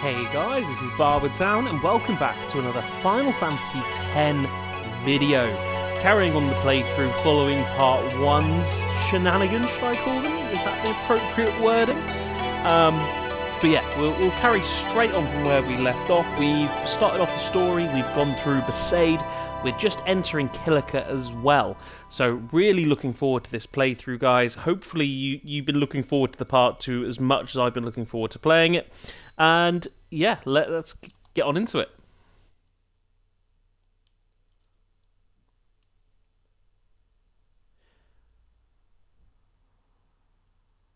Hey guys, this is Barber Town, and welcome back to another Final Fantasy X video. Carrying on the playthrough following part 1's shenanigans, should I call them? Is that the appropriate wording? But yeah, we'll carry straight on from where we left off. We've started off the story, we've gone through Besaid, we're just entering Kilika as well. So really looking forward to this playthrough, guys. Hopefully you've been looking forward to the part 2 as much as I've been looking forward to playing it. And yeah, let's get on into it.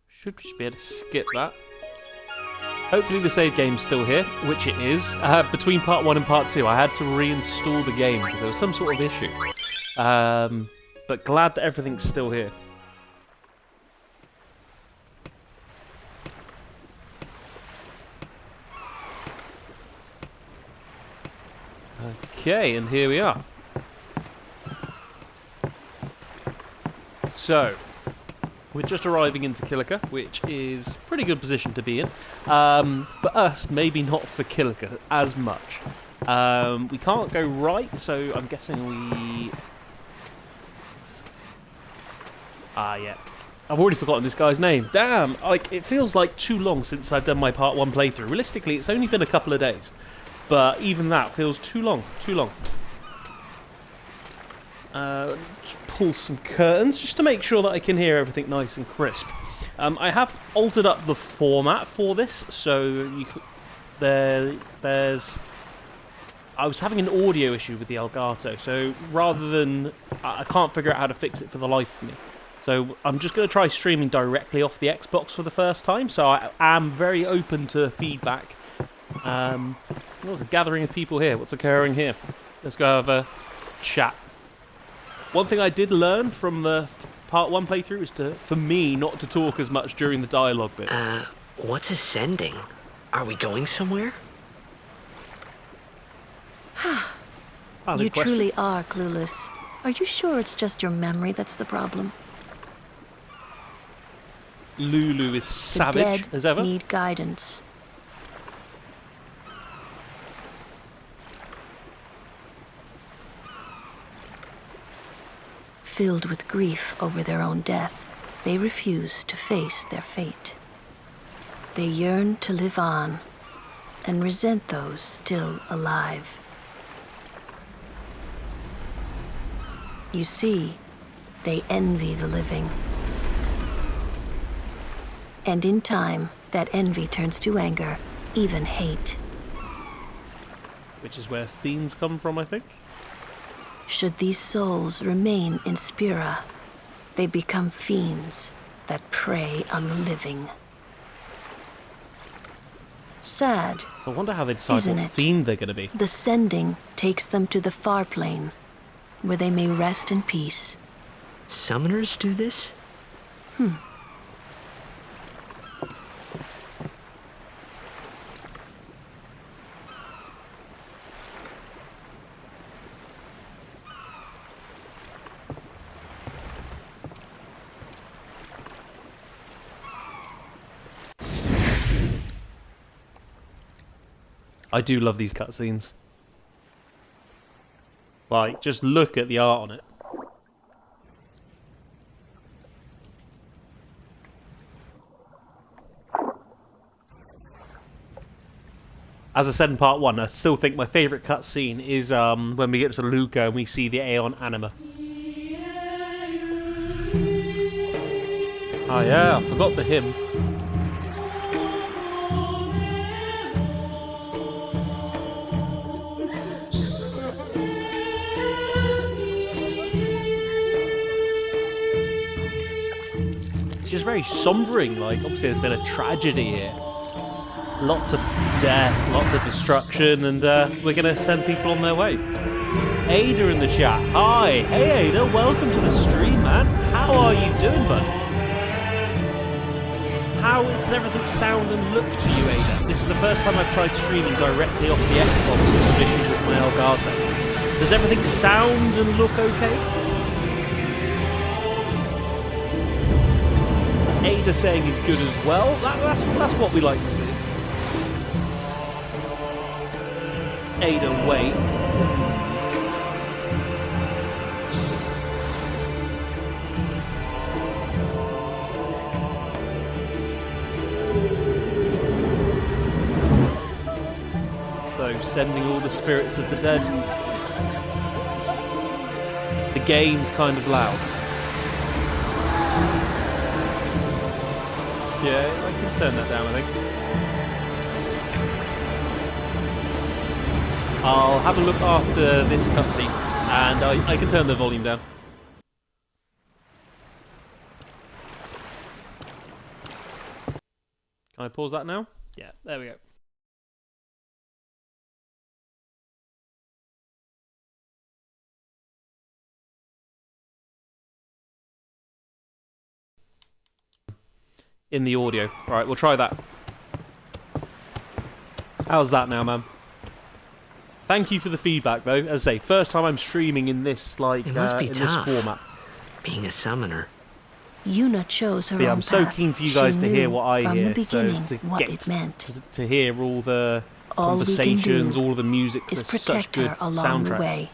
Should just be able to skip that. Hopefully the save game's still here, which it is. Between part 1 and part 2, I had to reinstall the game because there was some sort of issue. But glad that everything's still here. Okay, and here we are. So, we're just arriving into Kilika, which is a pretty good position to be in. For us, maybe not for Kilika as much. We can't go right, so I'm guessing we... yeah. I've already forgotten this guy's name. Damn, it feels like too long since I've done my part 1 playthrough. Realistically, it's only been a couple of days. But even that feels too long, Just pull some curtains just to make sure that I can hear everything nice and crisp. I have altered up the format for this, so there's... I was having an audio issue with the Elgato, so rather than... I can't figure out how to fix it for the life of me. So I'm just going to try streaming directly off the Xbox for the first time, so I am very open to feedback. There's a gathering of people here. What's occurring here? Let's go have a chat. One thing I did learn from the part 1 playthrough is for me not to talk as much during the dialogue bits. What's ascending? Are we going somewhere? You truly are clueless. Are you sure it's just your memory that's the problem? Lulu is savage as ever. Need guidance. Filled with grief over their own death, they refuse to face their fate. They yearn to live on and resent those still alive. You see, they envy the living. And in time, that envy turns to anger, even hate. Which is where fiends come from, I think. Should these souls remain in Spira, they become fiends that prey on the living. Sad, So I wonder how they decide what fiend they're going to be. the sending takes them to the far plane, where they may rest in peace. Summoners do this? I do love these cutscenes. Like, just look at the art on it. As I said in part 1, I still think my favourite cutscene is when we get to Luca and we see the Aeon Anima. Oh yeah, I forgot the hymn. It's just very sombering, like obviously there's been a tragedy here. Lots of death, lots of destruction, and we're going to send people on their way. Ada in the chat. Hi. Hey Ada, welcome to the stream, man. How are you doing, bud? How does everything sound and look to you, Ada? This is the first time I've tried streaming directly off the Xbox with issues with my Elgato. Does everything sound and look okay? Ada saying he's good as well. That's what we like to see. Ada, wait. So, sending all the spirits of the dead. The game's kind of loud. Yeah, I can turn that down, I think. I'll have a look after this cutscene, and I can turn the volume down. Can I pause that now? Yeah, there we go. In the audio. Right, we'll try that. How's that now, man? Thank you for the feedback, though. As I say, first time I'm streaming in this, like, It must be in tough, this format. being a summoner. Yuna chose her But yeah, own I'm so path. keen for you guys She to hear knew what I from hear. the beginning so to what get it meant. to hear all the All we can conversations, do all of the music, is there's such protect good her along the soundtracks. way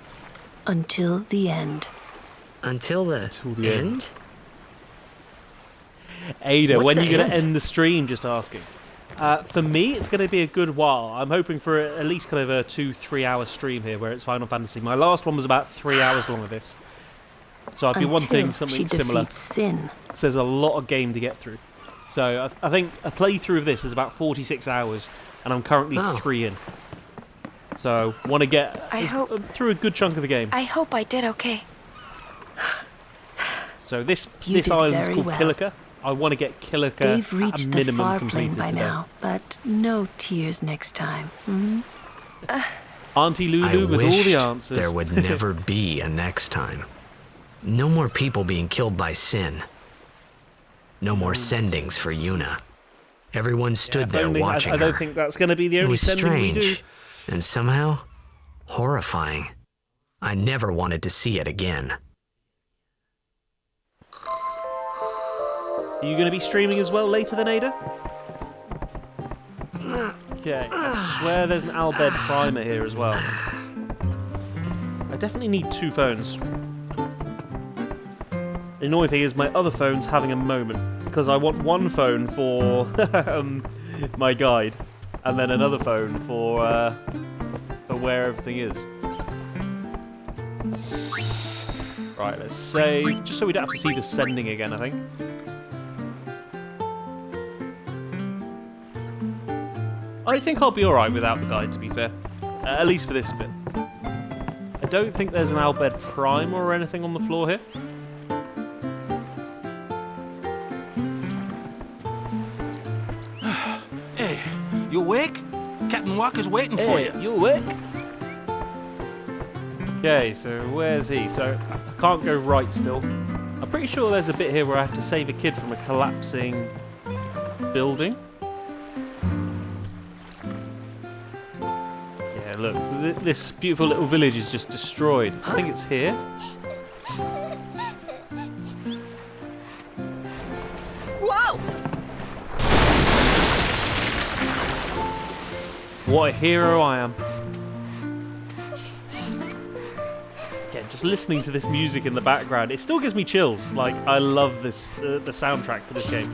until the end. Until the the end. end? Ada, What's when are the you going to end? end the stream? Just asking. For me, it's going to be a good while. I'm hoping for at least kind of a 2-3 hour stream here where it's Final Fantasy. My last one was about 3 hours long of this. So I'd be wanting Until she something similar. defeats sin. So there's a lot of game to get through. So I think a playthrough of this is about 46 hours, and I'm currently 3 in. So want to get through a good chunk of the game. I hope I did okay. So this You did island's very called well. Kilika. I want to get Kilika They've at a reached the minimum far plane completed by today. now, but no tears next time. Auntie Lulu I with all the wished answers. there would never be a next time. No more people being killed by sin. No more sendings for Yuna. Everyone stood If there only- watching I don't her. think that's going to be the It only was sending we do. strange and somehow horrifying. I never wanted to see it again. Are you going to be streaming as well later than Ada? Okay, I swear there's an Albed Primer here as well. I definitely need 2 phones. The annoying thing is my other phone's having a moment, because I want one phone for my guide, and then another phone for where everything is. Right, let's save, just so we don't have to see the sending again, I think. I think I'll be alright without the guide, to be fair. At least for this bit. I don't think there's an Albed Prime or anything on the floor here. Hey, you awake? Captain Walker's waiting for you. You awake? Okay, so where's he? So I can't go right still. I'm pretty sure there's a bit here where I have to save a kid from a collapsing building. Yeah, look, this beautiful little village is just destroyed. I think it's here. Whoa! What a hero I am. Again, just listening to this music in the background, it still gives me chills. Like, I love this, the soundtrack to this game.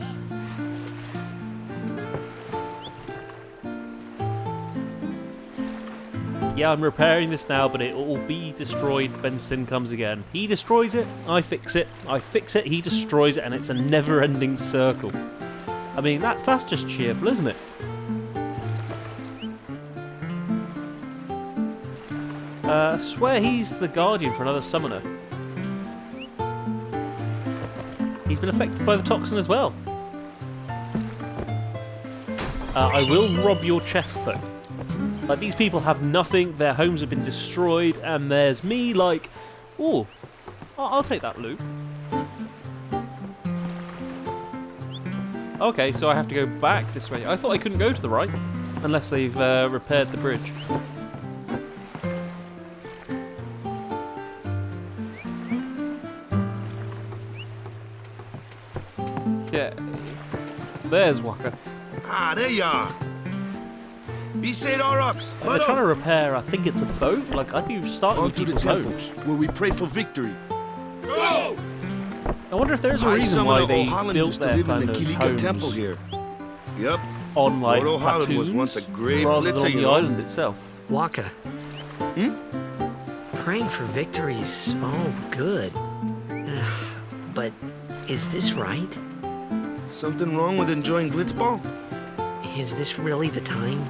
Yeah, I'm repairing this now, but it will be destroyed when sin comes again. He destroys it, I fix it. I fix it, he destroys it, and it's a never-ending circle. I mean, that's just cheerful, isn't it? I swear he's the guardian for another summoner. He's been affected by the toxin as well. I will rob your chest, though. Like, these people have nothing, their homes have been destroyed, and there's me like, ooh, I'll take that loot. Okay, so I have to go back this way. I thought I couldn't go to the right, unless they've repaired the bridge. Okay. There's Waka. Ah, there you are. Be said Aurochs. They're trying to repair, I think it's a boat. Like, I'd be starting On with to the people's temple, homes. where we pray for victory. Go! I wonder if there's a High reason Summoner why they O'Halloran built used to their live in kind the of Kilika homes temple here. Yep. on, like, Lord O'Halloran was platoons once a great rather blitzer, than on you the know. island itself. Waka. Praying for victories. Oh, good. But is this right? Something wrong with enjoying Blitzball? Is this really the time?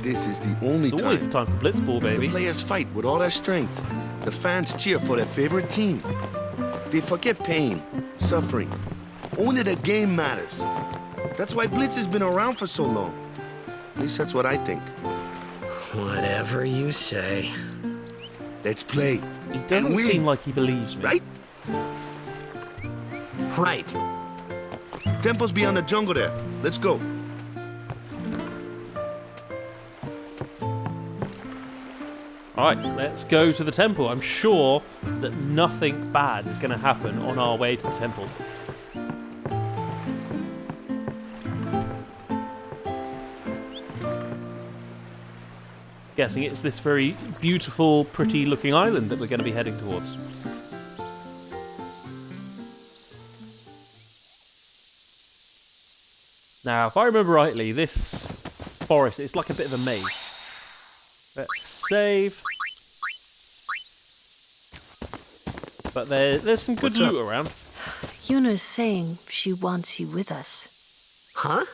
This is the only It's time. always the time for Blitzball, The baby. players fight with all their strength. The fans cheer for their favorite team. They forget pain, suffering. Only the game matters. That's why Blitz has been around for so long. At least that's what I think. Whatever you say. Let's play. He doesn't And win, seem like he believes me. right? Right. Temple's beyond the jungle there. Let's go. Alright, let's go to the temple. I'm sure that nothing bad is going to happen on our way to the temple. Guessing it's this very beautiful, pretty looking island that we're going to be heading towards. Now, if I remember rightly, this forest is like a bit of a maze. Let's save. But there's some good What's loot up? around. Yuna's saying she wants you with us. Huh?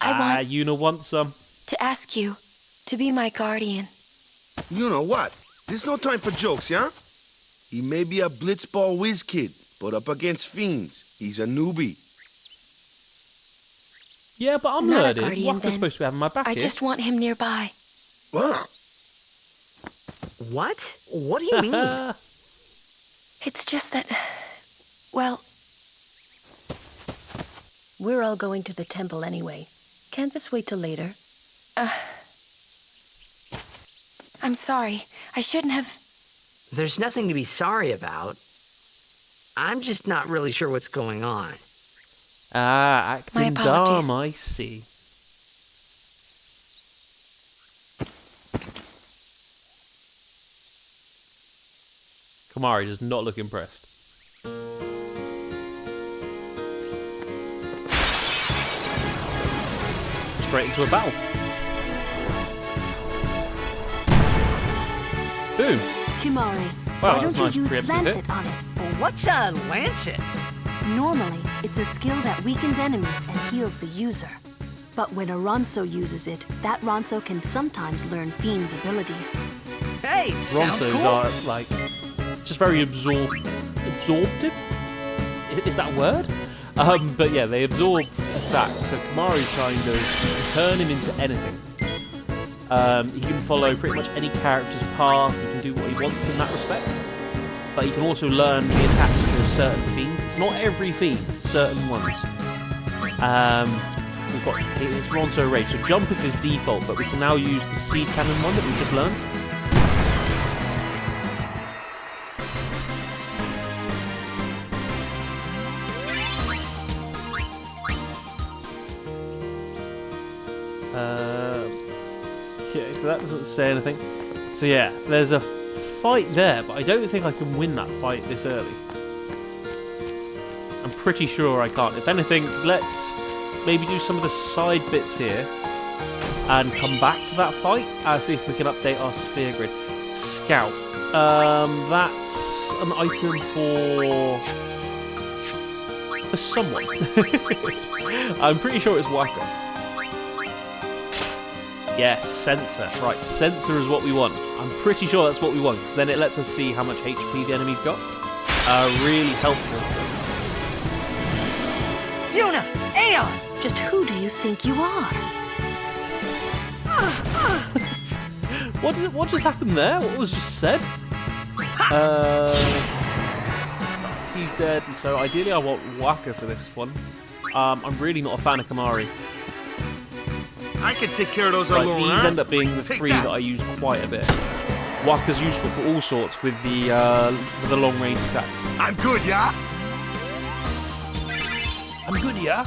I want Yuna wants some. to ask you to be my guardian. You know what? There's no time for jokes, yeah? He may be a Blitzball whiz kid, but up against fiends, he's a newbie. Yeah, but I'm Not a learning. guardian, Waka's then. supposed to be having my back I here. just want him nearby. Wow. What? What do you mean? It's just that, well, We're all going to the temple anyway. Can't this wait till later? I'm sorry. I shouldn't have. There's nothing to be sorry about. I'm just not really sure what's going on. Acting apologies. dumb, I see. Kamari does not look impressed. Straight into a battle. Boom. Kimari, Wow, why that's don't you nice use preemptive hit. Lancet on it? What's a lancet? Normally, it's a skill that weakens enemies and heals the user. But when a Ronso uses it, that Ronso can sometimes learn Fiend's abilities. Hey, sounds Ronsos cool. are like just very absorptive. Is that a word? But yeah, they absorb attacks. So Kamari's trying to turn him into anything. He can follow pretty much any character's path. He can do what he wants in that respect. But he can also learn the attacks of certain fiends. It's not every fiend, certain ones. We've got his Ronso Rage. So Jump is his default, but we can now use the Seed Cannon one that we just learned. Okay, so that doesn't say anything. So yeah, there's a fight there, but I don't think I can win that fight this early. I'm pretty sure I can't. If anything, let's maybe do some of the side bits here and come back to that fight and see if we can update our sphere grid. Scout. That's an item for someone. I'm pretty sure it's Waka. Yes, sensor. Right, sensor is what we want. I'm pretty sure that's what we want, because then it lets us see how much HP the enemy's got. Really helpful. Yuna! Aeon! Just who do you think you are? What just happened there? What was just said? He's dead, and so ideally I want Waka for this one. I'm really not a fan of Kamari. I can take care of those Like, alone, these huh? end up being the Take three that I use quite a bit. Waka's useful for all sorts with the long range attacks. I'm good, yeah? I'm good, yeah.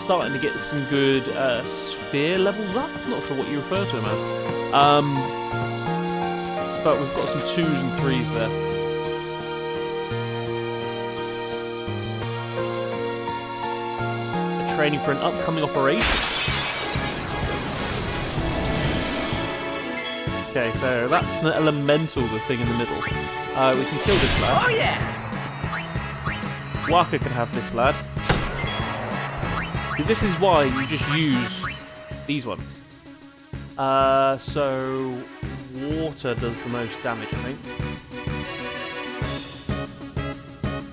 starting to get some good sphere levels up. I'm not sure what you refer to them as. But we've got some 2s and 3s there. They're training for an upcoming operation. Okay, so that's an elemental, the thing in the middle. We can kill this lad. Oh yeah! Waka can have this lad. See, this is why you just use these ones. So water does the most damage, I think.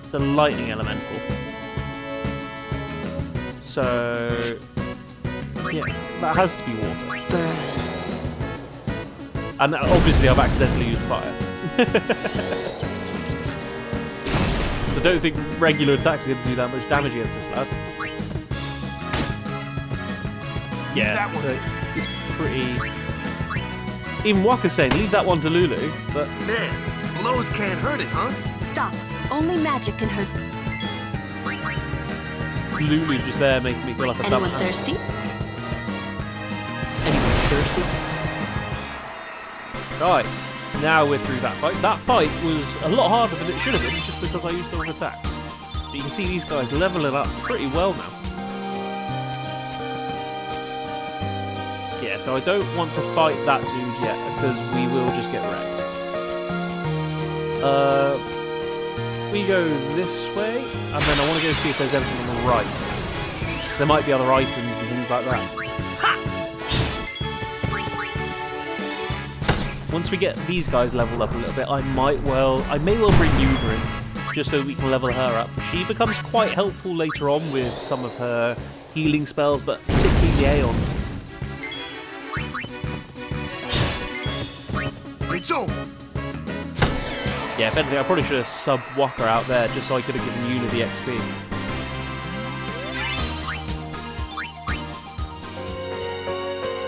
It's a lightning elemental. So yeah, that has to be water. And obviously I've accidentally used fire. So I don't think regular attacks are going to do that much damage against this lad. Yeah, that one. It's pretty... Even Waka's saying, leave that one to Lulu, but... Man, blows can't hurt it, huh? Stop. Only magic can hurt. Lulu's just there making me feel like a dumbass. Anyone thirsty? Anyone thirsty? Right, now we're through that fight. That fight was a lot harder than it should have been, just because I used those attacks. But you can see these guys leveling up pretty well now. Yeah, so I don't want to fight that dude yet, because we will just get wrecked. We go this way, and then I want to go see if there's anything on the right. There might be other items and things like that. Once we get these guys leveled up a little bit, I may well bring Yuna in, just so we can level her up. She becomes quite helpful later on with some of her healing spells, but particularly the Aeons. It's over. Yeah, if anything, I probably should have subbed Waka out there, just so I could have given Yuna the XP.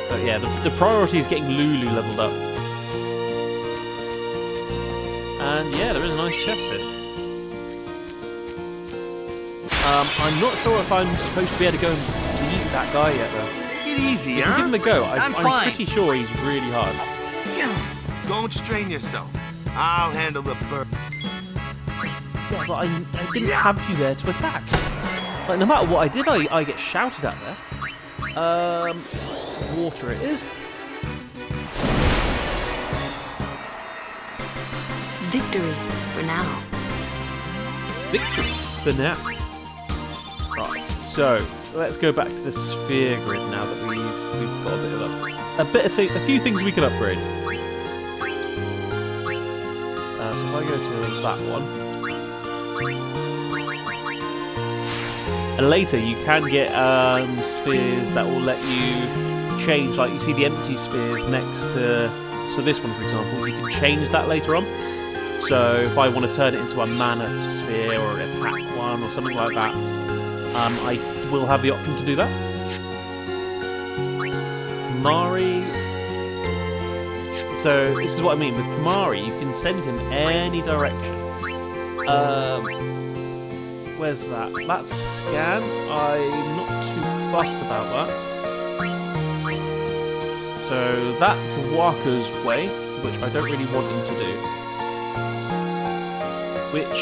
But yeah, the priority is getting Lulu leveled up. And yeah, there is a nice chest here. I'm not sure if I'm supposed to be able to go and beat that guy yet, though. Take it easy, We can huh? give him a go. I'm fine. pretty sure he's really hard. Don't strain yourself. I'll handle the bird. Yeah, but I didn't have you there to attack. Like, no matter what I did, I get shouted at there. Water it is. Victory for now. Victory for now. Right, so let's go back to the sphere grid now that we've got a few things we can upgrade. So if I go to that one, and later you can get spheres that will let you change. Like you see the empty spheres next to. So this one, for example, you can change that later on. So if I want to turn it into a mana sphere or an attack one or something like that, I will have the option to do that. Kamari. So this is what I mean with Kamari. You can send him any direction. Where's that? That's scan. I'm not too fussed about that. So that's Waka's way, which I don't really want him to do. Which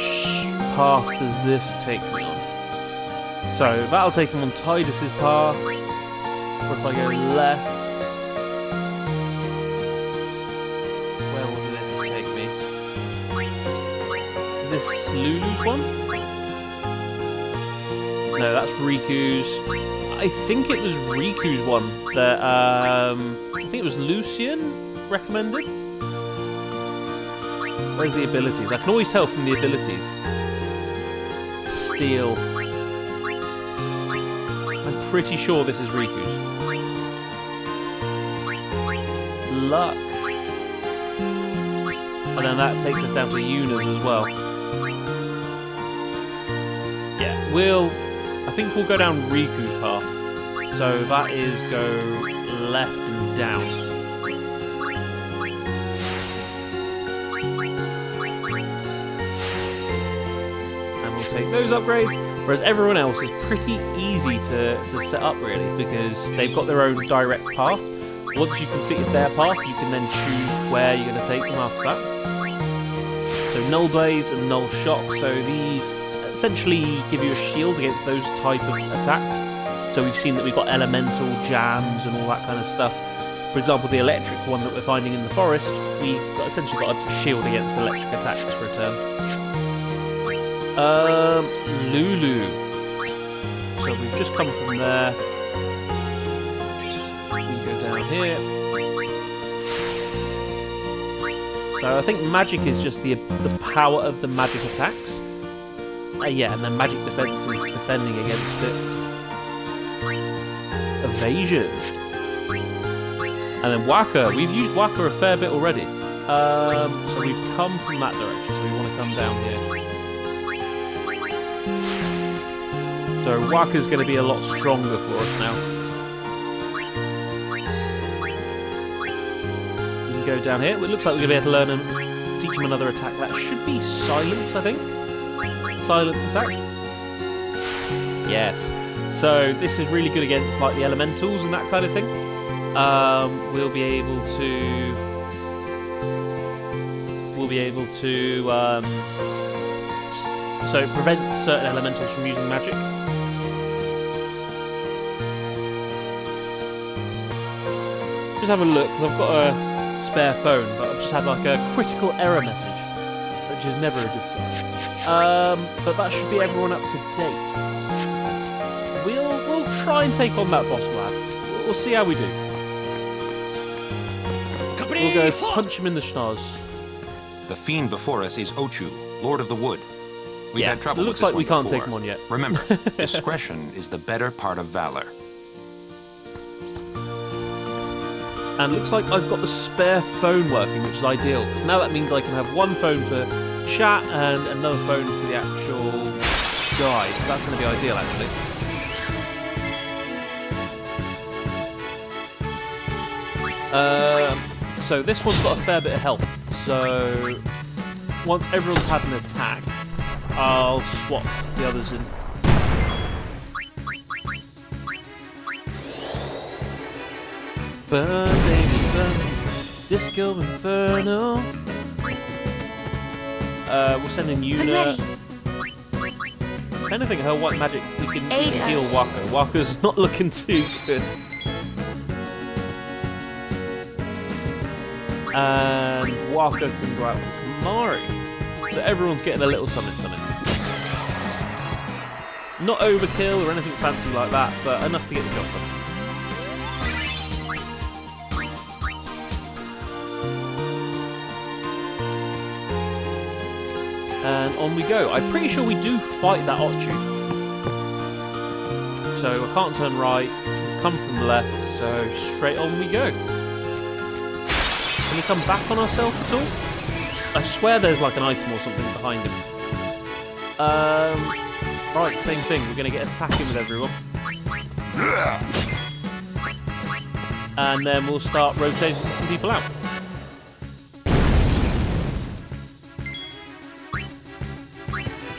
path does this take me on? So that'll take him on Tidus's path. Or if I go left, where will this take me? Is this Lulu's one? No, that's Riku's. I think it was Riku's one that I think it was Lucian recommended. Where's the abilities? I can always tell from the abilities. Steel. I'm pretty sure this is Riku's. Luck. And then that takes us down to Yuna's as well. Yeah, I think we'll go down Riku's path. So that is go left and down. And we'll take those upgrades, whereas everyone else is pretty easy to set up, really, because they've got their own direct path. Once you've completed their path, you can then choose where you're going to take them after that. So Null Blaze and Null Shock, so these essentially give you a shield against those type of attacks. So we've seen that we've got elemental jams and all that kind of stuff. For example, the electric one that we're finding in the forest, we've essentially got a shield against electric attacks for a turn. Lulu. So we've just come from there. We can go down here. So I think magic is just the power of the magic attacks. Yeah, and then magic defense is defending against it. Evasion. And then Waka. We've used Waka a fair bit already. So we've come from that direction, so we want to come down here. So Waka's going to be a lot stronger for us now. We can go down here. It looks like we're going to be able to learn and teach him another attack. That should be Silence, I think. Silent attack. Yes. So this is really good against like the elementals and that kind of thing. We'll be able to so it prevents certain elementals from using magic. Just have a look, because I've got a spare phone, but I've just had like a critical error message, which is never a good sign. But that should be everyone up to date. We'll try and take on that boss lad. We'll see how we do. We'll go punch him in the schnoz. The fiend before us is Ochu, Lord of the Wood. We've had trouble it with looks this like we one can't before. take him on yet. Remember, discretion is the better part of valor. And looks like I've got the spare phone working, which is ideal. So now that means I can have one phone for chat and another phone for the actual guide. So that's going to be ideal, actually. So this one's got a fair bit of health. So once everyone's had an attack, I'll swap the others in. Burn, baby, burn. Disco Inferno. We'll send in Yuna. I'm trying to think of her white magic we can heal Waka. Waka's not looking too good. And Waka can go out for Kamari. So everyone's getting a little something. Not overkill or anything fancy like that, but enough to get the job done. And on we go. I'm pretty sure we do fight that Ochu. So I can't turn right. We've come from the left, so straight on we go. Can we come back on ourselves at all? I swear there's like an item or something behind him. Right, same thing. We're going to get attacking with everyone. And then we'll start rotating some people out.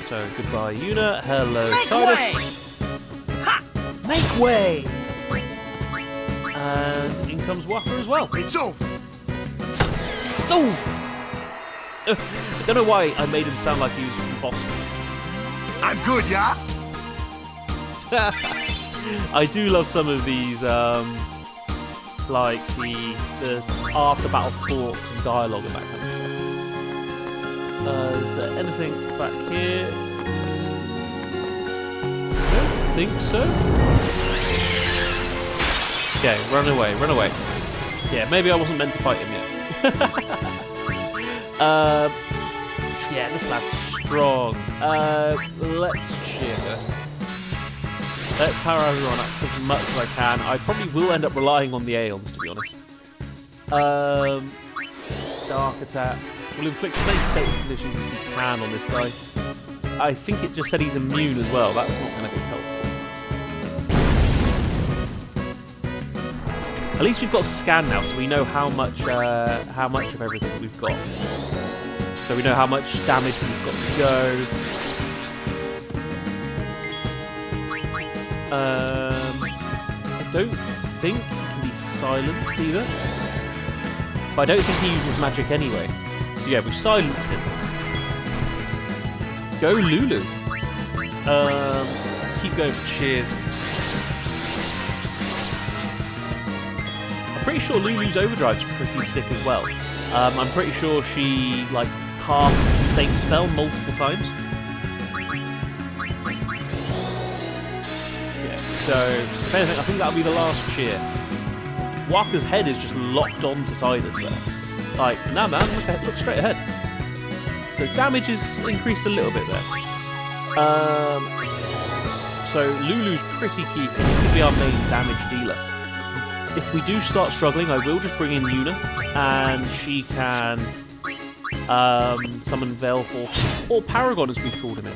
So, goodbye, Yuna. Hello, Titus. Make way! And in comes Waka as well. It's over. It's over! I don't know why I made him sound like he was from Boston. I'm good, yeah? I do love some of these, like the after battle talks and dialogue and that kind of stuff. Is there anything back here? I don't think so. Okay, run away. Yeah, maybe I wasn't meant to fight him yet. Yeah, this lad's strong. Let's cheer her. Let's power everyone up as much as I can. I probably will end up relying on the Aeons, to be honest. Dark attack. We'll inflict as many status conditions as we can on this guy. I think it just said he's immune as well. That's not going to be helpful. At least we've got scan now, so we know how much of everything we've got. So we know how much damage we've got to go. I don't think he can be silenced either. But I don't think he uses magic anyway. So yeah, we've silenced him. Go Lulu. Keep going for cheers. I'm pretty sure Lulu's overdrive's pretty sick as well. I'm pretty sure she like casts Saint Spell multiple times. Yeah, so if anything, I think that'll be the last cheer. Walker's head is just locked on to Tidus there. Like, nah man, look straight ahead. So damage is increased a little bit there. So Lulu's pretty key. He could be our main damage dealer. If we do start struggling, I will just bring in Yuna, and she can summon Veilforce, or Paragon as we've called him in.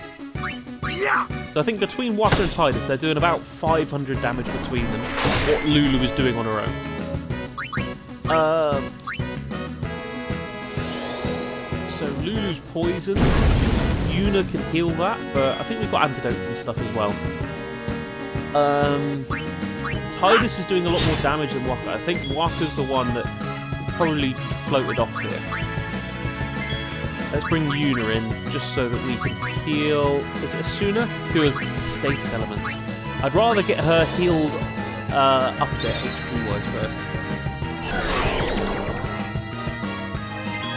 So I think between Walker and Tidus, they're doing about 500 damage between them, what Lulu is doing on her own. So Lulu's poisoned. Yuna can heal that, but I think we've got antidotes and stuff as well. Tidus is doing a lot more damage than Walker. I think Walker's the one that will probably be floated off here. Let's bring Yuna in, just so that we can heal... Is it Asuna? Who has status elements. I'd rather get her healed up there, HP-wise first.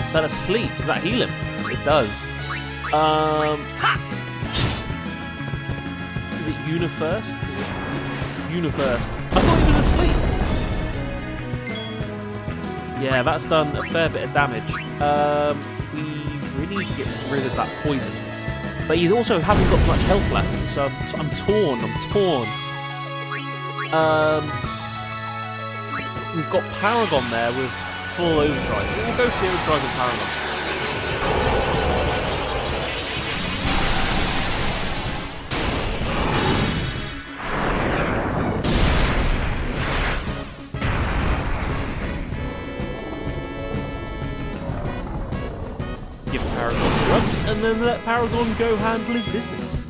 Is that asleep? Does that heal him? It does. Is it Yuna first? Yuna first. I thought he was asleep. Yeah, that's done a fair bit of damage. We really need to get rid of that poison. But he also hasn't got much health left, so I'm torn. We've got Paragon there with full overdrive. We'll go for the overdrive and Paragon. Give Paragon drugs, and then let Paragon go handle his business.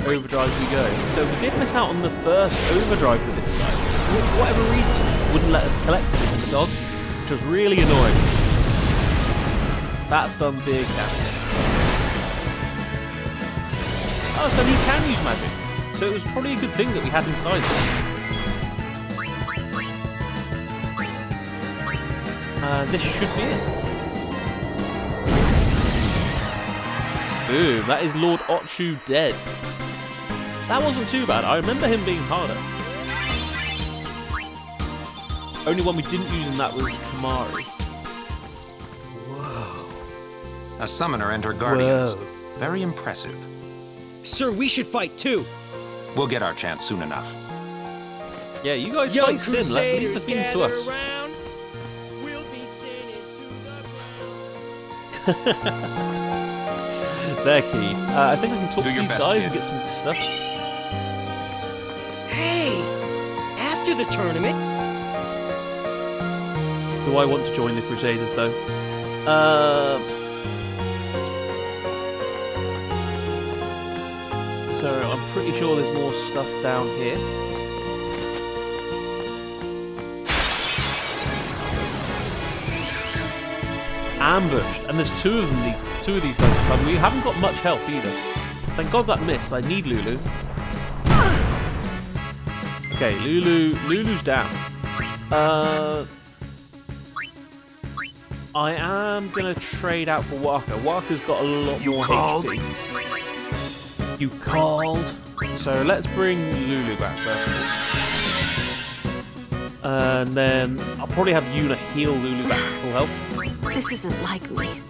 Overdrive we go. So we did miss out on the first overdrive with this guy. For whatever reason, it wouldn't let us collect it in the dog, which was really annoying. That's done big damage. Oh, so he can use magic. So it was probably a good thing that we had inside him. This should be it. Boom, that is Lord Ochu dead. That wasn't too bad. I remember him being harder. Only one we didn't use in that was Kamari. Whoa. A summoner and her guardians. Whoa. Very impressive. Sir, we should fight too. We'll get our chance soon enough. Yeah, you guys fight Sin. Leave the things to us. We'll beat Sin into the... They're key. I think I can talk to these guys and get some stuff. Hey! After the tournament... Do I want to join the Crusaders, though? So, I'm pretty sure there's more stuff down here. Ambushed. And there's two of these guys at a time. We haven't got much health either. Thank God that missed. I need Lulu. Okay, Lulu's down. I am gonna trade out for Waka. Waka's got a lot more HP. You called. So let's bring Lulu back first of all. And then I'll probably have Yuna heal Lulu back to full health. This isn't like me.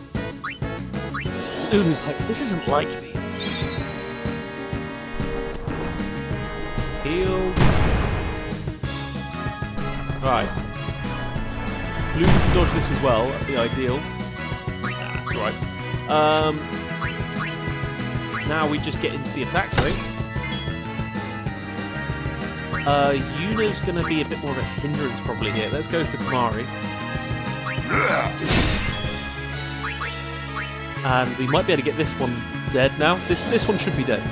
Lulu's like, this isn't like me. Heal. Right. Luca can dodge this as well, that'd be ideal. Nah, that's alright. Now we just get into the attacks, I think. Yuna's going to be a bit more of a hindrance probably here. Let's go for Kamari. And we might be able to get this one dead now. This one should be dead.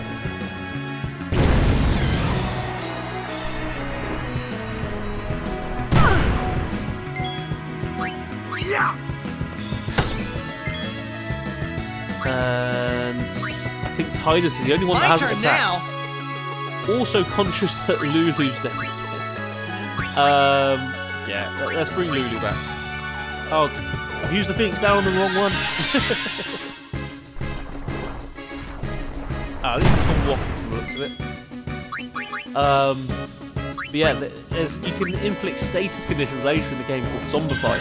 Titus is the only one that My hasn't turn attacked. now. Also conscious that Lulu's definitely yeah, let's bring Lulu back. Oh, I've used the Phoenix down on the wrong one. At least it's on Walker from the looks of it. But yeah, you can inflict status conditions later in the game called Zombify.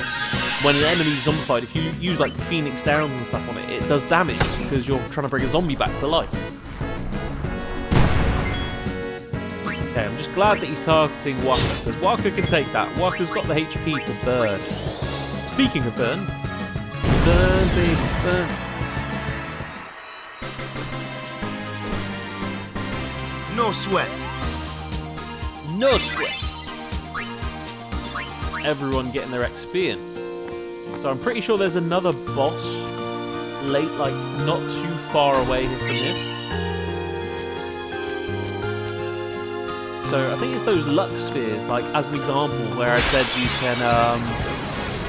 When an enemy's zombified, if you use like Phoenix Downs and stuff on it, it does damage because you're trying to bring a zombie back to life. Okay, I'm just glad that he's targeting Waka, because Waka can take that. Waka's got the HP to burn. Speaking of burn, burn, baby, burn. No sweat. No sweat. Everyone getting their XP in. So I'm pretty sure there's another boss late, like not too far away from here. So I think it's those luck spheres, like as an example, where I said you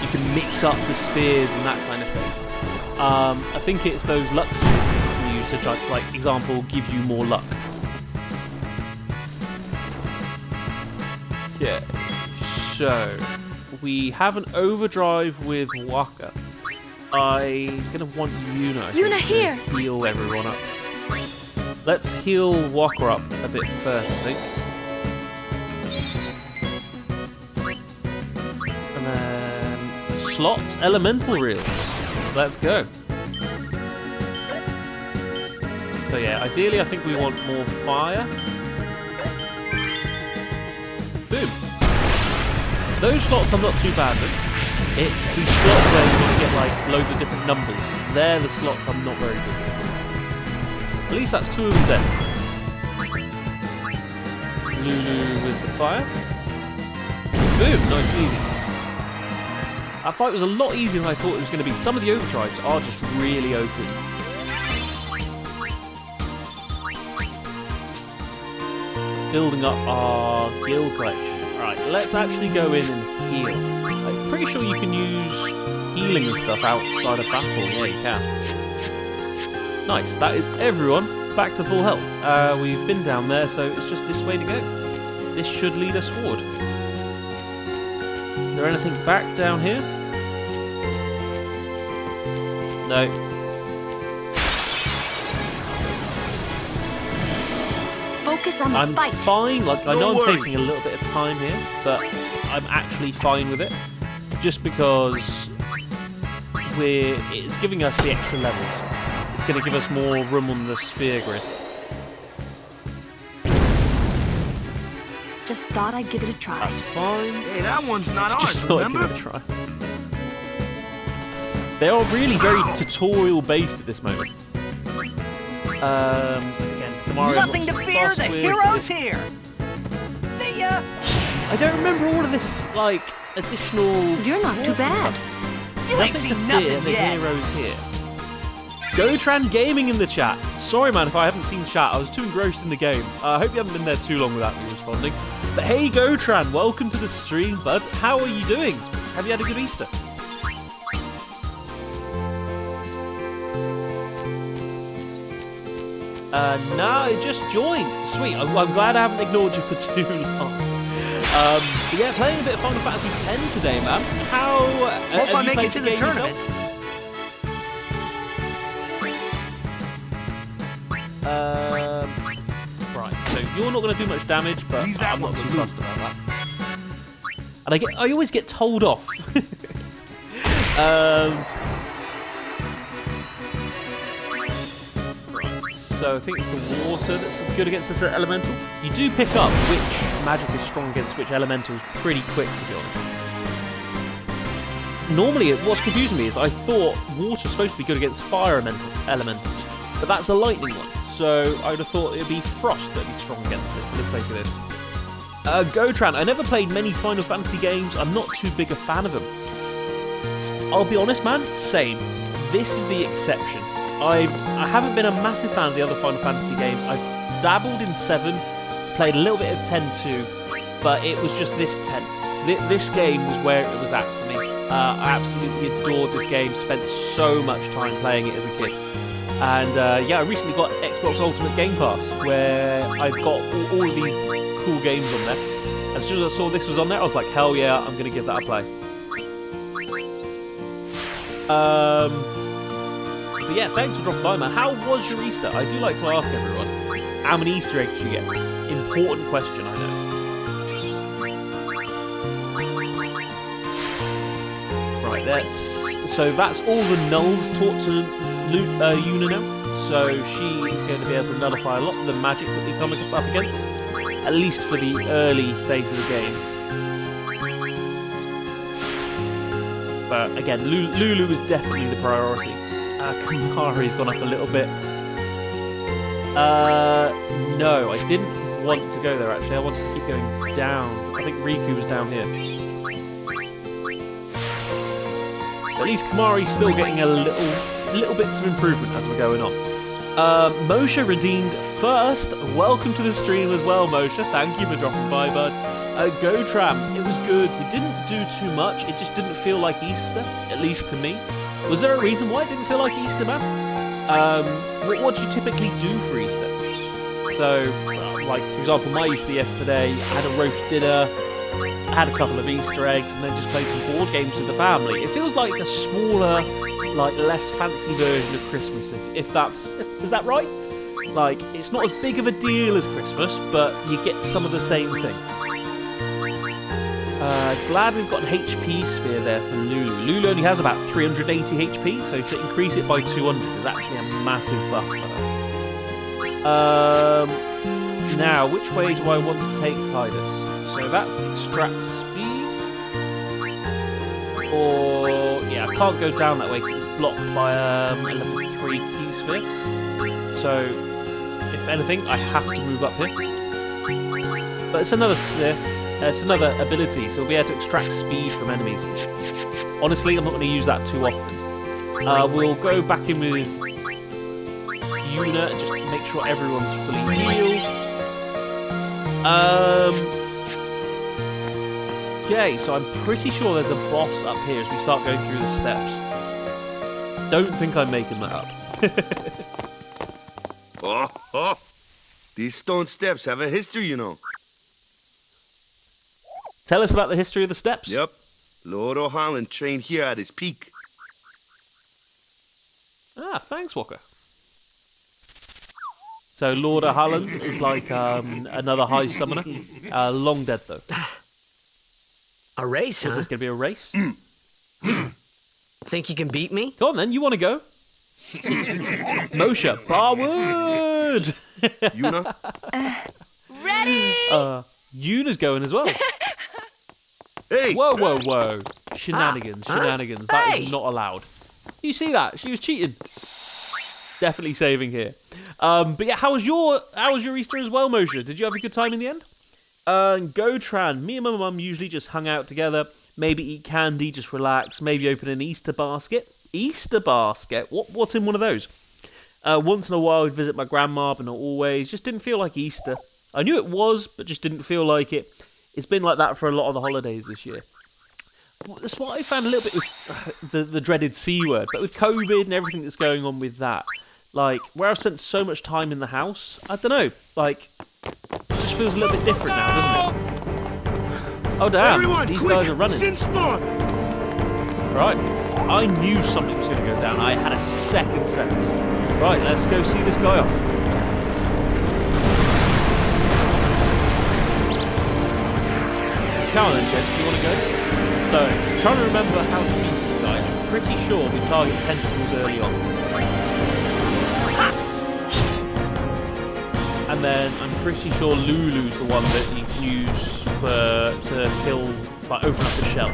can mix up the spheres and that kind of thing. I think it's those luck spheres that you can use to, like example, give you more luck. Yeah. So we have an overdrive with Waka. I'm gonna want Yuna. Yuna, here! To heal everyone up. Let's heal Waka up a bit first, I think. And then slots, elemental reels. Let's go. So yeah, ideally I think we want more fire. Boom. Those slots I'm not too bad with. It's the slots where you want to get like loads of different numbers. They're the slots I'm not very good with. At least that's two of them dead. Lulu with the fire. Boom, nice and easy. That fight was a lot easier than I thought it was going to be. Some of the overdrives are just really OP. Building up our guild collection. Alright, let's actually go in and heal. I'm pretty sure you can use healing and stuff outside of battle. Yeah, you can. Nice, that is everyone back to full health. We've been down there, so it's just this way to go. This should lead us forward. Is there anything back down here? No. Focus on the I'm fight. fine. Like I know No I'm worries. taking a little bit of time here, but I'm actually fine with it. Just because it's giving us the extra levels. It's going to give us more room on the sphere grid. Just thought I'd give it a try. That's fine. Hey, that one's not Just ours, thought I'd remember? give it a try. They are really very tutorial based at this moment. Again, tomorrow. Nothing to fear, the hero's here! See ya! I don't remember all of this, like, additional... You're not too bad. You ain't Nothing seen to nothing fear, the yet! hero's here. Gotran Gaming in the chat. Sorry, man, if I haven't seen chat. I was too engrossed in the game. I hope you haven't been there too long without me responding. But hey, Gotran, welcome to the stream, bud. How are you doing? Have you had a good Easter? No, it just joined. Sweet. I'm glad I haven't ignored you for too long. But yeah, playing a bit of Final Fantasy X today, man. How? Hope have I you make played it to the the game tournament. yourself? Right. So you're not going to do much damage, but Leave that I'm not one too to Luke. fussed about that. And I always get told off. Right. So I think it's the water that's good against this elemental. You do pick up which magic is strong against which elementals pretty quick, to be honest. Normally, what's confusing me is I thought water's supposed to be good against fire elementals, but that's a lightning one. So I would have thought it would be frost that would be strong against it, for the sake of this. Gotran, I never played many Final Fantasy games. I'm not too big a fan of them. I'll be honest, man, same. This is the exception. I haven't been a massive fan of the other Final Fantasy games. I've dabbled in 7, played a little bit of 10 too, but it was just this 10. This game was where it was at for me. I absolutely adored this game, spent so much time playing it as a kid. And yeah, I recently got Xbox Ultimate Game Pass, where I've got all of these cool games on there. And as soon as I saw this was on there, I was like, hell yeah, I'm going to give that a play. But yeah, thanks for dropping by, man. How was your Easter? I do like to ask everyone, how many Easter eggs did you get? Important question, I know. Right, so that's all the nulls taught to Yuna now. So she is going to be able to nullify a lot of the magic that we come up against, at least for the early phase of the game. But again, Lulu is definitely the priority. Kamari's gone up a little bit. No, I didn't want to go there actually. I wanted to keep going down. I think Riku was down here. At least Kamari's still getting a little bits of improvement as we're going on. Moshe redeemed first. Welcome to the stream as well, Moshe. Thank you for dropping by, bud. Go Tram, it was good. We didn't do too much. It just didn't feel like Easter, at least to me. Was there a reason why it didn't feel like Easter, man? What do you typically do for Easter? So, like, for example, my Easter yesterday, I had a roast dinner, I had a couple of Easter eggs, and then just played some board games with the family. It feels like a smaller, like, less fancy version of Christmas, if that's... Is that right? Like, it's not as big of a deal as Christmas, but you get some of the same things. Glad we've got an HP sphere there for Lulu. Lulu only has about 380 HP, so to increase it by 200 is actually a massive buff for her. Now, which way do I want to take Tidus? So that's extract speed. Or, yeah, I can't go down that way because it's blocked by a level 3 key sphere. So, if anything, I have to move up here. But it's another sphere. It's another ability, so we'll be able to extract speed from enemies. Honestly, I'm not going to use that too often. We'll go back in with Yuna and just make sure everyone's fully healed. Okay, so I'm pretty sure there's a boss up here as we start going through the steps. Don't think I'm making that up. Oh. These stone steps have a history, you know. Tell us about the history of the steps. Yep. Lord O'Holland trained here at his peak. Ah, thanks, Walker. So Lord O'Holland is like another high summoner. Long dead, though. A race, Is huh? this going to be a race? Think you can beat me? Go on, then. You want to go? Moshe, Barwood! Yuna? Ready? Yuna's going as well. Hey! Whoa. Shenanigans. That is not allowed. You see that? She was cheating. Definitely saving here. But yeah, how was your Easter as well, Moshe? Did you have a good time in the end? Gotran, me and my mum usually just hung out together, maybe eat candy, just relax, maybe open an Easter basket. Easter basket? What's in one of those? Once in a while we'd visit my grandma, but not always. Just didn't feel like Easter. I knew it was, but just didn't feel like it. It's been like that for a lot of the holidays this year. That's what I found a little bit with the dreaded C word, but with COVID and everything that's going on with that, like, where I've spent so much time in the house, I don't know, like, it just feels a little bit different now, doesn't it? Oh damn, Everyone, these quick! guys are running. Sin spawn! Right, I knew something was going to go down. I had a second sense. Right, let's go see this guy off. Come on then, Jen, do you want to go? So, trying to remember how to beat this guy. I'm pretty sure we target tentacles early on. And then I'm pretty sure Lulu's the one that you can use to kill, like, open up the shell.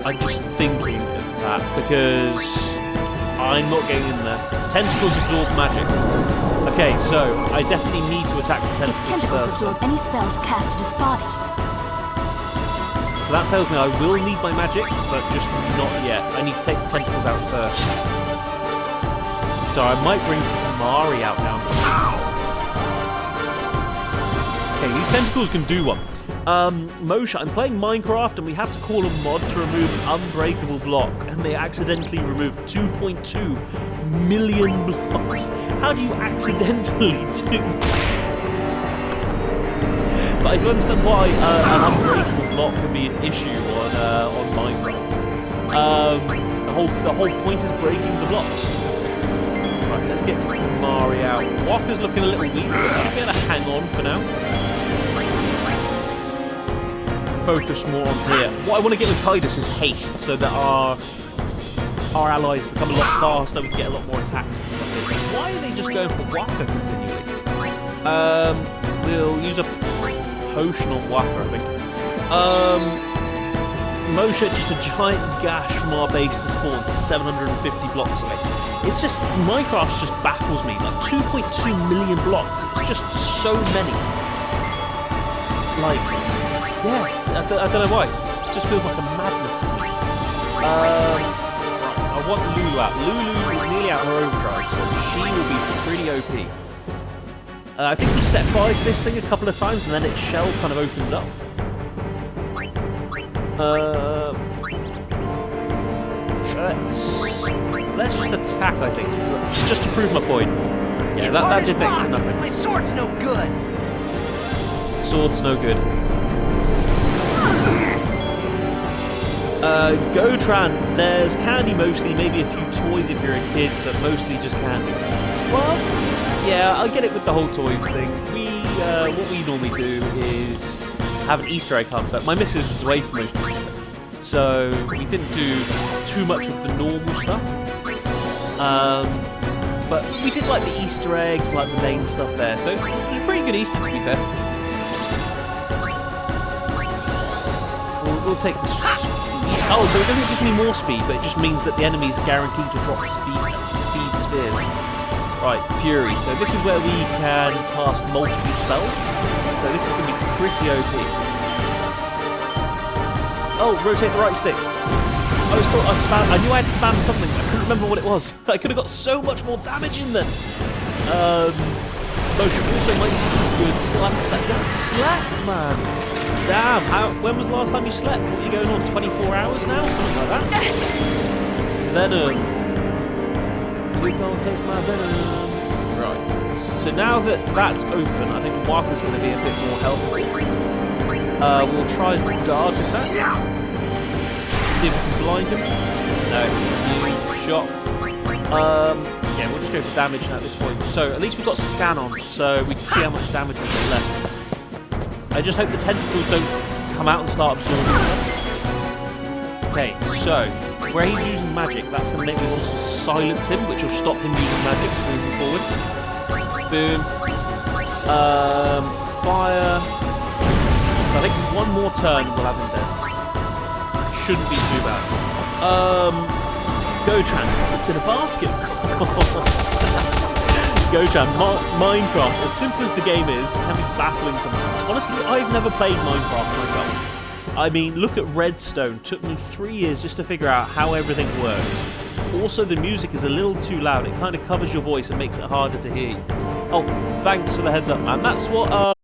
I'm just thinking of that because I'm not getting in there. Tentacles absorb magic. Okay, so I definitely need to attack the Its tentacles tentacles first. absorb any spells cast at its body. So that tells me I will need my magic, but just not yet. I need to take the tentacles out first. So I might bring Mari out now. Okay, these tentacles can do one. Moshe, I'm playing Minecraft and we had to call a mod to remove an unbreakable block, and they accidentally removed 2.2 million blocks. How do you accidentally do that? But I can understand why an unbreakable block could be an issue on Minecraft. The whole point is breaking the blocks. Right, let's get Kamari out. Walker's looking a little weak, but should be able to hang on for now. Focus more on here. What I want to get with Tidus is haste, so that our allies become a lot faster, we can get a lot more attacks and stuff. Why are they just going for Waka continually? We'll use a potion on Waka, I think. Moshe, just a giant gash from our base to spawn 750 blocks away. It's just, Minecraft just baffles me. Like 2.2 million blocks, it's just so many. Like, yeah, I don't know why. It just feels like a madness to me. I want Lulu out. Lulu is nearly out of her overdrive, so she will be pretty OP. I think we set fire to this thing a couple of times, and then its shell kind of opens up. Let's just attack, I think, just to prove my point. Yeah, that did next to nothing. My sword's no good. Sword's no good. Gotran, there's candy mostly, maybe a few toys if you're a kid, but mostly just candy. Well, yeah, I get it with the whole toys thing. What we normally do is have an Easter egg hunt, but my missus was away from those Easter, so we didn't do too much of the normal stuff. But we did like the Easter eggs, like the main stuff there, so it was a pretty good Easter, to be fair. We'll take this. Oh, so it doesn't give me more speed, but it just means that the enemies are guaranteed to drop speed spheres. Right, Fury. So this is where we can cast multiple spells. So this is going to be pretty OP. Oh, rotate the right stick. I knew I had to spam something, but I couldn't remember what it was. I could have got so much more damage in then. Motion also might be good. Still haven't slept. You haven't slept, man. Damn, when was the last time you slept? What are you going on, 24 hours now? Something like that? Venom. You can't taste my venom. Right. So now that that's open, I think Walker's going to be a bit more helpful. We'll try Dark Attack. See if we can blind him. No. Shock. Yeah, we'll just go for damage now at this point. So at least we've got Scan on, so we can see how much damage we've got left. I just hope the tentacles don't come out and start absorbing them. Okay, so where he's using magic, that's going to make me want to silence him, which will stop him using magic moving forward. Boom. Fire. I think one more turn we'll have him dead. Shouldn't be too bad. Gotran, it's in a basket. Gotran, Minecraft, as simple as the game is, can be baffling sometimes. Honestly, I've never played Minecraft myself. I mean, look at Redstone. Took me 3 years just to figure out how everything works. Also, the music is a little too loud. It kind of covers your voice and makes it harder to hear you. Oh, thanks for the heads up, man. That's what,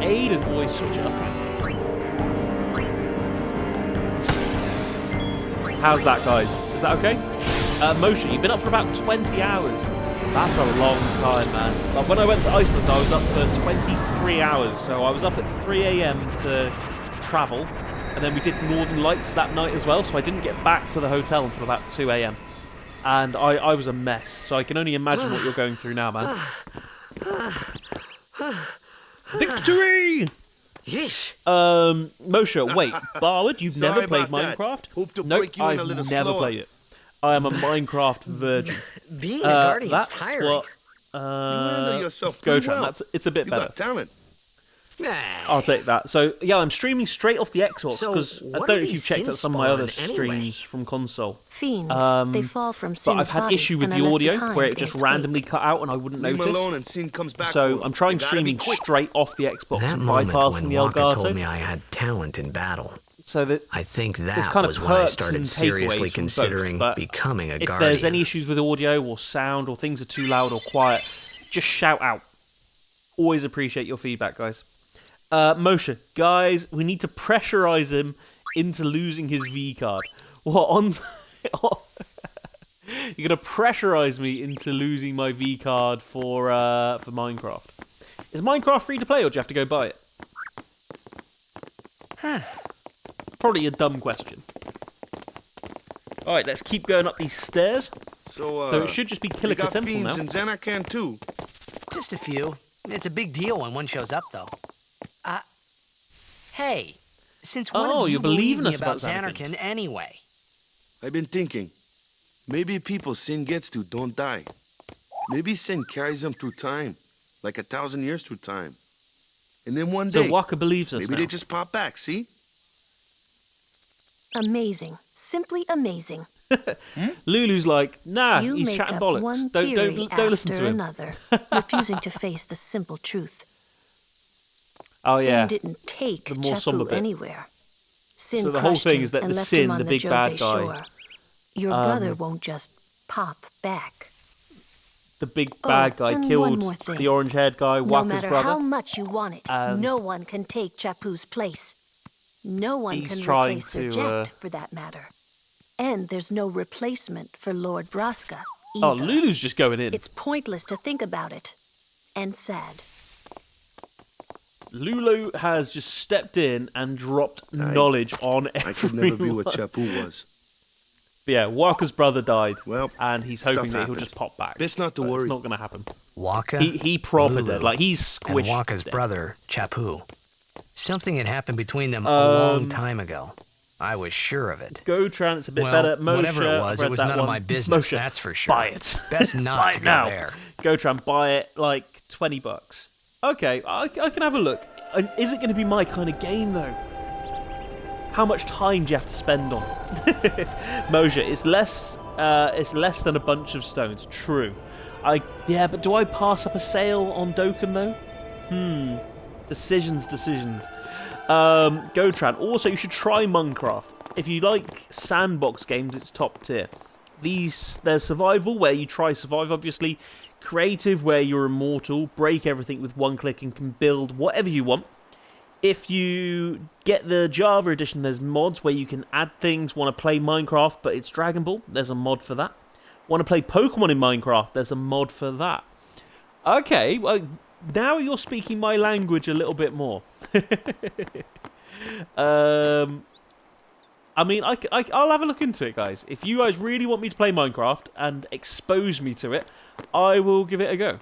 Ada's voice switch it up again. How's that, guys? Is that okay? Motion, you've been up for about 20 hours. That's a long time, man. Like when I went to Iceland, I was up for 23 hours. So I was up at 3 AM to travel, and then we did Northern Lights that night as well. So I didn't get back to the hotel until about 2 AM, and I was a mess. So I can only imagine what you're going through now, man. Victory! Yeesh. Moshe, wait, Barwood, you've Sorry never played about that. Minecraft? Hope to Nope, break you in a I've little never slower. played it. I am a Minecraft virgin. Being a guardian's That's tiring. what. You handle yourself pretty Gotran, well. it's a bit You better. got talent. Nah. I'll take that. So yeah, I'm streaming straight off the Xbox So, because I what don't are know if you've these checked out sins some of my other spawn streams anyway? from console. Fiends, they fall from But Sin's I've had body issue with and the are left audio behind where in it just its randomly cut out and I wouldn't Leave him notice. alone and Sin comes back So for I'm him. trying You gotta be streaming quick. straight off the Xbox That and moment bypassing when the Waka Elgato. told me I had talent in battle So that I think there's that kind of was when I perks started and seriously takeaways from both, considering but becoming a if guardian. there's any issues with audio or sound or things are too loud or quiet, just shout out. Always appreciate your feedback, guys. Moshe, guys, we need to pressurize him into losing his V card. What on? You're gonna pressurize me into losing my V card for Minecraft. Is Minecraft free to play, or do you have to go buy it? Probably a dumb question. All right, let's keep going up these stairs. So it should just be you Kilika got Temple fiends now. in Xanarkand too. Just a few. It's a big deal when one shows up, though. Hey, since when Oh, have you you're believed believing me us about Xanarkand anyway? I've been thinking, maybe people sin gets to don't die. Maybe sin carries them through time, like 1,000 years through time. And then one So day, Waka believes us maybe now. they just pop back, see? Amazing. Simply amazing. Lulu's like, nah, You he's make chatting up bollocks. one Don't theory listen after to him. another, refusing to face the simple truth. Oh Sin yeah. didn't take The more somber Chapu bit. anywhere. Sin So the whole crushed thing him is that and the left Sin, him on the big bad Jose guy, shore. Your brother won't just pop back. The big bad guy and one killed more thing. the orange-haired guy, No Waka's matter brother. how much you want it, and no one can take Chapu's place. No one he's can trying replace to, Serject, for that matter. And there's no replacement for Lord Braska either. Oh, Lulu's just going in. It's pointless to think about it. And sad. Lulu has just stepped in and dropped knowledge on everyone. I could never be what Chapu was. But yeah, Waka's brother died, Well, and he's stuff hoping that he'll happens. just pop back. Best not to But worry. It's not going to happen. Waka, He proper Lulu, dead. Like, he's and squished. Waka's dead. brother, Chapu. Something had happened between them a long time ago. I was sure of it. Gotran, it's a bit Well, better. Moshe, whatever it was read that none of one. my business, Moshe, that's for sure. Buy it. Best not buy to it go now. there. Gotran, buy it like $20. Okay, I can have a look. And is it going to be my kind of game though? How much time do you have to spend on it? Moshe, it's less than a bunch of stones. True. Yeah, but do I pass up a sale on Dokkan though? Decisions. Gotran. Also, you should try Minecraft. If you like sandbox games, it's top tier. There's survival, where you try survive, obviously. Creative, where you're immortal, break everything with one click and can build whatever you want. If you get the Java edition, there's mods where you can add things. Want to play Minecraft, but it's Dragon Ball? There's a mod for that. Want to play Pokemon in Minecraft? There's a mod for that. Okay, well, now you're speaking my language a little bit more. I mean, I'll have a look into it, guys. If you guys really want me to play Minecraft and expose me to it, I will give it a go.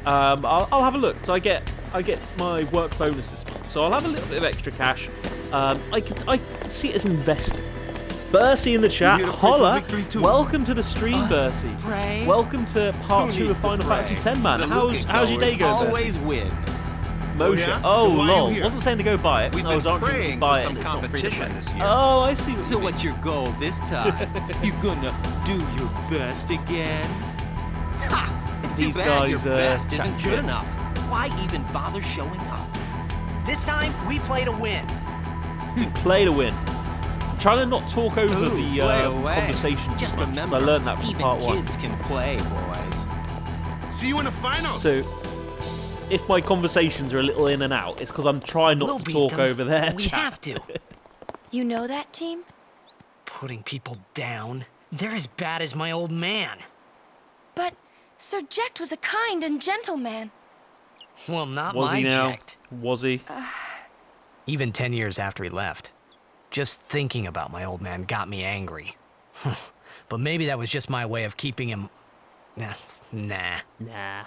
I'll have a look. So I get my work bonus this month, so I'll have a little bit of extra cash. I could see it as investing. Bercy in the chat, We're here to pray for holla! victory too. Welcome to the stream, Bercy. pray? Welcome to part 2 of Final Fantasy X, man. How's your day going, Bercy? Always win. Moshe. yeah? Oh, Then why are you lol. here? Wasn't saying to go buy it. We've I was been arguing praying to buy for it. some and it's not free to competition play. this year. Oh, I see what So you mean. what's your goal this time? You gonna do your best again? Ha! It's These too bad your guys, best chat isn't shit. good enough. Why even bother showing up? This time, we play to win. Play to win. Trying to not talk over Ooh, the play away. conversation. Just too much, 'cause remember, I learned that from even part 1. kids can play, boys. See you in the finals. So, if my conversations are a little in and out, it's because I'm trying not We'll to beat talk them. over their We chat. have to. You know that team? Putting people down? They're as bad as my old man. But Serject was a kind and gentle man. Well, not Was my he now? Ject. Was he? Even 10 years after he left. Just thinking about my old man got me angry. But maybe that was just my way of keeping him... Nah. Nah.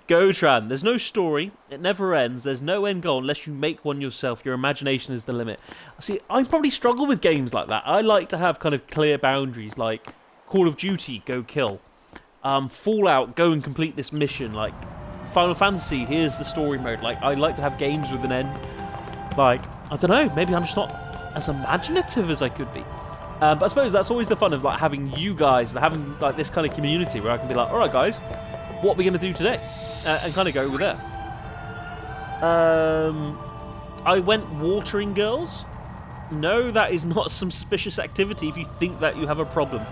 Gotran, there's no story. It never ends. There's no end goal unless you make one yourself. Your imagination is the limit. See, I probably struggle with games like that. I like to have kind of clear boundaries, like Call of Duty, go kill. Fallout, go and complete this mission. Like Final Fantasy, here's the story mode. Like, I like to have games with an end. Like, I don't know, maybe I'm just not as imaginative as I could be. But I suppose that's always the fun of like having you guys, having like this kind of community where I can be like, all right, guys, what are we going to do today? And kind of go with that. I went watering girls. No, that is not some suspicious activity if you think that you have a problem.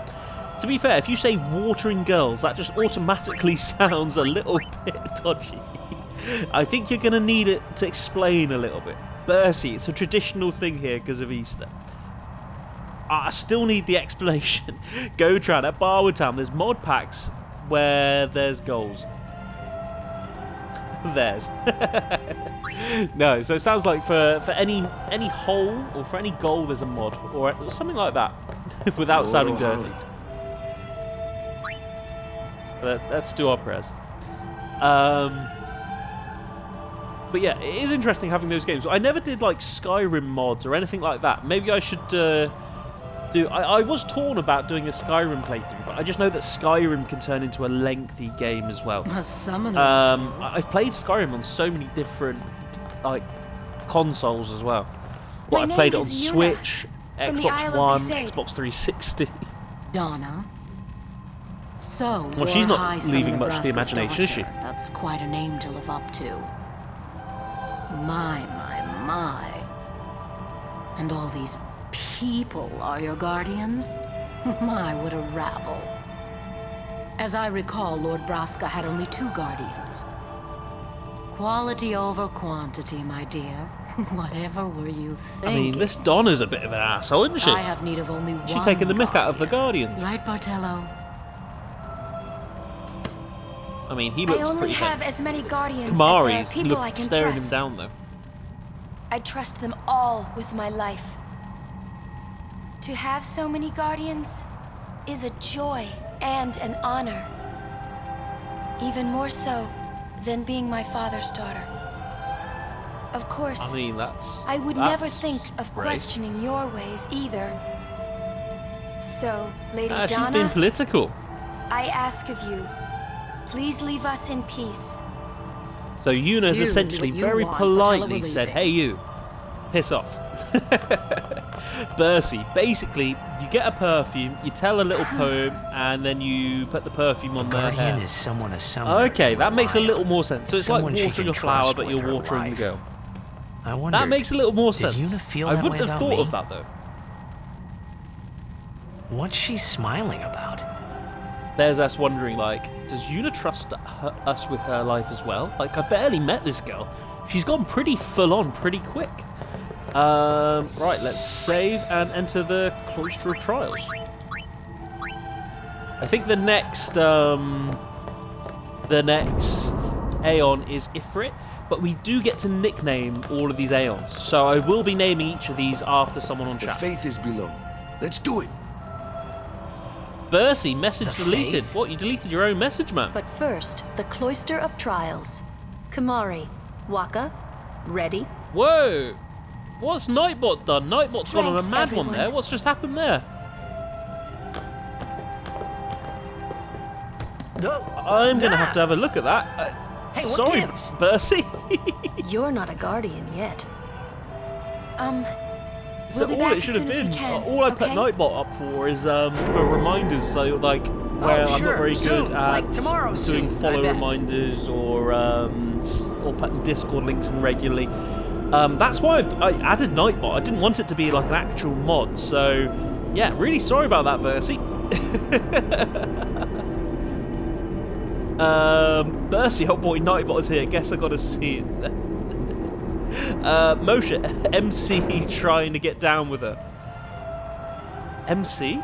To be fair, if you say watering girls, that just automatically sounds a little bit dodgy. I think you're going to need it to explain a little bit. Bercy, it's a traditional thing here because of Easter. I still need the explanation. Go try at Barwood Town. There's mod packs where there's goals. There's. No, so it sounds like for any hole or for any goal there's a mod or something like that, without sounding dirty. Let's do our prayers. But yeah, it is interesting having those games. I never did like Skyrim mods or anything like that. Maybe I should do. I was torn about doing a Skyrim playthrough, but I just know that Skyrim can turn into a lengthy game as well. A summoner. I've played Skyrim on so many different like consoles as well. Well, I've played it on Switch, Xbox One, Xbox 360. Donna. So, well, she's not leaving much to the imagination, is she? That's quite a name to live up to. My. And all these people are your guardians? My, what a rabble. As I recall, Lord Braska had only 2 guardians. Quality over quantity, my dear. Whatever were you thinking? I mean, this Donna's a bit of an asshole, isn't she? I have need of only one. She's taking the mick out of the guardians. Right, Bartello? I mean, he looks I only pretty have as many guardians Kamari's as there are people I can staring trust. him down, though. I trust them all with my life. To have so many guardians is a joy and an honor. Even more so than being my father's daughter. Of course, I mean, I would never think of great. questioning your ways either. So, Lady Donna, She's been political. I ask of you, please leave us in peace. So Yuna's You essentially do what you very want, politely Bartello said, believe it. hey you, piss off. Bercy, basically, you get a perfume, you tell a little poem, and then you put the perfume on their Guardian hair. is someone a summoner. Okay, that makes a rely little on. more sense. So it's like Someone she watering can a flower, trust but with you're her watering the life. girl. I wonder. That makes a little more Did sense. Yuna feel I that wouldn't way have about thought me? of that, though. What's she smiling about? There's us wondering, like, does Yuna trust us with her life as well? Like, I barely met this girl. She's gone pretty full on, pretty quick. Right, let's save and enter the Cloister of Trials. I think the next Aeon is Ifrit, but we do get to nickname all of these Aeons. So I will be naming each of these after someone on The chat. faith is below. Let's do it. Bercy, message The deleted. faith? What, you deleted your own message, man? But first, the Cloister of Trials. Kamari, Waka, ready? Whoa! What's Nightbot done? Nightbot's gone on a Strength, mad one everyone. there. What's just happened there? No. I'm going to have to have a look at that. Hey, what sorry, gives? Bercy. You're not a guardian yet. So We'll be all back it should as have soon as we been, can, all I put okay? Nightbot up for is for reminders. So like, where I'm not sure, very soon, good at like tomorrow doing soon, I follow bet. reminders or putting Discord links in regularly. That's why I added Nightbot. I didn't want it to be like an actual mod. So yeah, really sorry about that, Bercy. Bercy, oh boy, Nightbot is here. Guess I gotta see it. Moshe, MC trying to get down with her. MC?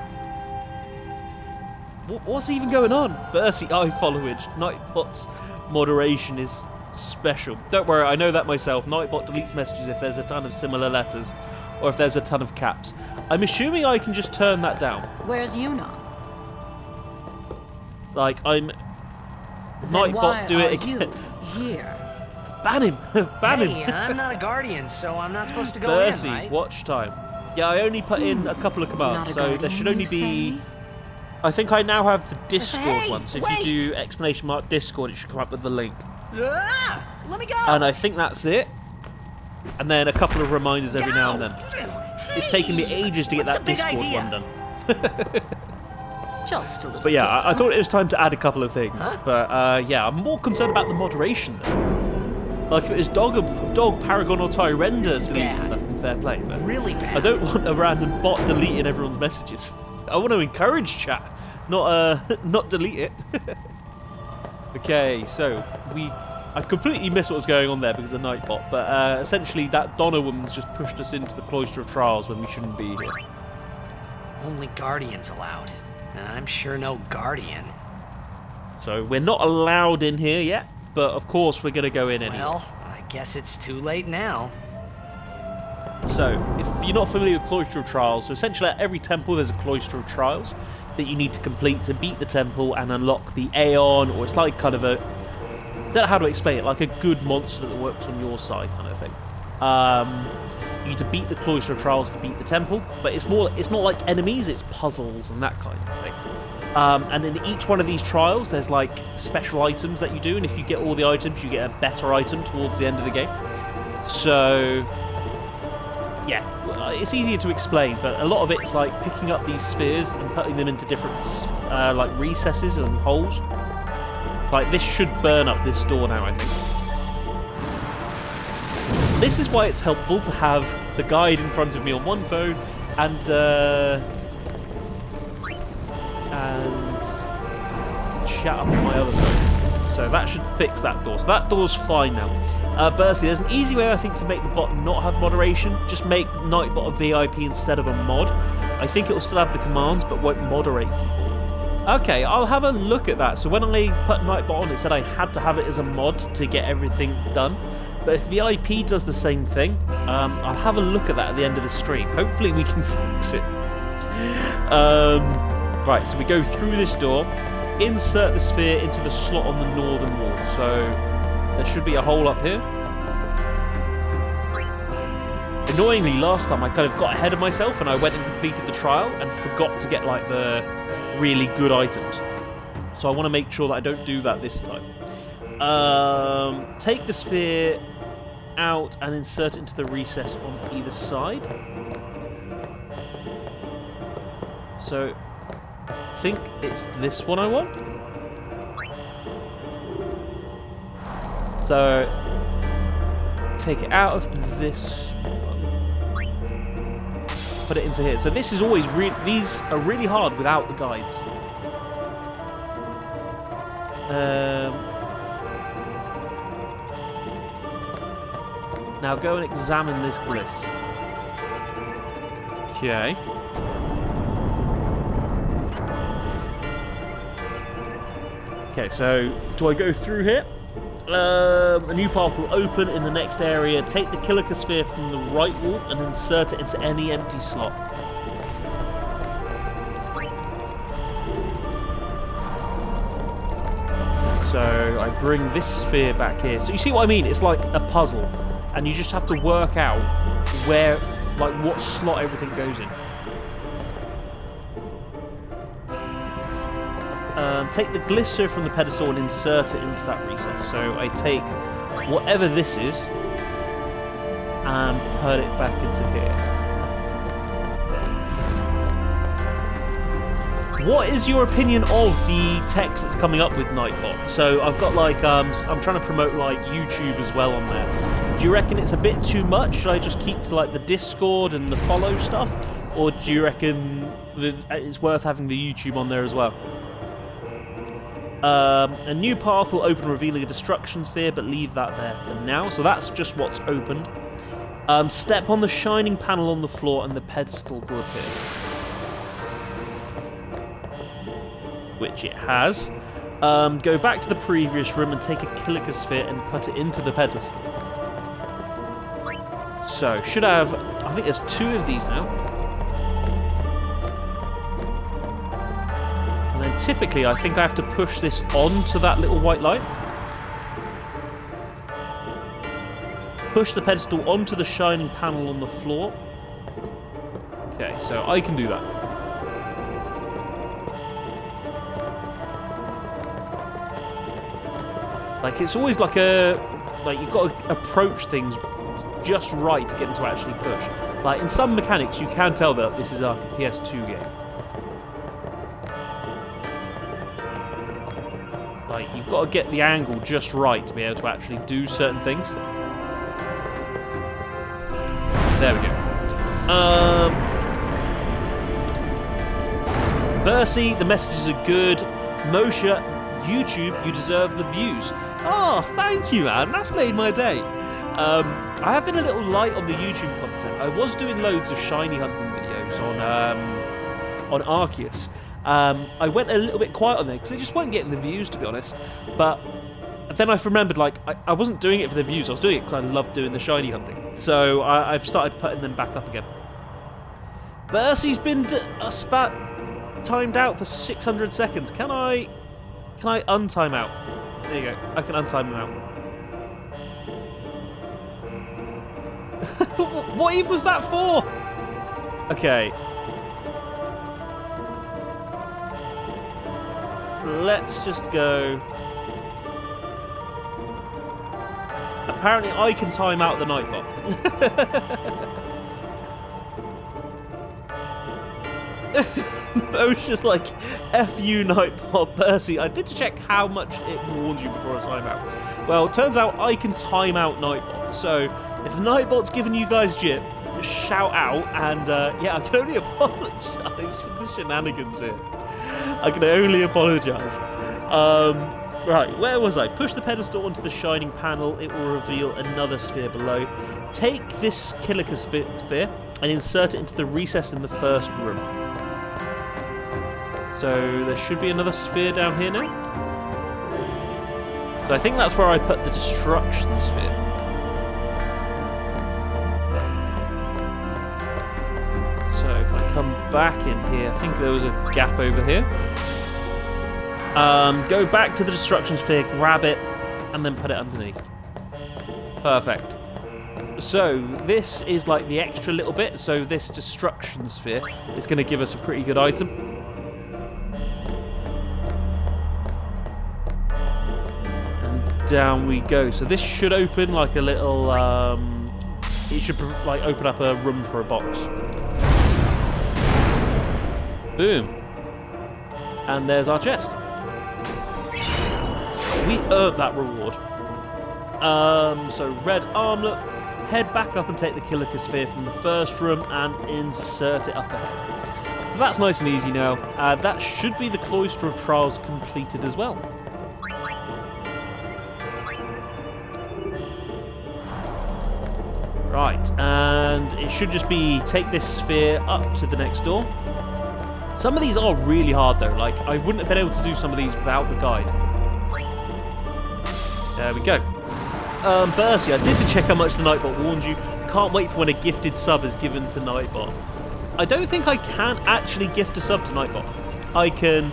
What's even going on? Bercy, eye followage. Nightbot's moderation is special. Don't worry, I know that myself. Nightbot deletes messages if there's a ton of similar letters or if there's a ton of caps. I'm assuming I can just turn that down. Where's Yuna? Like, I'm... Then Nightbot, why do are it again. you here? Ban him! Ban Hey, him! I'm not a guardian, so I'm not supposed to go Bercy, in, right? watch time. Yeah, I only put in a couple of commands, Not a so there guardian, should only you be... say? I think I now have the Discord Hey, one, so if wait! you do exclamation mark Discord, it should come up with the link. Ah, let me go. And I think that's it. And then a couple of reminders every now and then. It's taken me ages to get What's that a big Discord idea? one done. Just a little. But yeah, I thought it was time to add a couple of things. But yeah, I'm more concerned about the moderation though. Like if it was dog, Paragon, or Tyrenda This is deleting bad. stuff, then fair play. But Really bad. I don't want a random bot deleting everyone's messages. I want to encourage chat, not delete it. Okay, so I completely missed what was going on there because of Nightbot, but essentially that Donna woman's just pushed us into the Cloister of Trials when we shouldn't be here. Only Guardians allowed. And I'm sure no Guardian. So we're not allowed in here yet, but of course we're going to go in anyway. Well, I guess it's too late now. So, if you're not familiar with Cloister of Trials, so essentially at every temple there's a Cloister of Trials that you need to complete to beat the temple and unlock the Aeon, or it's like kind of a... I don't know how to explain it, like a good monster that works on your side kind of thing. You need to beat the Cloister of Trials to beat the temple, but it's not like enemies, it's puzzles and that kind of thing. And in each one of these trials there's like special items that you do, and if you get all the items you get a better item towards the end of the game. So... yeah, it's easier to explain, but a lot of it's like picking up these spheres and putting them into different like recesses and holes. Like this should burn up this door now, I think. This is why it's helpful to have the guide in front of me on one phone and chat up on my other phone. So that should fix that door. So that door's fine now. Bercy, there's an easy way I think to make the bot not have moderation. Just make Nightbot a VIP instead of a mod. I think it will still have the commands but won't moderate people. Okay, I'll have a look at that. So when I put Nightbot on, it said I had to have it as a mod to get everything done. But if VIP does the same thing, I'll have a look at that at the end of the stream. Hopefully we can fix it. Right, so we go through this door, insert the sphere into the slot on the northern wall. So there should be a hole up here. Annoyingly, last time I kind of got ahead of myself and I went and completed the trial and forgot to get like the really good items. So I want to make sure that I don't do that this time. Take the sphere out and insert it into the recess on either side. So I think it's this one I want. So take it out of this one, put it into here. So this is always these are really hard without the guides. Now go and examine this glyph. Okay. Okay, so do I go through here? A new path will open in the next area. Take the Kilika sphere from the right wall and insert it into any empty slot. So I bring this sphere back here. So you see what I mean? It's like a puzzle, and you just have to work out where, like, what slot everything goes in. Take the glyph from the pedestal and insert it into that recess. So I take whatever this is and put it back into here. What is your opinion of the text that's coming up with Nightbot? So I've got like, I'm trying to promote like YouTube as well on there. Do you reckon it's a bit too much? Should I just keep to like the Discord and the follow stuff? Or do you reckon that it's worth having the YouTube on there as well? A new path will open, revealing a destruction sphere, but leave that there for now. So that's just what's opened. Step on the shining panel on the floor and the pedestal will appear. Which it has. Go back to the previous room and take a Kilika sphere and put it into the pedestal. So, should have... I think there's 2 of these now. And then typically, I think I have to push this onto that little white light. Push the pedestal onto the shining panel on the floor. Okay, so I can do that. Like, it's always like you've got to approach things just right to get them to actually push. Like, in some mechanics, you can tell that this is like a PS2 game. Like, you've got to get the angle just right to be able to actually do certain things. There we go. Bercy, the messages are good. Moshe, YouTube, you deserve the views. Oh, thank you, man. That's made my day. I have been a little light on the YouTube content. I was doing loads of shiny hunting videos on Arceus. I went a little bit quiet on there because I just weren't getting the views, to be honest. But then I remembered, like, I wasn't doing it for the views. I was doing it because I loved doing the shiny hunting. So I've started putting them back up again. Bercy's been timed out for 600 seconds. Can I untime out? There you go. I can untime him out. What even was that for? Okay. Let's just go. Apparently I can time out the Nightbot. I was just like, F you, Nightbot. Bercy, I did check how much it warned you before a timeout. Well, it turns out I can time out Nightbot. So, if the Nightbot's giving you guys jip, shout out. And, yeah, I can only apologise for the shenanigans here. I can only apologise. Right, where was I? Push the pedestal onto the shining panel. It will reveal another sphere below. Take this Kilika sphere and insert it into the recess in the first room. So there should be another sphere down here now. So I think that's where I put the destruction sphere. So if I come back in here, I think there was a gap over here. Go back to the destruction sphere, grab it, and then put it underneath. Perfect. So this is like the extra little bit. So this destruction sphere is going to give us a pretty good item. And down we go. So this should open like a little. It should like open up a room for a box. Boom. And there's our chest. We earned that reward. So red armlet, head back up and take the Kilika sphere from the first room and insert it up ahead. So that's nice and easy now. That should be the Cloister of Trials completed as well. Right, and it should just be take this sphere up to the next door. Some of these are really hard though, like I wouldn't have been able to do some of these without the guide. There we go. Bercy, I did to check how much the Nightbot warned you. Can't wait for when a gifted sub is given to Nightbot. I don't think I can actually gift a sub to Nightbot. I can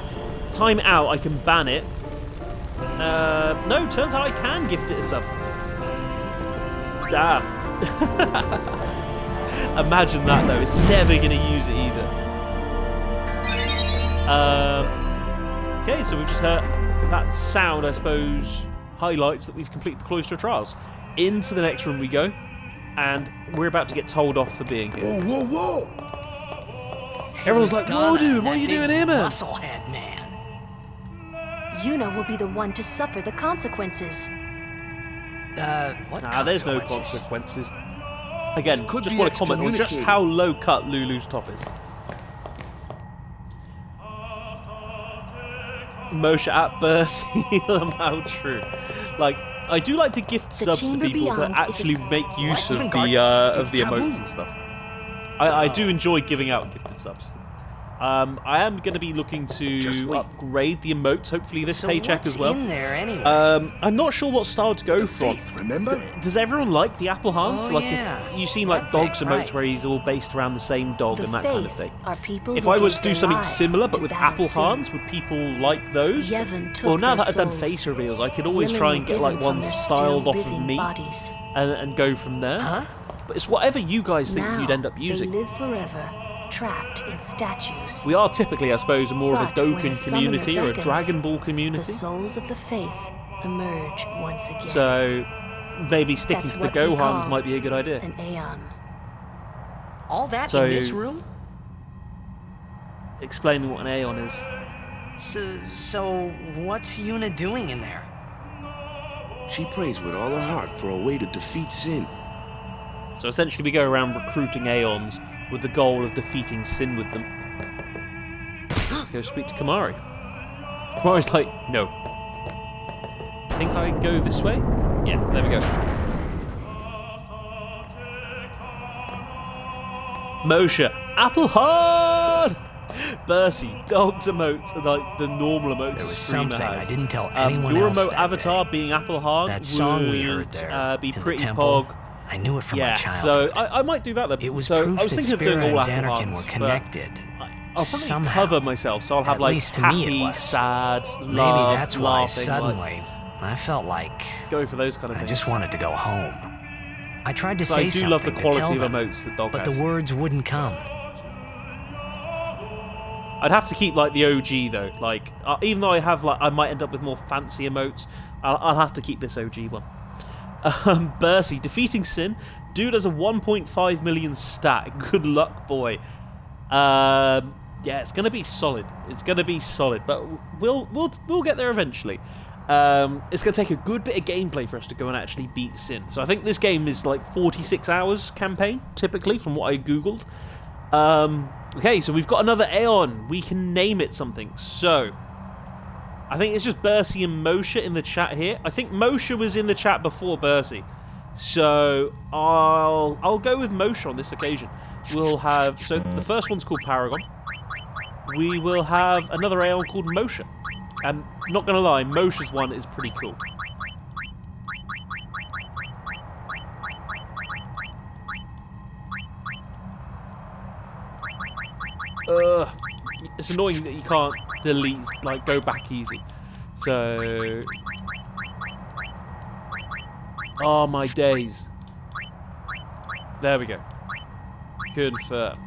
time it out, I can ban it. No, turns out I can gift it a sub. Ah. Imagine that though, it's never going to use it either. Okay, so we've just heard that sound, I suppose, highlights that we've completed the Cloister of Trials. Into the next room we go, and we're about to get told off for being here. Whoa, whoa, whoa! Everyone's like, whoa, dude, what are you doing here, man? Musclehead man. Yuna will be the one to suffer the consequences. What Nah, there's no consequences. Again, just want to comment on just how low cut Lulu's top is. Moshe at Bercy, how true. Like, I do like to gift subs to people that actually make use of the emotes and stuff. I do enjoy giving out gifted subs. I am going to be looking to upgrade the emotes, hopefully this paycheck as well. In there anyway? I'm not sure what style to go from. Remember? Does everyone like the apple hearts? Oh, like, yeah. you've seen like dogs emotes where he's all based around the same dog The and that kind of thing. Faith are people If who I was give to do their something lives similar but to with battle apple sin. hearts, would people like those? Yevon took Well, now their that I've done souls. face reveals, I could always Women try were and get given like from one their styled still off of living me bodies. and go from there. Huh? But it's whatever you guys think Now you'd end up using. they live forever, trapped in statues. We are typically, I suppose, more of a But when a Dokkan summoner community or a beckons, Dragon Ball The community. souls of the faith emerge once again. So maybe sticking That's to the what we Gohans call might be a good idea. an Aeon. All that So- in this room? Explaining what an Aeon is. So what's Yuna doing in there? She prays with all her heart for a way to defeat sin. So essentially we go around recruiting Aeons with the goal of defeating sin with them. Let's go speak to Kamari. Kamari's like, no. Think I go this way? Yeah, there we go. Moshe, apple hard! Bercy, dog's emotes are like the normal emotes. There was Screamer something has. I didn't tell anyone Your else emote that avatar day. being apple hard That song we would, heard there be in the pretty temple, pog. I knew it from Yeah, my childhood. so I might do that then. It was so proof I was that thinking of doing Spira all and apple Zanarkand hearts, were but connected. I'll probably Somehow. cover myself, so I'll have At like least to me it happy, was. sad, Maybe laugh, that's why laughing, suddenly like, I felt like go for those kind of I things. just wanted to go home. I tried to So say I do something love the to quality tell of them, emotes that Dog but has. the words wouldn't come. I'd have to keep like the OG though. Like even though I have like I might end up with more fancy emotes, I'll have to keep this OG one. Bercy defeating sin. Dude has a 1.5 million stat. Good luck, boy. Yeah, it's gonna be solid. It's gonna be solid, but we'll get there eventually. It's gonna take a good bit of gameplay for us to go and actually beat sin. So I think this game is like 46 hours campaign typically, from what I googled. Okay, so we've got another Aeon. We can name it something. So I think it's just Bercy and Moshe in the chat here. I think Moshe was in the chat before Bercy. So I'll go with Moshe on this occasion. We'll have, so the first one's called Paragon. We will have another Aeon called Moshe. And not gonna lie, Moshe's one is pretty cool. It's annoying that you can't delete, like, go back easy. So, oh my days. There we go. Confirm.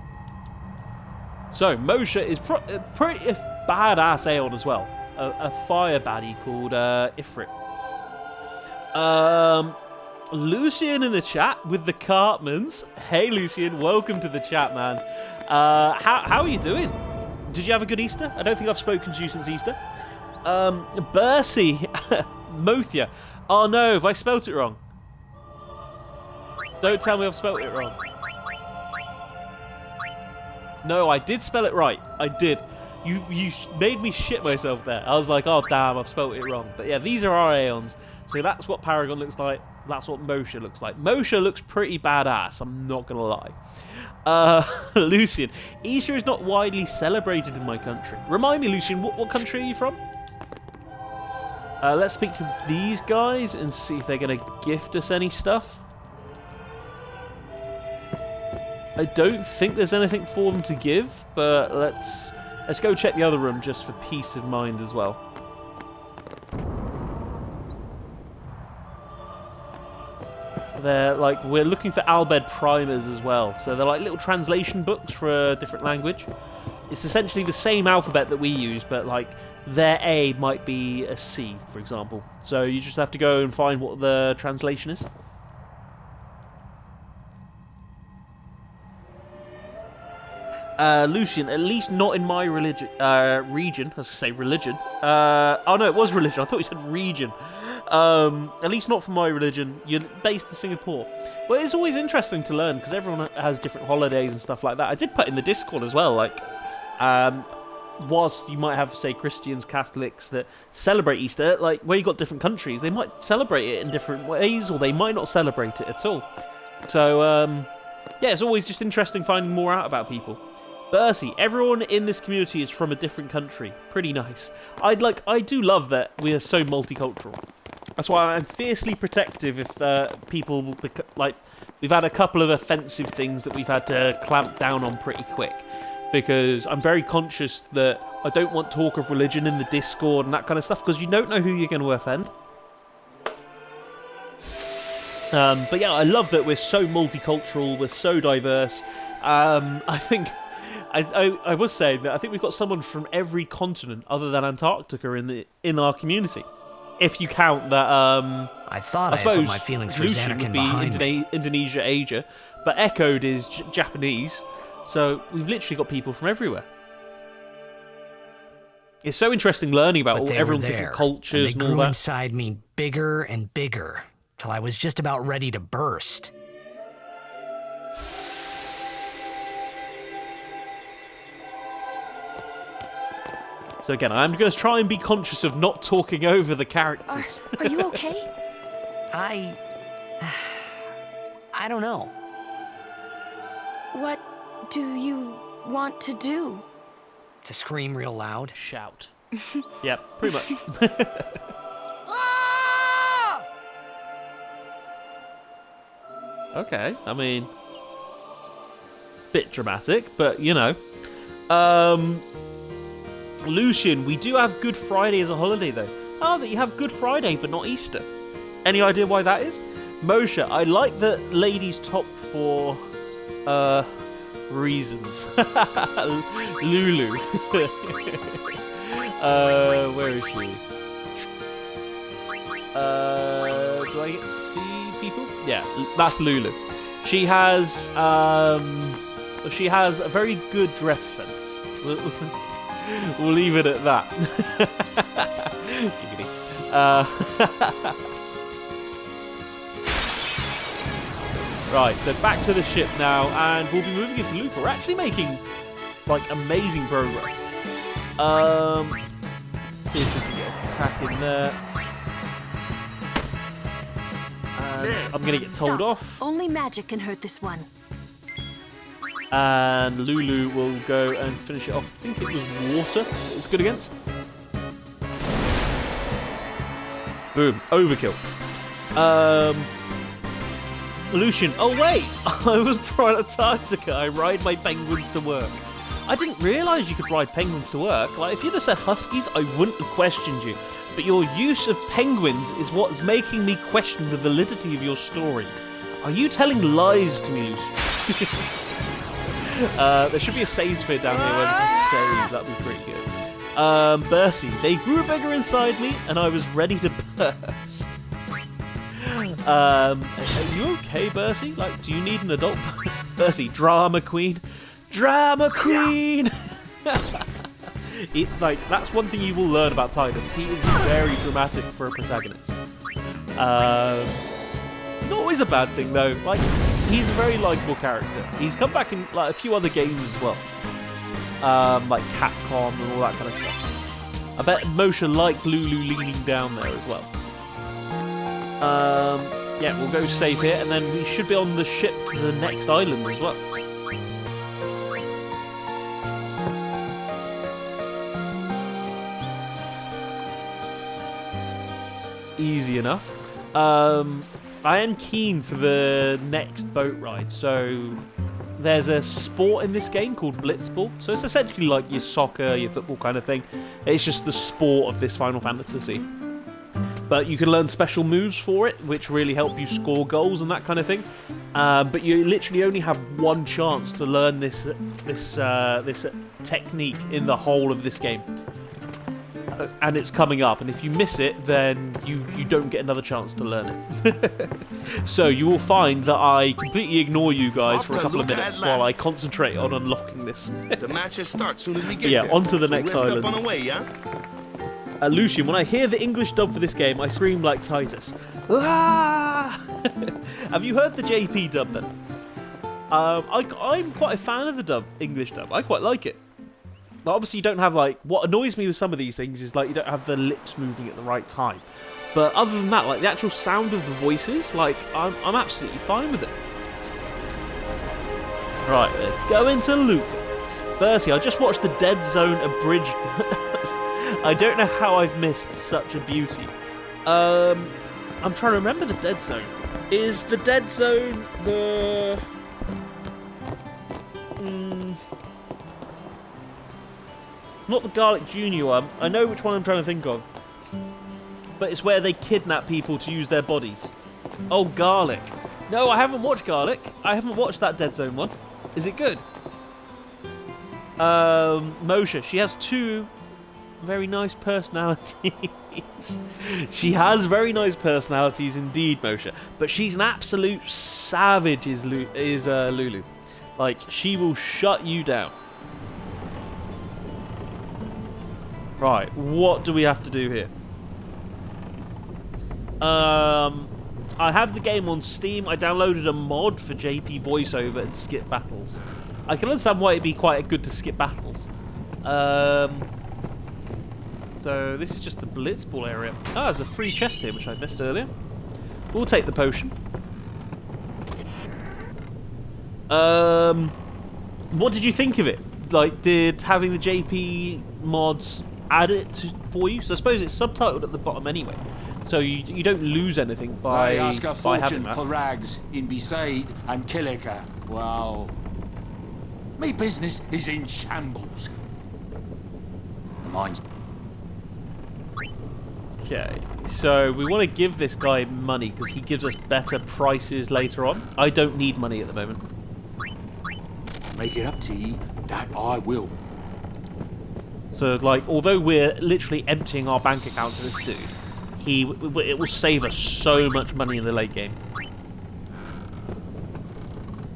So Moshe is pretty badass Aeon as well. A fire baddie called Ifrit. Lucian in the chat with the Cartmans. Hey Lucian, welcome to the chat, man. How are you doing? Did you have a good Easter? I don't think I've spoken to you since Easter. Bercy, Mothia. Oh no, have I spelt it wrong? Don't tell me I've spelt it wrong. No, I did spell it right. I did. You made me shit myself there. I was like, oh damn, I've spelt it wrong. But yeah, these are our Aeons. So that's what Paragon looks like. That's what Moshe looks like. Moshe looks pretty badass, I'm not gonna lie. Lucian, Easter is not widely celebrated in my country. Remind me, Lucian, what country are you from? Let's speak to these guys and see if they're gonna gift us any stuff. I don't think there's anything for them to give, but let's go check the other room just for peace of mind as well. They're like, we're looking for Albed primers as well, so they're like little translation books for a different language. It's essentially the same alphabet that we use, but like their A might be a C, for example. So you just have to go and find what the translation is. Lucian, at least not in my region. I was going to say religion. Oh no, it was religion. I thought you said region. At least not for my religion. You're based in Singapore. Well, it's always interesting to learn because everyone has different holidays and stuff like that. I did put in the Discord as well, like, whilst you might have, say, Christians, Catholics that celebrate Easter, like, where you've got different countries, they might celebrate it in different ways, or they might not celebrate it at all. So, yeah, it's always just interesting finding more out about people. Bercy, everyone in this community is from a different country. Pretty nice. I do love that we are so multicultural. That's why I'm fiercely protective if people, like, we've had a couple of offensive things that we've had to clamp down on pretty quick. Because I'm very conscious that I don't want talk of religion in the Discord and that kind of stuff, because you don't know who you're going to offend. But yeah, I love that we're so multicultural, we're so diverse. I think... I was saying that I think we've got someone from every continent other than Antarctica in our community. If you count that, I thought I suppose had put my feelings for Lucian Zanarkand would be behind me. Indonesia, Asia, but Echoed is Japanese, so we've literally got people from everywhere. It's so interesting learning about But they everyone's were there, different cultures and and they all grew that. inside me bigger and bigger, till I was just about ready to burst. So again, I'm going to try and be conscious of not talking over the characters. Are you okay? I don't know. What do you want to do? To scream real loud. Shout. Yeah, pretty much. Okay, I mean, bit dramatic, but you know. Lucian, we do have Good Friday as a holiday, though. Oh, that you have Good Friday, but not Easter. Any idea why that is? Moshe, I like the ladies' top for reasons. Lulu. Where is she? Do I get to see people? Yeah, that's Lulu. She has a very good dress sense. We'll leave it at that. Giggity. Right, so back to the ship now, and we'll be moving into Luca. We're actually making, like, amazing progress. See if we can get an attack in there. And I'm going to get told off. Only magic can hurt this one. And Lulu will go and finish it off. I think it was water that it's good against. Boom. Overkill. Lucian. Oh, wait. I was Private Antarctica. I ride my penguins to work. I didn't realise you could ride penguins to work. Like, if you'd have said huskies, I wouldn't have questioned you. But your use of penguins is what's making me question the validity of your story. Are you telling lies to me, Lucian? There should be a save sphere down here where we can save. That'd be pretty good. Bercy, they grew bigger inside me, and I was ready to burst. Are you okay, Bercy? Like, do you need an adult? Bercy, drama queen, drama queen. That's one thing you will learn about Titus. He is very dramatic for a protagonist. Not always a bad thing though. Like, he's a very likable character. He's come back in like a few other games as well, like Capcom and all that kind of stuff. I bet Moshe liked Lulu leaning down there as well. Yeah, we'll go save here, and then we should be on the ship to the next island as well. Easy enough. I am keen for the next boat ride. So there's a sport in this game called Blitzball. So it's essentially like your soccer, your football kind of thing. It's just the sport of this Final Fantasy. But you can learn special moves for it, which really help you score goals and that kind of thing. But you literally only have one chance to learn this technique in the whole of this game. And it's coming up, and if you miss it, then you don't get another chance to learn it. So you will find that I completely ignore you guys for a couple of minutes while I concentrate on unlocking this. The matches start soon as we get there. Yeah, on to the next rest island. Up on the way, yeah? Lucian, when I hear the English dub for this game, I scream like Titus. Ah! Have you heard the JP dub then? I'm quite a fan of the English dub. I quite like it. Obviously, you don't have, like, what annoys me with some of these things is, like, you don't have the lips moving at the right time. But other than that, like, the actual sound of the voices, like, I'm absolutely fine with it. Right, then, go into Luca. Bercy, I just watched the Dead Zone abridged. I don't know how I've missed such a beauty. I'm trying to remember the Dead Zone. Is the Dead Zone the... Not the Garlic Jr. one. I know which one I'm trying to think of. But it's where they kidnap people to use their bodies. Oh, Garlic. No, I haven't watched Garlic. I haven't watched that Dead Zone one. Is it good? Moshe. She has two very nice personalities. She has very nice personalities indeed, Moshe. But she's an absolute savage, is Lulu. Like, she will shut you down. Right, what do we have to do here? I have the game on Steam. I downloaded a mod for JP voiceover and skip battles. I can understand why it'd be quite good to skip battles. So this is just the Blitzball area. Ah, there's a free chest here, which I missed earlier. We'll take the potion. What did you think of it? Like, did having the JP mods add it for you? So I suppose it's subtitled at the bottom anyway. So you don't lose anything by They ask a having fortune that. for rags in Besaid and Kilika. Well, me business is in shambles. The mine's... Okay, so we want to give this guy money because he gives us better prices later on. I don't need money at the moment. Make it up to ye, that I will. So, like, although we're literally emptying our bank account to this dude, it will save us so much money in the late game.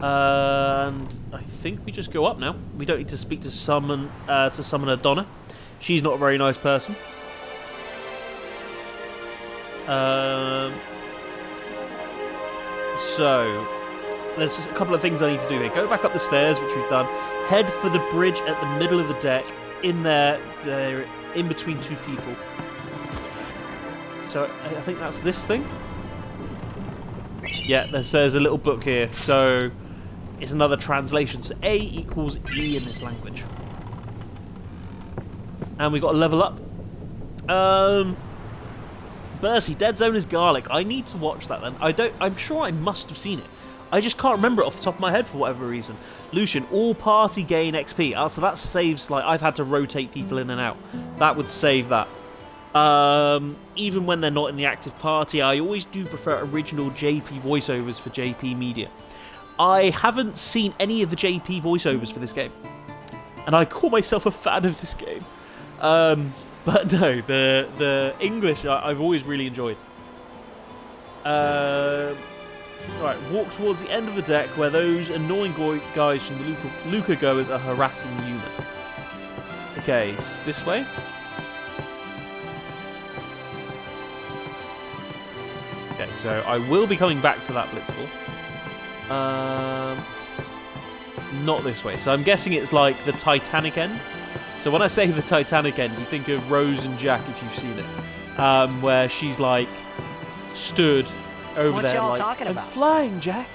And I think we just go up now. We don't need to speak to Summoner Donna. She's not a very nice person. So there's just a couple of things I need to do here. Go back up the stairs, which we've done. Head for the bridge at the middle of the deck. In there, they're in between two people. So I think that's this thing. Yeah, there's a little book here. So it's another translation. So A equals E in this language. And we got to level up. Bercy, Dead Zone is garlic. I need to watch that then. I'm sure I must have seen it. I just can't remember it off the top of my head for whatever reason. Lucian, all party gain XP. So that saves, like, I've had to rotate people in and out. That would save that. Even when they're not in the active party, I always do prefer original JP voiceovers for JP Media. I haven't seen any of the JP voiceovers for this game. And I call myself a fan of this game. But no, the English I've always really enjoyed. Right, walk towards the end of the deck where those annoying guys from the Luca goers are harassing Una. Okay, this way. Okay, so I will be coming back to that Blitzball. Not this way. So I'm guessing it's like the Titanic end. So when I say the Titanic end, you think of Rose and Jack, if you've seen it, where she's like stood over What there, y'all like, talking I'm about? flying, Jack.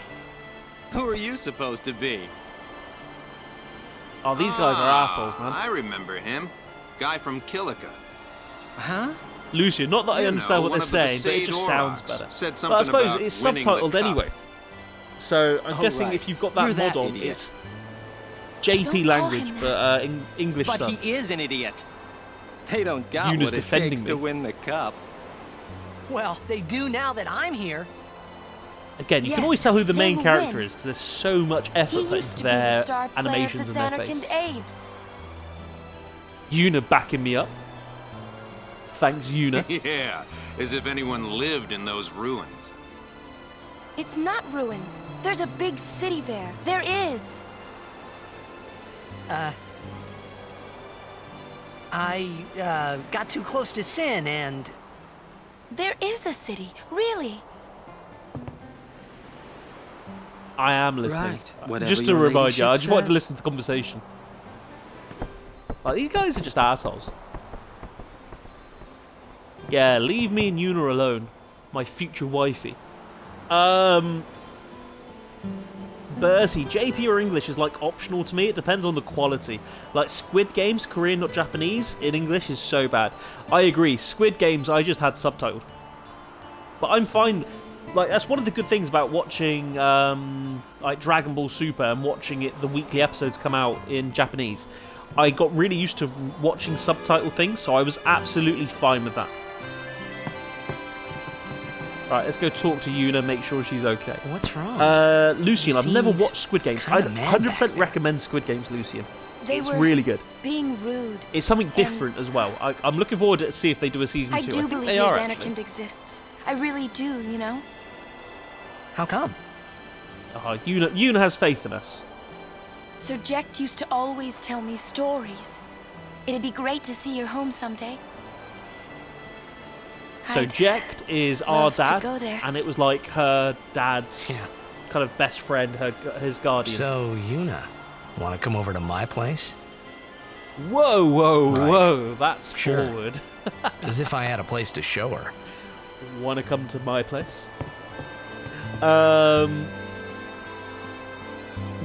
Who are you supposed to be? Oh, these guys are assholes, man. I remember him. Guy from Kilika. Huh? Lucian, not that I You understand know, what one they're of the saying, but it just Besaid sounds Aurochs better. said But I something suppose about it's winning the subtitled cup. anyway. So I'm Oh, guessing right. if you've got that You're mod that on, idiot. it's JP Don't call language, him but English But subs. he is an idiot. They don't got Yuna's what it defending takes me. to win the cup. Well, they do now that I'm here. Again, you can Yes, always tell who the they main will character win. is because there's so much effort He put used into to be the their star player of the animations and their face. Sanarkand Apes. Una backing me up. Thanks, Una. Yeah, as if anyone lived in those ruins. It's not ruins. There's a big city there. There is. I got too close to Sin and... There is a city, really. I am listening. Right, whatever Just to your remind you, I ladyship just wanted to says. listen to the conversation. Like, these guys are just assholes. Yeah, leave me and Una alone. My future wifey. Bercy, JP or English is like optional to me. It depends on the quality. Like Squid Games, Korean not Japanese, in English is so bad. I agree. Squid Games I just had subtitled. But I'm fine. Like, that's one of the good things about watching like Dragon Ball Super and watching it, the weekly episodes come out in Japanese. I got really used to watching subtitled things, so I was absolutely fine with that. Right, let's go talk to Una, make sure she's okay. What's wrong? Lucian, You I've never seemed watched Squid Games. I'd kinda mad back 100% there. recommend Squid Games, Lucian. They It's were really good. being rude. It's something and different as well. I'm looking forward to see if they do a season 2. I I do think believe they your are, Anakin actually. exists. I really do, you know? How come? Una has faith in us. Sir Jecht used to always tell me stories. It'd be great to see your home someday. So I'd Jecht is our love to dad, go there. and it was like her dad's kind of best friend, his guardian. So, Yuna, want to come over to my place? Whoa, whoa, Right. whoa, that's Sure. forward. As if I had a place to show her. Want to come to my place?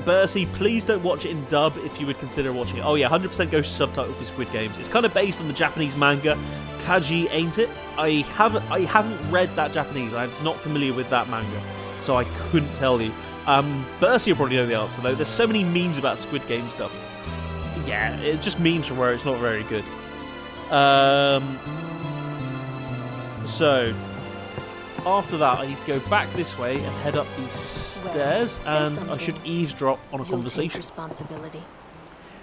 Bercy, please don't watch it in dub if you would consider watching it. Oh yeah, 100% go subtitle for Squid Games. It's kind of based on the Japanese manga Kaji, ain't it? I haven't read that Japanese. I'm not familiar with that manga, so I couldn't tell you. Bercy will probably know the answer though. There's so many memes about Squid Game stuff. Yeah, it's just memes from where it's not very good. So after that, I need to go back this way and head up these stairs, and I should eavesdrop on a You'll conversation. take responsibility.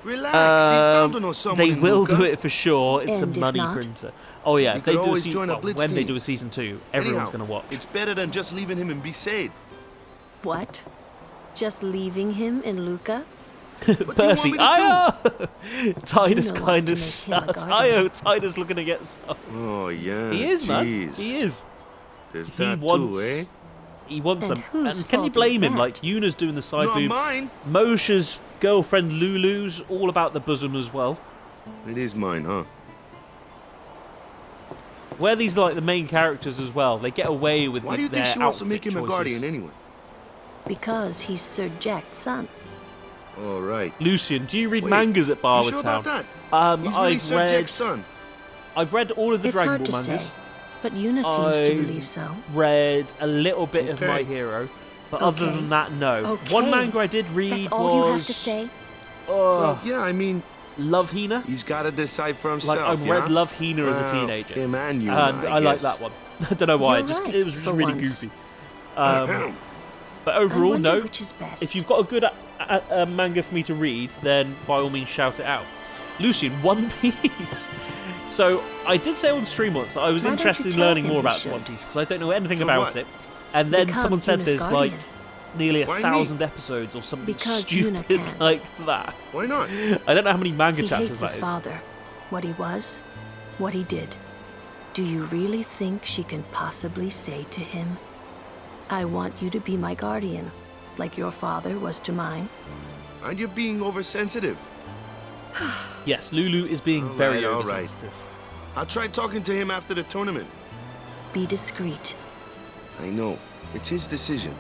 Relax, he's bound to know someone They in will Luca. do it for sure. It's And a if money not? printer. Oh yeah, You if they could do a always season, join a Blitz when they team. do a season 2, everyone's Anyhow, going to watch. It's better than just leaving him in Besaid. What? Just leaving him in Luca? Percy, me to Io! Titus Juno kind wants of to make him a sus. guardian. Io, Titus looking to get some. Oh, yeah. He is, man. Jeez. He is. There's He that wants. too, eh? He wants And them. whose And can you fault blame is him? that? Like Yuna's doing the side Not boob. mine. Moshe's girlfriend Lulu's all about the bosom as well. It is mine, huh? Where these are like the main characters as well, they get away with Why do you their think she wants to make outfit him a choices. guardian anyway? Because he's Sir Jack's son. All right. Lucian, do you read Wait, mangas at You Barwood sure Town? about that? He's really I've Sir read. Jack's son. I've read all of the It's Dragon hard Ball to mangas. say, but Yuna seems to I've believe so. read a little bit of Okay. My Hero, but other Okay. than that, no. Okay. One manga I did read That's all was you have to say? Well, yeah, I mean, Love Hina. he's got to decide for himself. Like I yeah? read Love Hina as a Well, teenager, him and you, and I like that one. I don't know why. You're right, It was just for really once. goofy. But overall, wonder no. which is best. If you've got a good manga for me to read, then by all means shout it out. Lucian, One Piece. So I did say on stream once that I was Why don't interested you in tell learning him more he about should? One Piece because I don't know anything So about what? it. And then Become someone said Yuna's there's like guardian. nearly Why me? 1,000 episodes or something Because Yuna stupid can't. like that. Why not? I don't know how many manga He chapters hates that his is. father, what he was, what he did. Do you really think she can possibly say to him, I want you to be my guardian, like your father was to mine? And you're being oversensitive. Yes, Lulu is being All very right, all right. oversensitive. I'll try talking to him after the tournament. Be discreet. I know. It's his decision.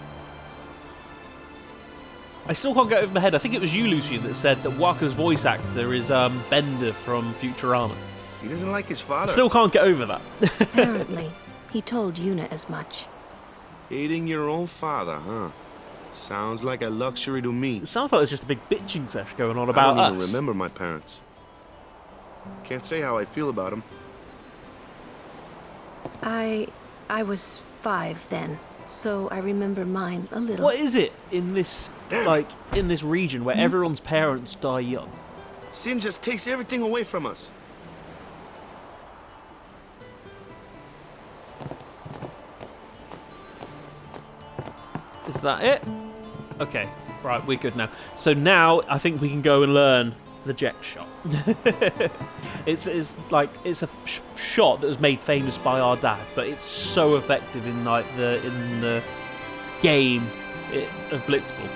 I still can't get over my head. I think it was you, Lucian, that said that Waka's voice actor is Bender from Futurama. He doesn't like his father. Still can't get over that. Apparently, he told Yuna as much. Hating your own father, huh? Sounds like a luxury to me. It sounds like there's just a big bitching sesh going on about I don't us. even remember my parents. Can't say how I feel about them. I was 5 then, so I remember mine a little. What is it in this in this region where everyone's parents die young? Sin just takes everything away from us. Is that it? Okay, right, we're good now. So now I think we can go and learn the Jecht shot. it's a shot that was made famous by our dad, but it's so effective in the game of Blitzball.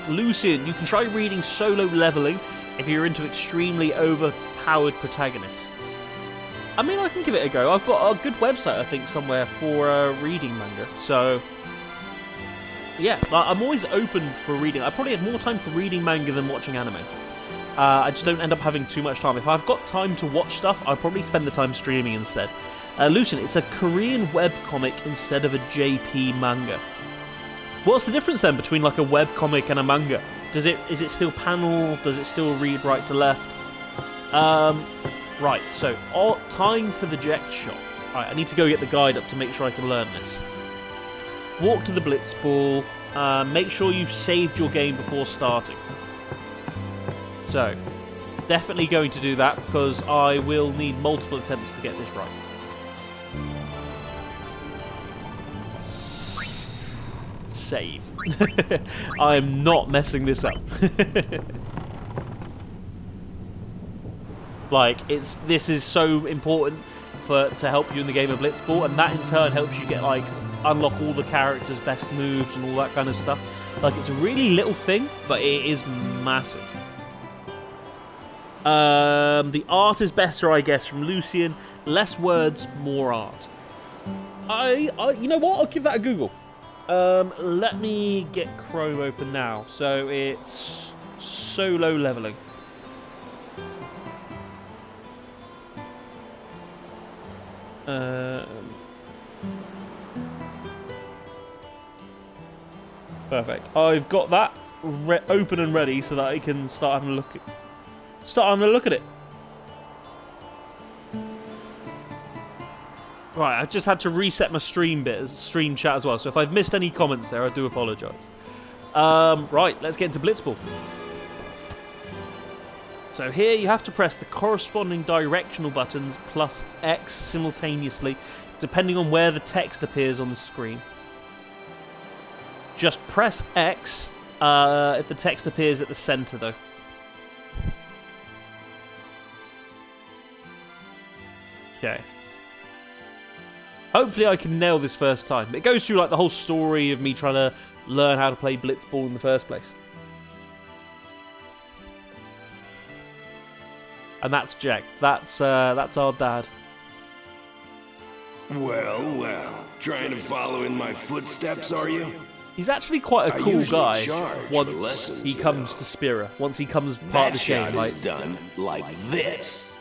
Lucian, you can try reading Solo Leveling if you're into extremely overpowered protagonists. I mean, I can give it a go. I've got a good website, I think, somewhere for reading manga. So, yeah, I'm always open for reading. I probably have more time for reading manga than watching anime. I just don't end up having too much time. If I've got time to watch stuff, I'll probably spend the time streaming instead. Lucian, it's a Korean webcomic instead of a JP manga. What's the difference then between like a webcomic and a manga? Is it still panel? Does it still read right to left? Right, so time for the Jecht shot. Right, I need to go get the guide up to make sure I can learn this. Walk to the Blitzball. Make sure you've saved your game before starting. So, definitely going to do that because I will need multiple attempts to get this right. Save. I am not messing this up. Like, this is so important to help you in the game of Blitzball, and that in turn helps you get, like, unlock all the characters' best moves and all that kind of stuff. Like, it's a really little thing, but it is massive. The art is better, I guess, from Lucian. Less words, more art. You know what? I'll give that a Google. Let me get Chrome open now. So it's solo leveling. Perfect. I've got that open and ready so that I can start having a look at it. Right, I just had to reset my stream chat as well. So if I've missed any comments there, I do apologise. Right, let's get into Blitzball. So here you have to press the corresponding directional buttons plus X simultaneously, depending on where the text appears on the screen. Just press X if the text appears at the centre, though. Okay. Hopefully I can nail this first time. It goes through like the whole story of me trying to learn how to play Blitzball in the first place. And that's Jack. That's our dad. Well, trying to follow in my footsteps, are you? He's actually quite a cool guy once he comes to Spira. Once he comes part of the game, like done like this.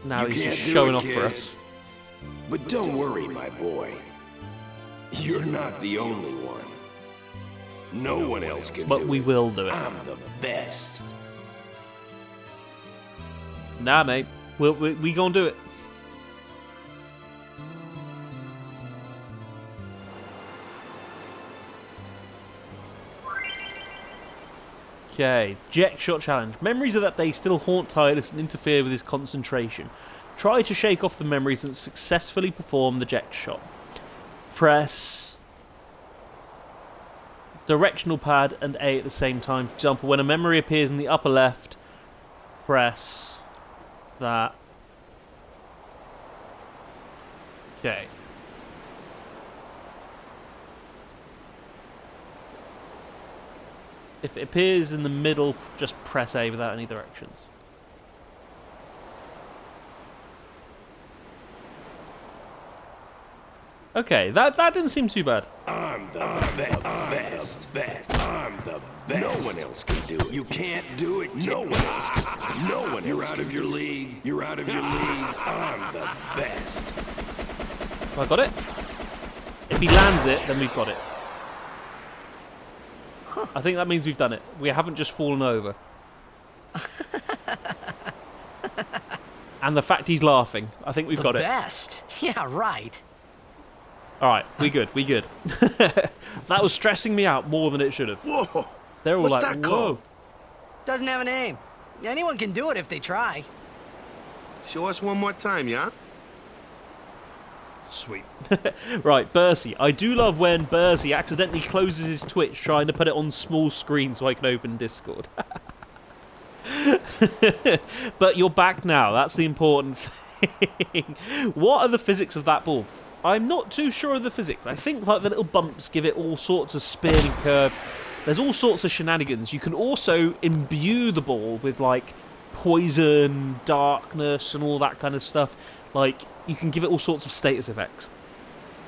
Now he's just showing off for us. But don't worry, my boy. You're not the only one. No one else can do it. But we will do it. I'm the best. Nah, mate. We gonna do it. Okay, Jet Shot Challenge. Memories of that day still haunt Titus and interfere with his concentration. Try to shake off the memories and successfully perform the Jet Shot. Press directional pad and A at the same time. For example, when a memory appears in the upper left, press that. Okay. If it appears in the middle, just press A without any directions. Okay, that didn't seem too bad. I'm the best. I'm the best. No one else can do it. You can't do it. No one else can. No one else. You're out of your league. You're out of your league. I'm the best. I got it. If he lands it, then we've got it. I think that means we've done it. We haven't just fallen over. And the fact he's laughing, I think we've got it. The best. Yeah, right. Alright, we good. That was stressing me out more than it should have. Whoa! They're all What's like, that called? whoa. Doesn't have a name. Anyone can do it if they try. Show us one more time, yeah? Sweet. Right, Bercy. I do love when Bercy accidentally closes his Twitch trying to put it on small screen so I can open Discord. But you're back now. That's the important thing. What are the physics of that ball? I'm not too sure of the physics. I think like the little bumps give it all sorts of spin and curve. There's all sorts of shenanigans. You can also imbue the ball with like poison, darkness, and all that kind of stuff. Like, you can give it all sorts of status effects.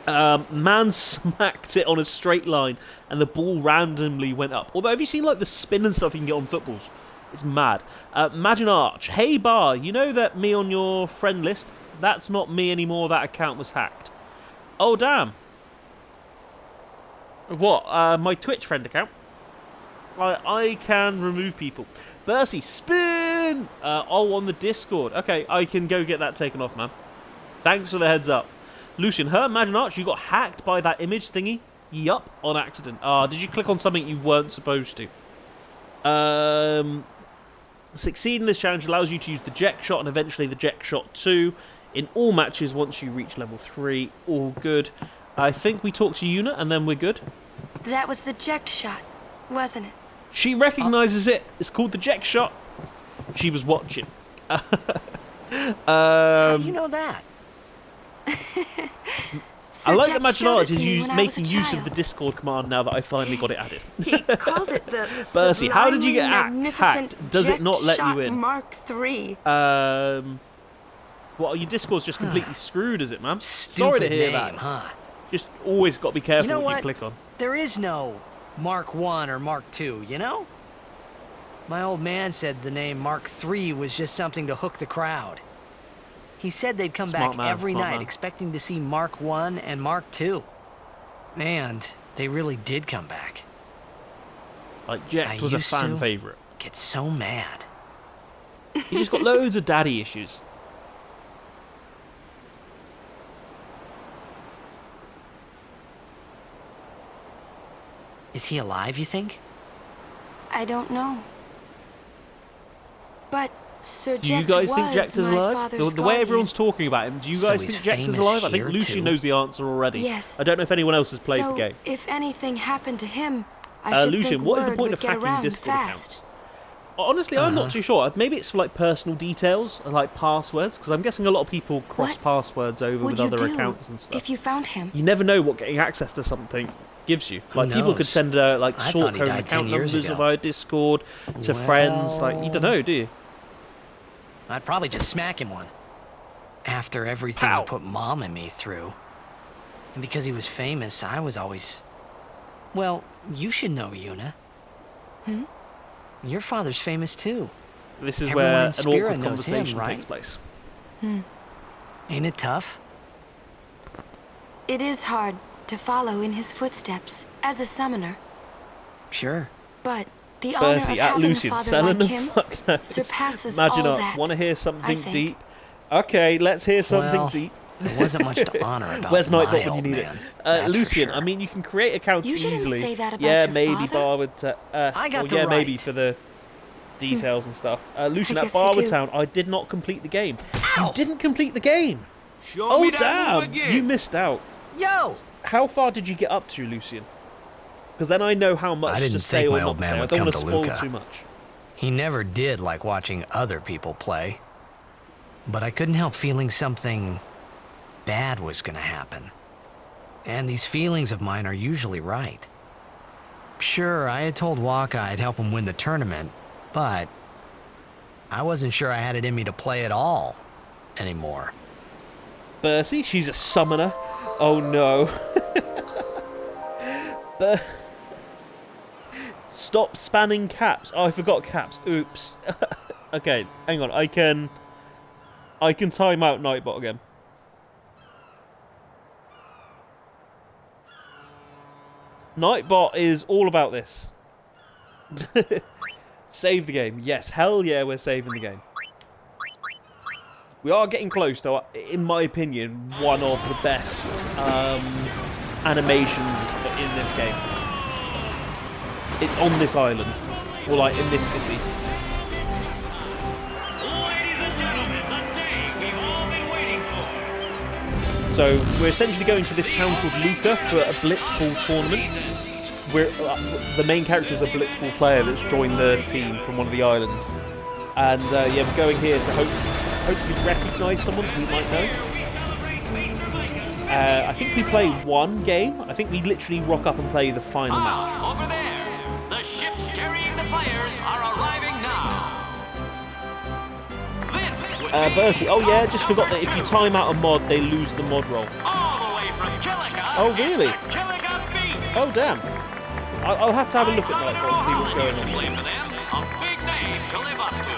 Man smacked it on a straight line, and the ball randomly went up. Although, have you seen like the spin and stuff you can get on footballs? It's mad. Imagine Arch. Hey, Bar, you know that me on your friend list? That's not me anymore. That account was hacked. Oh, damn. What? My Twitch friend account? I can remove people. Bercy, spin! On the Discord. Okay, I can go get that taken off, man. Thanks for the heads up. Lucian, Imagine Arch, you got hacked by that image thingy? Yup, on accident. Did you click on something you weren't supposed to? Succeeding this challenge allows you to use the Jet Shot and eventually the Jet Shot 2 in all matches once you reach level 3. All good. I think we talked to Yuna and then we're good. That was the eject shot, wasn't it? She recognises it. It's called the Jek shot. She was watching. How do you know that? I like that Jack showed it Imaginart is to me when I was a making use of child. the Discord command now that I finally got it added. He called it the Bercy, how did you get magnificent hacked? Does it not let you in? Mark III. Well, your Discord's just completely screwed, is it, man? Stupid Sorry to hear name, that. huh? Just always got to be careful You know what you what? click on. There is no Mark 1 or Mark 2, you know? My old man said the name Mark 3 was just something to hook the crowd. He said they'd come Smart back man, every smart night man. expecting to see Mark 1 and Mark 2. And they really did come back. Like, Jek I was a used fan to favourite. get so mad. He just got loads of daddy issues. Is he alive, you think? I don't know. But Sir Do you Jek guys think was Jek is my alive? father's The way guardian. everyone's talking about him, do you So guys he's think Jek is famous alive? I think here, Lucy too? knows the answer already. Yes. I don't know if anyone else has played so, the game. if anything happened to him, I should Lucian, think what is the word point would of get hacking around Discord fast. accounts? Honestly, I'm not too sure. Maybe it's for like personal details, like passwords, because I'm guessing a lot of people cross What passwords over Would with you other do accounts and stuff. if you found him? You never know what getting access to something gives you. Who Like people could knows? send like I sort thought he code and died 10 account years numbers ago. via Discord to friends. Like you don't know, do you? I'd probably just smack him one. After everything Ow. he put Mom and me through. And because he was famous, I was always... Well, you should know, Yuna. Your father's famous too. This is Everyone where in an Spira awkward knows him, conversation right? takes place. Ain't it tough? It is hard to follow in his footsteps as a summoner, Sure. but the honor of Bercy at having a Lucian father selling like them. him Fuck knows. surpasses Imagine all us. that. Want to hear I something think. deep? Okay, let's hear something Well, deep. There wasn't much to honor about Where's my Nightbot when you old need man, it? that's for Lucian, sure. I mean, you can create accounts You shouldn't easily. say that about yeah, your maybe father. Barwood. I got well, the yeah, maybe right. for the details and stuff. Lucian, I at guess you Barwood do. Town, I did not complete the game. You didn't complete the game. Show Oh me that move damn! again. You missed out. Yo! How far did you get up to, Lucian? Because then I know how much I didn't to say think or my not old to man say. I would don't come want to to spoil Luca. too much. He never did like watching other people play. But I couldn't help feeling something bad was gonna happen. And these feelings of mine are usually right. Sure, I had told Waka I'd help him win the tournament, but I wasn't sure I had it in me to play at all anymore. Bercy, she's a summoner. Oh no. Stop spanning caps. Oh, I forgot caps. Oops. Okay, hang on. I can time out Nightbot again. Nightbot is all about this. Save the game. Yes, hell yeah, we're saving the game. We are getting close, though. In my opinion, one of the best animations in this game. It's on this island, or like in this city. Ladies and gentlemen, the day we've all been waiting for. So we're essentially going to this town called Luca for a Blitzball tournament. We're the main character is a Blitzball player that's joined the team from one of the islands, and yeah, we're going here to hopefully recognise someone we might know. I think we play one game. I think we literally rock up and play the final match. Over there, the ships carrying the players are arriving now. This would be Bercy, oh yeah, just forgot that if you time out a mod, they lose the mod roll. all the way from Kilika. Oh really? It's the Kilika Beast. Oh damn. I'll have to have a look at that and see what's going to on. play for them, a big name to live up to.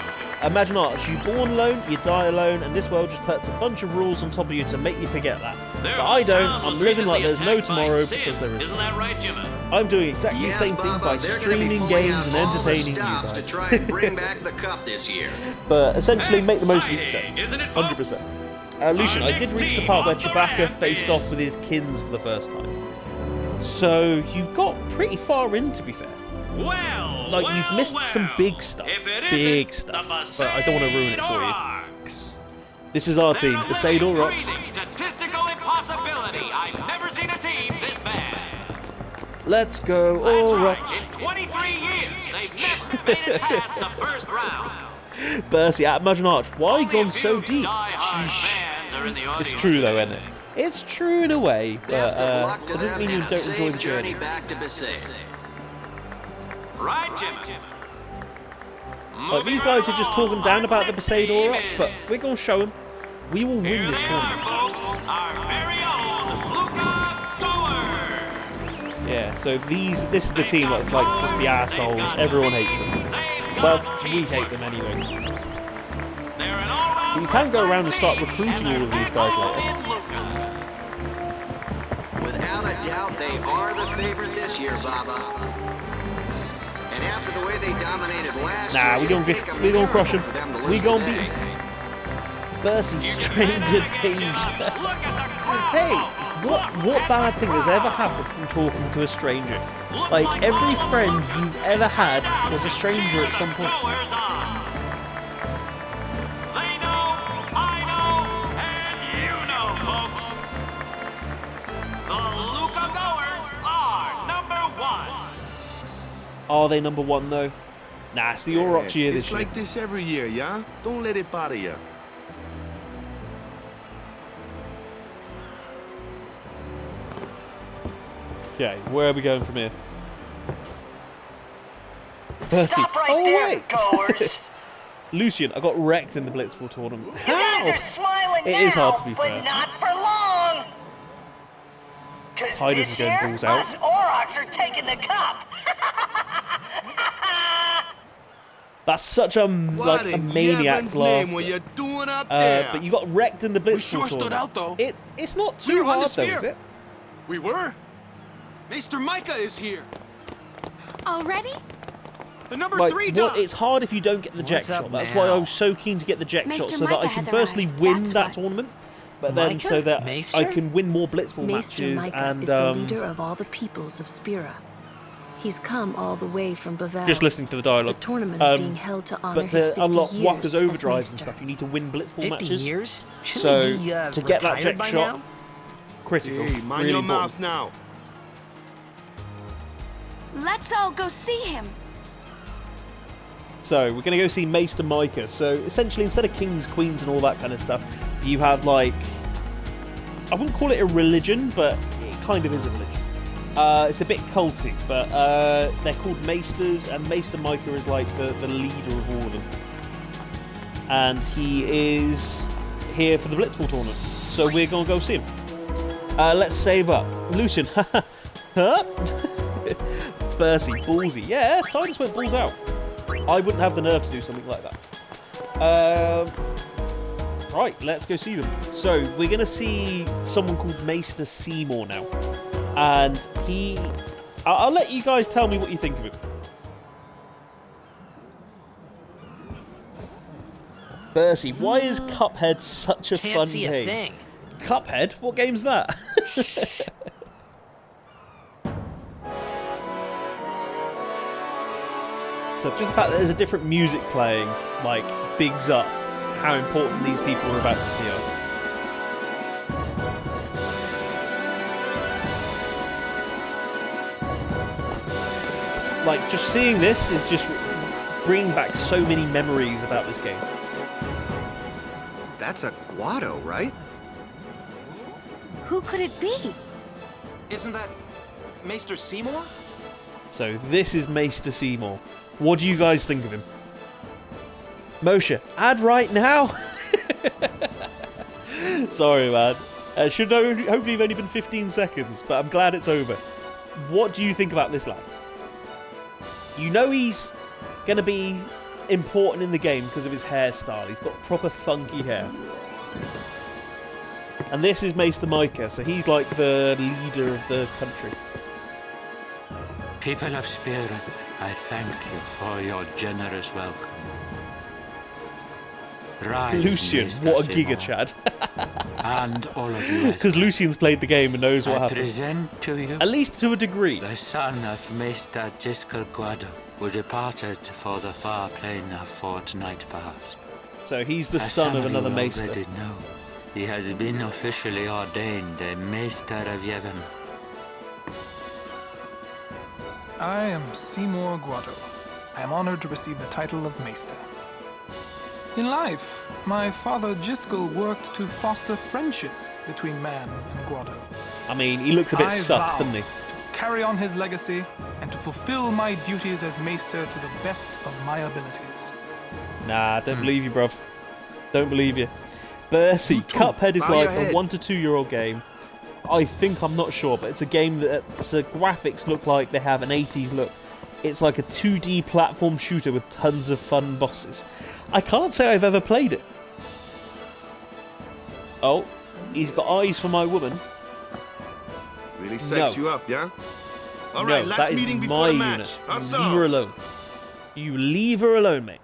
Imagine art, you born alone, you die alone, and this world just puts a bunch of rules on top of you to make you forget that. But I don't, I'm living like there's no tomorrow because there is. Isn't that right, Jimmy? I'm doing exactly the same thing by streaming games and entertaining you guys. to try and bring back the cup this year. But essentially make the most of each day. Isn't it, 100%. Lucian, I did reach the part where Chewbacca faced off with his kins for the first time. So you got pretty far in, to be fair. Well, like you've missed some big stuff, but I don't want to ruin it for you. This is our team, the Sador Rocks. Statistical impossibility. I've never seen a team Let's go, Aurochs. In 23 years, they've never made it past the first round. Bercy at Mudge and Arch. Why gone so deep? Fans are in the It's audience true though, today. isn't it? It's true in a way, but Best of luck to it doesn't them mean you and a don't enjoy the safe journey. journey back to Besaid. Right, Jimmy. Like, these guys are just talking down about the Besaid Aurochs, but we're going to show them. We will win this tournament. Folks, our very own Luca Goers. Yeah, so this is the team that's like just the assholes. Everyone hates them. Well, we hate them anyway. But you can go around and start recruiting all of these guys later. Without a doubt, they are the favorite this year, Baba. And after the way they dominated last year, we gonna crush them. We gonna beat them. Bercy, stranger danger. Hey, what bad thing has ever happened from talking to a stranger? Like, every friend you ever had was a stranger at some point. They know, I know, and you know, folks. The Luca Goers are number 1. Are they number 1 though? Nah, it's the Aurochs year this It's year. like this every year, yeah? Don't let it bother you. Okay, where are we going from here? Bercy. Stop right Oh there, wait! goers. Lucian, I got wrecked in the Blitzball tournament. You guys are smiling It now, is hard to be but fair. not for long. 'Cause Tidus is this getting year, balls out. us Aurochs are taking the cup. That's such a maniac's laugh. What you doing up there? But you got wrecked in the Blitzball sure stood tournament. out, though. It's not We too were hard though, undisputed. is it? We were? Maester Micah is here. Already? The number Like, 3 well, dot. it's hard if you don't get the jet What's up shot. That's why I now? was so keen to get the jet Maester shot so that I Micah can has firstly arrived. win That's that why. tournament, but then Micah? so that Maester? I can win more Blitzball Maester matches Micah and is the leader of all the peoples of Spira. He's come all the way from Bavaria. just listening to the dialogue. The tournament is being held to honor But his to 50 unlock years Waka's as overdrive and Maester. stuff, you need to win Blitzball 50 matches. years? Shouldn't So he be, to get that retired jet by shot, now? critical. Hey, mind really your important. mouth now. Let's all go see him. So we're going to go see Maester Micah. So essentially, instead of kings, queens, and all that kind of stuff, you have like, I wouldn't call it a religion, but it kind of is a religion. It's a bit culty, but they're called Maesters, and Maester Micah is like the leader of all of them. And he is here for the Blitzball tournament. So we're going to go see him. Let's save up. Lucian, huh? Bercy, ballsy. Yeah, Tidus went balls out. I wouldn't have the nerve to do something like that. Right, let's go see them. So, we're going to see someone called Maester Seymour now. And I'll let you guys tell me what you think of him. Bercy, why is Cuphead such a Can't fun see game? a thing. Cuphead? What game's that? So just the fact that there's a different music playing, like, bigs up how important these people are about to see are. Like, just seeing this is just bringing back so many memories about this game. That's a Guado, right? Who could it be? Isn't that Maester Seymour? So this is Maester Seymour. What do you guys think of him? Moshe, add right now. Sorry, man. Should hopefully have only been 15 seconds, but I'm glad it's over. What do you think about this lad? You know he's going to be important in the game because of his hairstyle. He's got proper funky hair. And this is Maester Micah, so he's like the leader of the country. People of Spirit, I thank you for your generous welcome. Rise, Lucian, Maester what a Seymour, Giga Chad. and all of you as Because Lucian's played the game and knows what I happens. present to you At least to a degree. the son of Maester Giskel Guado, who departed for the far plain of fortnight past. So he's the As son some of another you Maester. already know, he has been officially ordained a Maester of Yevon. I am Seymour Guado. I am honored to receive the title of Maester. In life, my father Jiskel worked to foster friendship between man and Guado. I mean, he looks a bit sus, vow doesn't he? to carry on his legacy and to fulfill my duties as Maester to the best of my abilities. Nah, don't believe you, bruv. Don't believe you. Bercy, Cuphead is bow your like a head. 1 to 2 year old game. I think, I'm not sure, but it's a game that the graphics look like they have an 80s look. It's like a 2D platform shooter with tons of fun bosses. I can't say I've ever played it. Oh, he's got eyes for my woman. Really sex you up, yeah? All right, No, last that is meeting my before the unit. match. You How's leave her alone. You leave her alone, mate.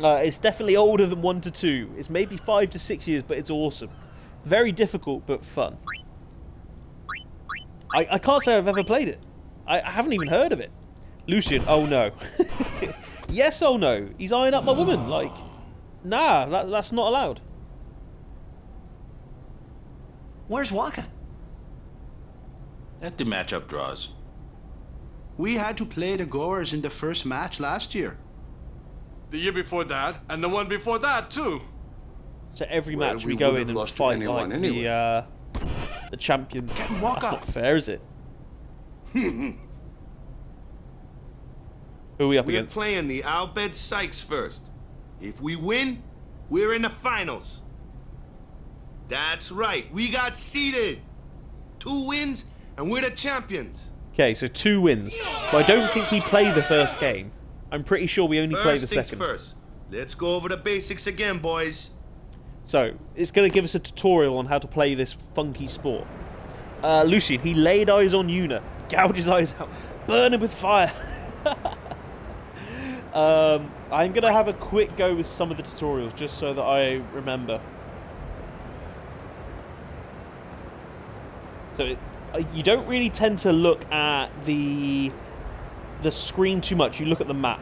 It's definitely older than 1 to 2. It's maybe 5 to 6 years, but it's awesome. Very difficult, but fun. I can't say I've ever played it. I haven't even heard of it. Lucian, oh no. Yes, oh no. He's eyeing up my woman. Like, nah, that's not allowed. Where's Waka? At the matchup draws. We had to play the Goers in the first match last year. The year before that, and the one before that too. So every Well, match we we go would in have and lost to fight anyone like anyway. the champions. Captain That's Walker. not fair, is it? Who are we up We're against? playing the Albed Sykes first. If we win, we're in the finals. That's right, we got seeded. 2 wins, and we're the champions. Okay, so 2 wins. But I don't think we play the first game. I'm pretty sure we only play the First things second. first. Let's go over the basics again, boys. So, it's going to give us a tutorial on how to play this funky sport. Lucian, he laid eyes on Yuna, gouged his eyes out, burn him with fire. I'm going to have a quick go with some of the tutorials, just so that I remember. So, you don't really tend to look at the screen too much, you look at the map.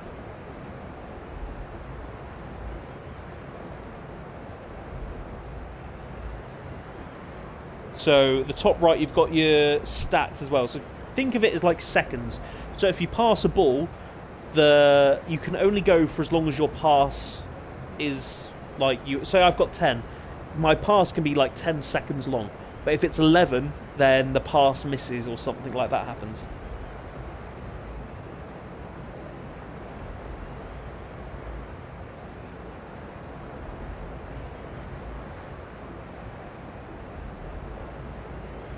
So the top right, you've got your stats as well. So think of it as like seconds. So if you pass a ball, you can only go for as long as your pass is like you. Say I've got 10, my pass can be like 10 seconds long. But if it's 11, then the pass misses or something like that happens.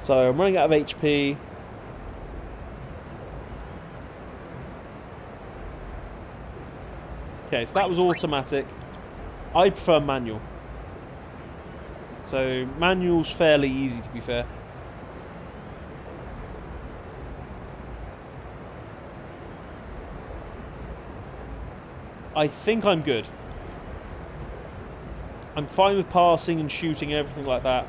So I'm running out of HP. Okay, so that was automatic. I prefer manual. So manual's fairly easy, to be fair. I think I'm good. I'm fine with passing and shooting and everything like that.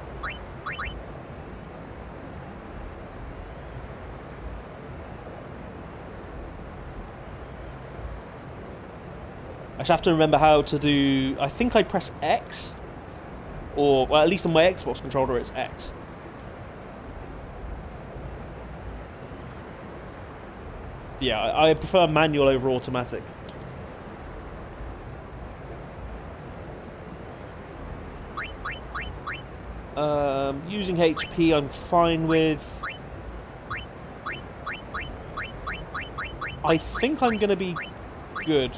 I just have to remember how to do... I think I press X. Or, well, at least on my Xbox controller, it's X. Yeah, I prefer manual over automatic. Using HP, I'm fine with. I think I'm going to be good.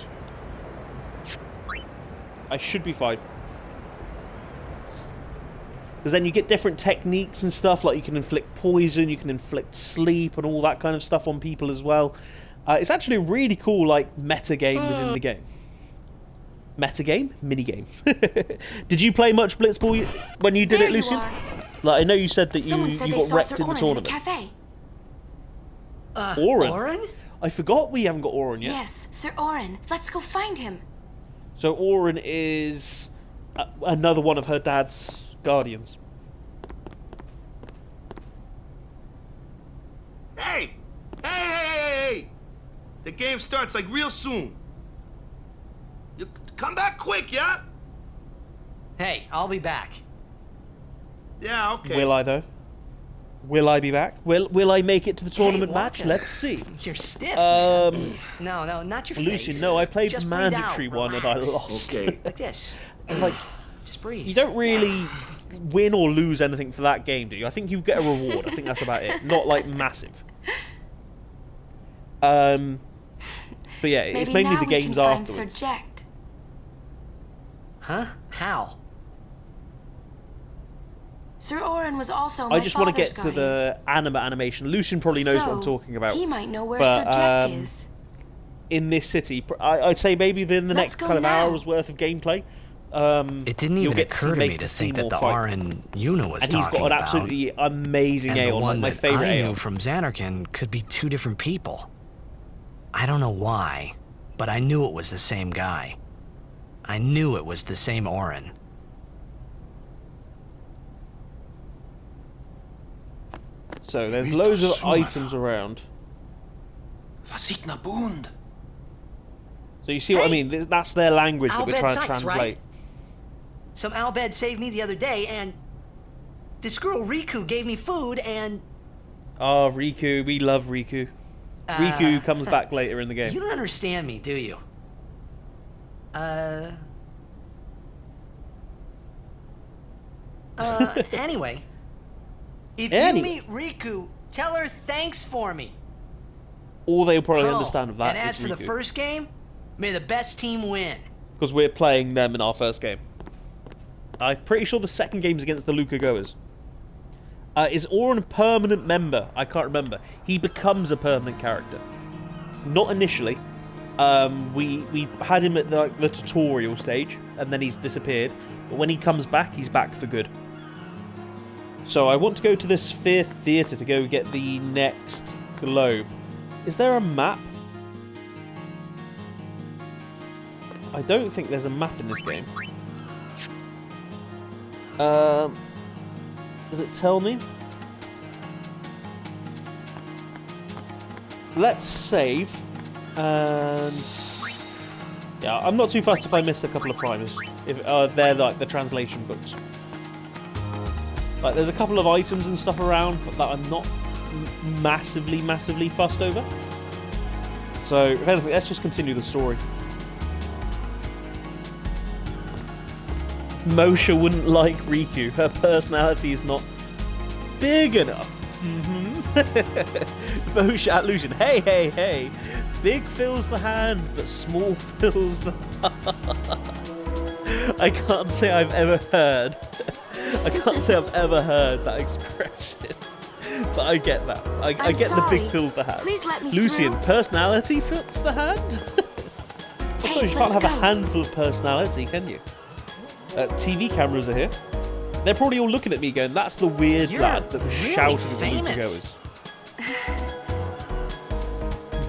I should be fine. Because then you get different techniques and stuff, like you can inflict poison, you can inflict sleep and all that kind of stuff on people as well. It's actually a really cool, like, meta game within the game. Meta game? Mini game. Did you play much Blitzball when you did There it, you Lucian? are. Like, I know you said that Someone you said they got saw wrecked Sir in the Orin tournament. in a cafe. Orin? Orin? I forgot we haven't got Orin yet. Yes, Sir Orin. Let's go find him. So Orin is another one of her dad's guardians. Hey! Hey! The game starts like real soon. You come back quick, yeah? Hey, I'll be back. Yeah, okay. Will I, though? Will I be back? Will I make it to the tournament match? Walker. Let's see. You're stiff, man. No, not your Lucian, face. no, I played Just the breathe mandatory out, one and I relax. lost. Okay. Like this. And like, Just breathe. you don't really win or lose anything for that game, do you? I think you get a reward. I think that's about it. Not like massive. But yeah, it's mainly the games afterwards. Sir Jack. Huh? How? Sir Orin was also my I just want to father's get to the animation. Lucian probably knows what I'm talking about. He might know where but, Sir Jack is. In this city, I'd say maybe within the Let's next go kind of now. hour's worth of gameplay. It didn't you'll even get occur to me Maester to think that Seymour the fight. Arin Yuna was And he's talking got an about, absolutely amazing and the Aeon, one like my that favorite I knew Aeon. from Xanarkand could be two different people. I don't know why, but I knew it was the same guy. I knew it was the same Orin. So there's loads of items around. Was ik na bund? So you see what I mean? That's their language that we're Albed trying to Sykes, translate. right? Some Albed saved me the other day, and this girl Riku gave me food, and Oh, Riku. We love Riku. Riku comes back later in the game. you don't understand me, do you? Anyway, if you meet Riku, tell her thanks for me. All they'll probably Oh, understand of that and as is for the Riku. first game, may the best team win. Because we're playing them in our first game. I'm pretty sure the second game's against the Luca Goers. Is Orin a permanent member? I can't remember. He becomes a permanent character. Not initially. We had him at the tutorial stage, and then he's disappeared. But when he comes back, he's back for good. So I want to go to the Sphere Theatre to go get the next globe. Is there a map? I don't think there's a map in this game. Does it tell me? Let's save. And yeah, I'm not too fussed if I miss a couple of primers. If they're like the translation books. Like there's a couple of items and stuff around that I'm not massively fussed over. So if anything, let's just continue the story. Moshe wouldn't like Riku. Her personality is not big enough. Moshe at Lucian. Hey. Big fills the hand, but small fills the heart. I can't say I've ever heard that expression. But I get that. I get the big fills the hand. Please let me Lucian, through. personality fits the hand? I suppose you can't have a handful of personality, can you? TV cameras are here. They're probably all looking at me going, that's the weird lad that was shouting at the Luca Goers.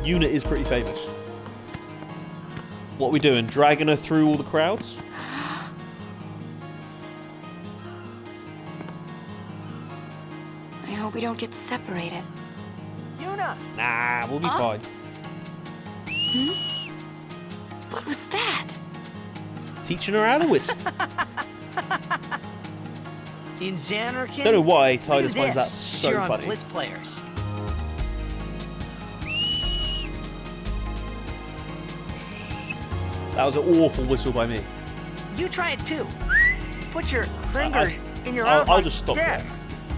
Yuna is pretty famous. What are we doing? Dragging her through all the crowds? I hope we don't get separated. Yuna! Nah, we'll be fine. What was that? Teaching her how to whistle. In Xanarkand, Don't know why look at Titus finds that this. so Cheer on funny. Blitz players. That was an awful whistle by me. You try it too. Put your fingers in your I'll mouth like just stop this.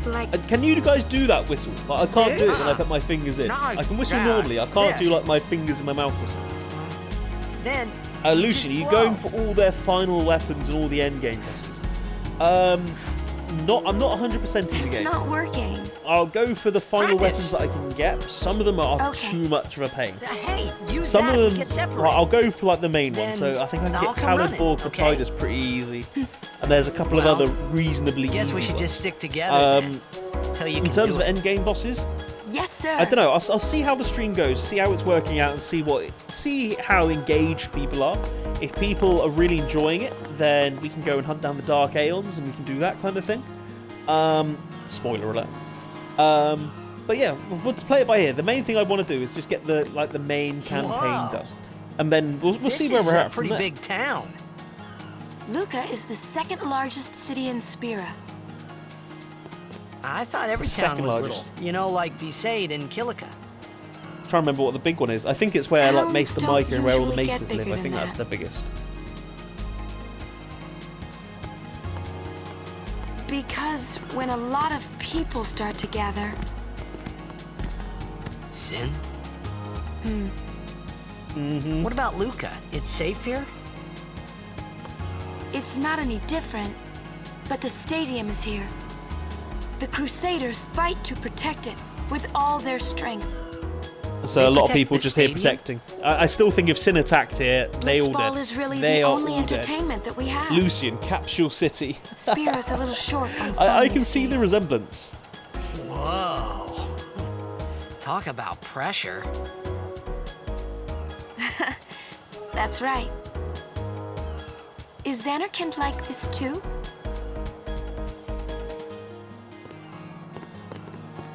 Like, Can you guys do that whistle? Like, I can't do it when I put my fingers in. Not like I can whistle that. normally. I can't do This. like my fingers in my mouth whistle. Then Lucian, are you blow. going for all their final weapons and all the end game bosses? I'm not 100% in the it's game. not working. I'll go for the final Practice. weapons that I can get. Some of them are Okay. too much of a pain. Hey, use Some that of and them, get separated. well, I'll go for like the main one. Then So I think I can I'll get come running, Calidborg for okay? Titus pretty easy. And there's a couple of Well, other reasonably Guess easy we should ones. just stick together then, till you In can terms do of it. end game bosses, Yes, sir. I don't know. I'll see how the stream goes, see how it's working out, and see how engaged people are. If people are really enjoying it, then we can go and hunt down the Dark Aeons, and we can do that kind of thing. Spoiler alert. But yeah, we'll play it by ear. The main thing I want to do is just get the main campaign Wow. done, and then we'll This see where is we're a at from pretty there. big town. Luca is the second largest city in Spira. I thought every It's the town second was largest. little. You know, like Besaid and Kilika. I'm trying to remember what the big one is. I think it's where like Towns Maester don't Micah and where all the usually get maesters live. bigger I think than that's that. the biggest. Because when a lot of people start to gather... Sin? Mm-hmm. What about Luca? It's safe here? It's not any different, but the stadium is here. The Crusaders fight to protect it with all their strength. So a lot of people just here protecting. I still think if Sin attacked here, they all Blitzball dead. is really They the are only all dead. entertainment that we have. Lucian, capsule city. Spear is a little short on fun I can these see the days. resemblance. Whoa. Talk about pressure. That's right. Is Xanarkand like this too?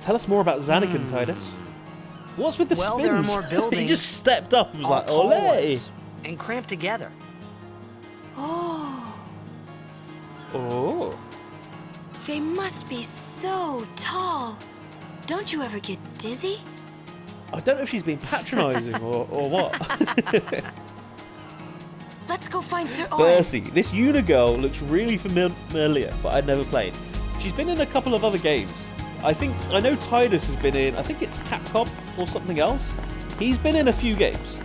Tell us more about Xanarkand, Titus. What's with the Well, spins? there are more buildings. He just stepped up and was all like, tall "Olé!" ones, and cramped together. Oh, Oh. they must be so tall. Don't you ever get dizzy? I don't know if she's being patronising or what. Let's go find Sir Owen. Percy, this Una girl looks really familiar, but I'd never played. She's been in a couple of other games. I know Titus has been in, I think it's Capcom or something else. He's been in a few games.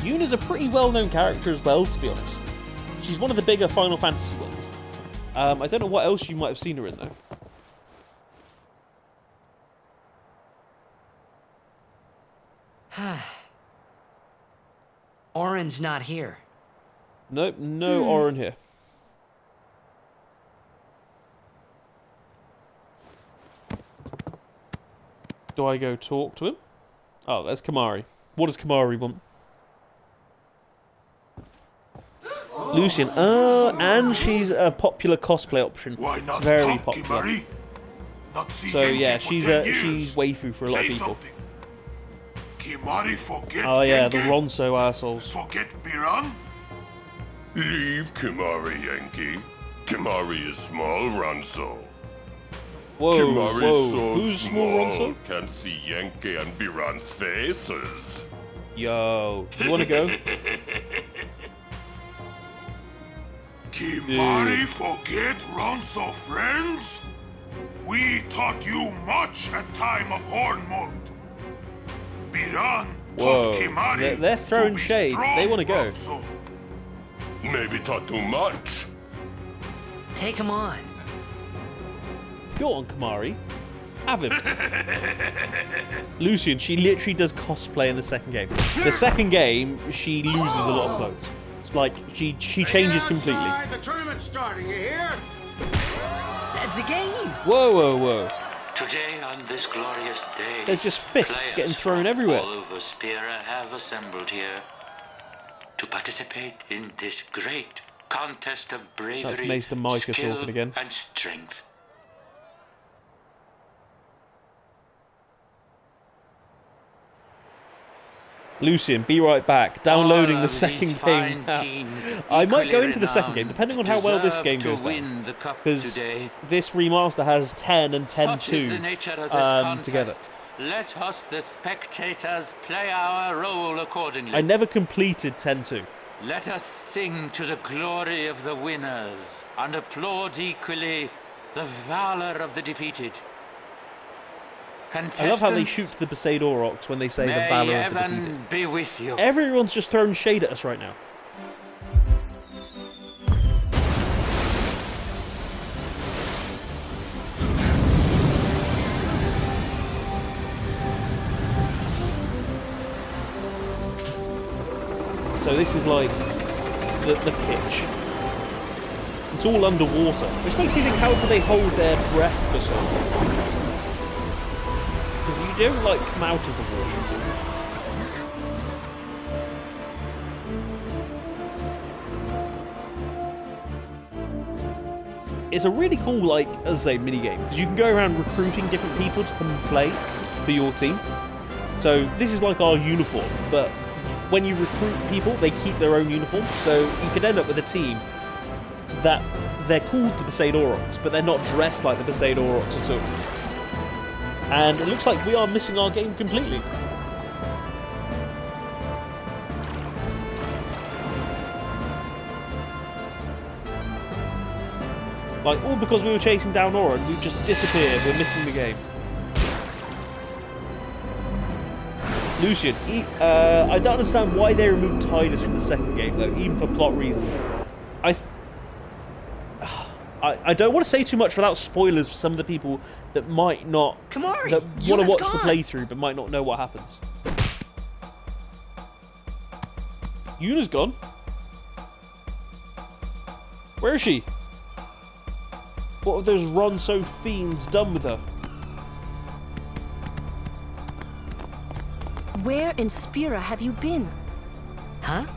Yuna's a pretty well-known character as well, to be honest. She's one of the bigger Final Fantasy ones. I don't know what else you might have seen her in, though. Orin's not here. Nope, no Orin here. Do I go talk to him? Oh, there's Kamari. What does Kamari want? Lucian. And she's a popular cosplay option. Why not Very talk, popular. Kimari? Not see So Yankee yeah, for she's 10 years. she's waifu for a lot Say of people. something. Kimari forget Oh yeah, the Yankee? Ronso assholes. Forget Biran? Leave Kimari, Yankee. Kimari is small, Ronso. Whoa, Kimari whoa, is so who's small Ronso? Can't see Yankee and Biran's faces. Yo, you wanna go? Kimari Dude. forget Ronso friends? We taught you much at time of Hornmold. Biran Whoa, taught Kimari they're throwing to be shade. strong, They wanna go. Ronso. Maybe taught too much. Take him on. Go on, Kamari. Have him. Lucian, she literally does cosplay in the second game. The second game, she loses a lot of clothes. Like, she changes completely. The tournament's starting, you hear? That's the game. Whoa, whoa, whoa. Today, on this glorious day, There's just fists players getting thrown from everywhere. all over Spira have assembled here to participate in this great contest of bravery, Maester Micah skill, talking again. and strength. Lucian, be right back. Downloading All the of second these game fine now. teams, I might go equally into the second game, renowned, depending on how well this deserve game to goes down. win the cup Because today. this remaster has 10 and 10 Such is the 2 nature of this contest. together. Let us, the spectators, play our role accordingly. I never completed 10 2. Let us sing to the glory of the winners and applaud equally the valor of the defeated. I love how they shoot the Besaid Aurochs when they say the May valor of the heaven defeated. be with you. Everyone's just throwing shade at us right now. So this is like the pitch. It's all underwater, which makes me think, how do they hold their breath for so long? Because you don't like come out of the water. It's a really cool, like, as I say, minigame, because you can go around recruiting different people to come and play for your team. So this is like our uniform, but when you recruit people, they keep their own uniform, so you could end up with a team that they're called the Besaid Aurochs, but they're not dressed like the Besaid Aurochs at all. And it looks like we are missing our game completely. Like, all because we were chasing down Aura and we've just disappeared. We're missing the game. Lucian, I don't understand why they removed Tidus from the second game, though, even for plot reasons. I don't want to say too much without spoilers for some of the people that might not... Kamari, that want to watch the playthrough but might not know what happens. Yuna's gone. Where is she? What have those Ronso fiends done with her? Where in Spira have you been? Huh?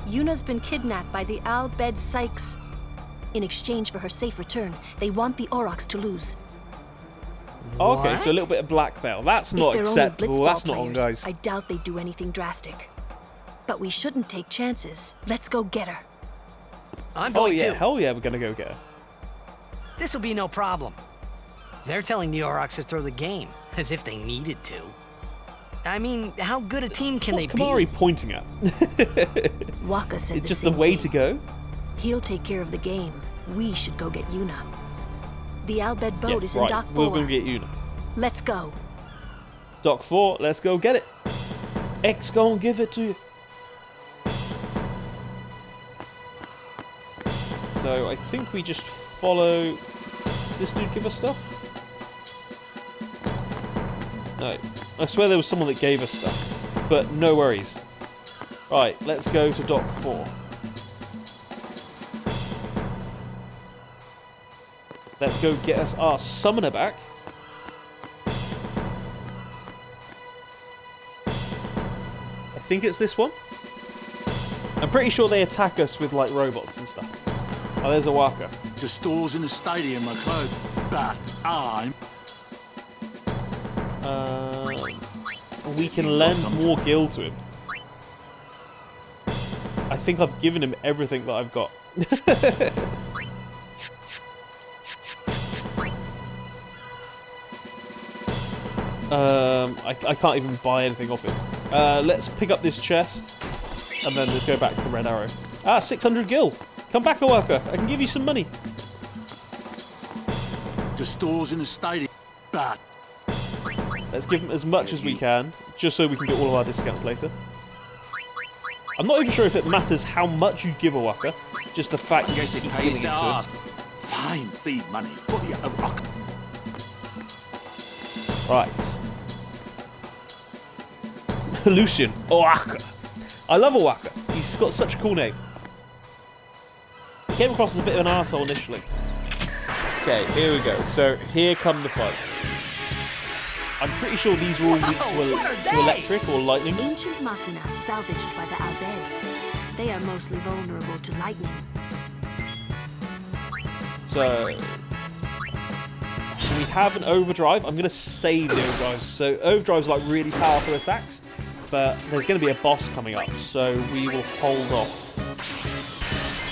Yuna's been kidnapped by the Al Bhed Sykes. In exchange for her safe return, they want the Aurochs to lose. Okay, so a little bit of blackmail. That's not acceptable. That's not on, guys. I doubt they'd do anything drastic. But we shouldn't take chances. Let's go get her. I'm going to. to. Hell yeah, we're gonna go get her. This will be no problem. They're telling the Aurochs to throw the game, as if they needed to. I mean, how good a team can they be? What's Kamari pointing at? Waka said it's just the way to go. He'll take care of the game. We should go get Yuna. The Al Bhed boat is in Dock 4. We'll go get Yuna. Let's go. Dock 4, let's go get it. X gon' give it to you. So I think we just follow... Does this dude give us stuff? No. I swear there was someone that gave us stuff. But no worries. Right, let's go to Dock 4. Let's go get us our summoner back. I think it's this one. I'm pretty sure they attack us with like robots and stuff. Oh, there's a Waka. The stores in the stadium are closed, but I'm... we can lend more gil to him. I think I've given him everything that I've got. I can't even buy anything off it. Let's pick up this chest, and then let's go back to the Red Arrow. 600 gil. Come back, Owaka. I can give you some money. The stores in the stadium, but... Let's give them as much as we can, just so we can get all of our discounts later. I'm not even sure if it matters how much you give Owaka, just the fact that you keep giving it to him. Fine seed money for the Owaka. Right. Lucian. Owaka. I love Owaka. He's got such a cool name. He came across as a bit of an arsehole initially. Okay, here we go. So, here come the fights. I'm pretty sure these are all weak to electric or lightning. Ancient machina salvaged by the Al Bhed. They are mostly vulnerable to lightning. So we have an overdrive. I'm going to save the overdrive. So overdrive's like really powerful attacks, but there's going to be a boss coming up, so we will hold off.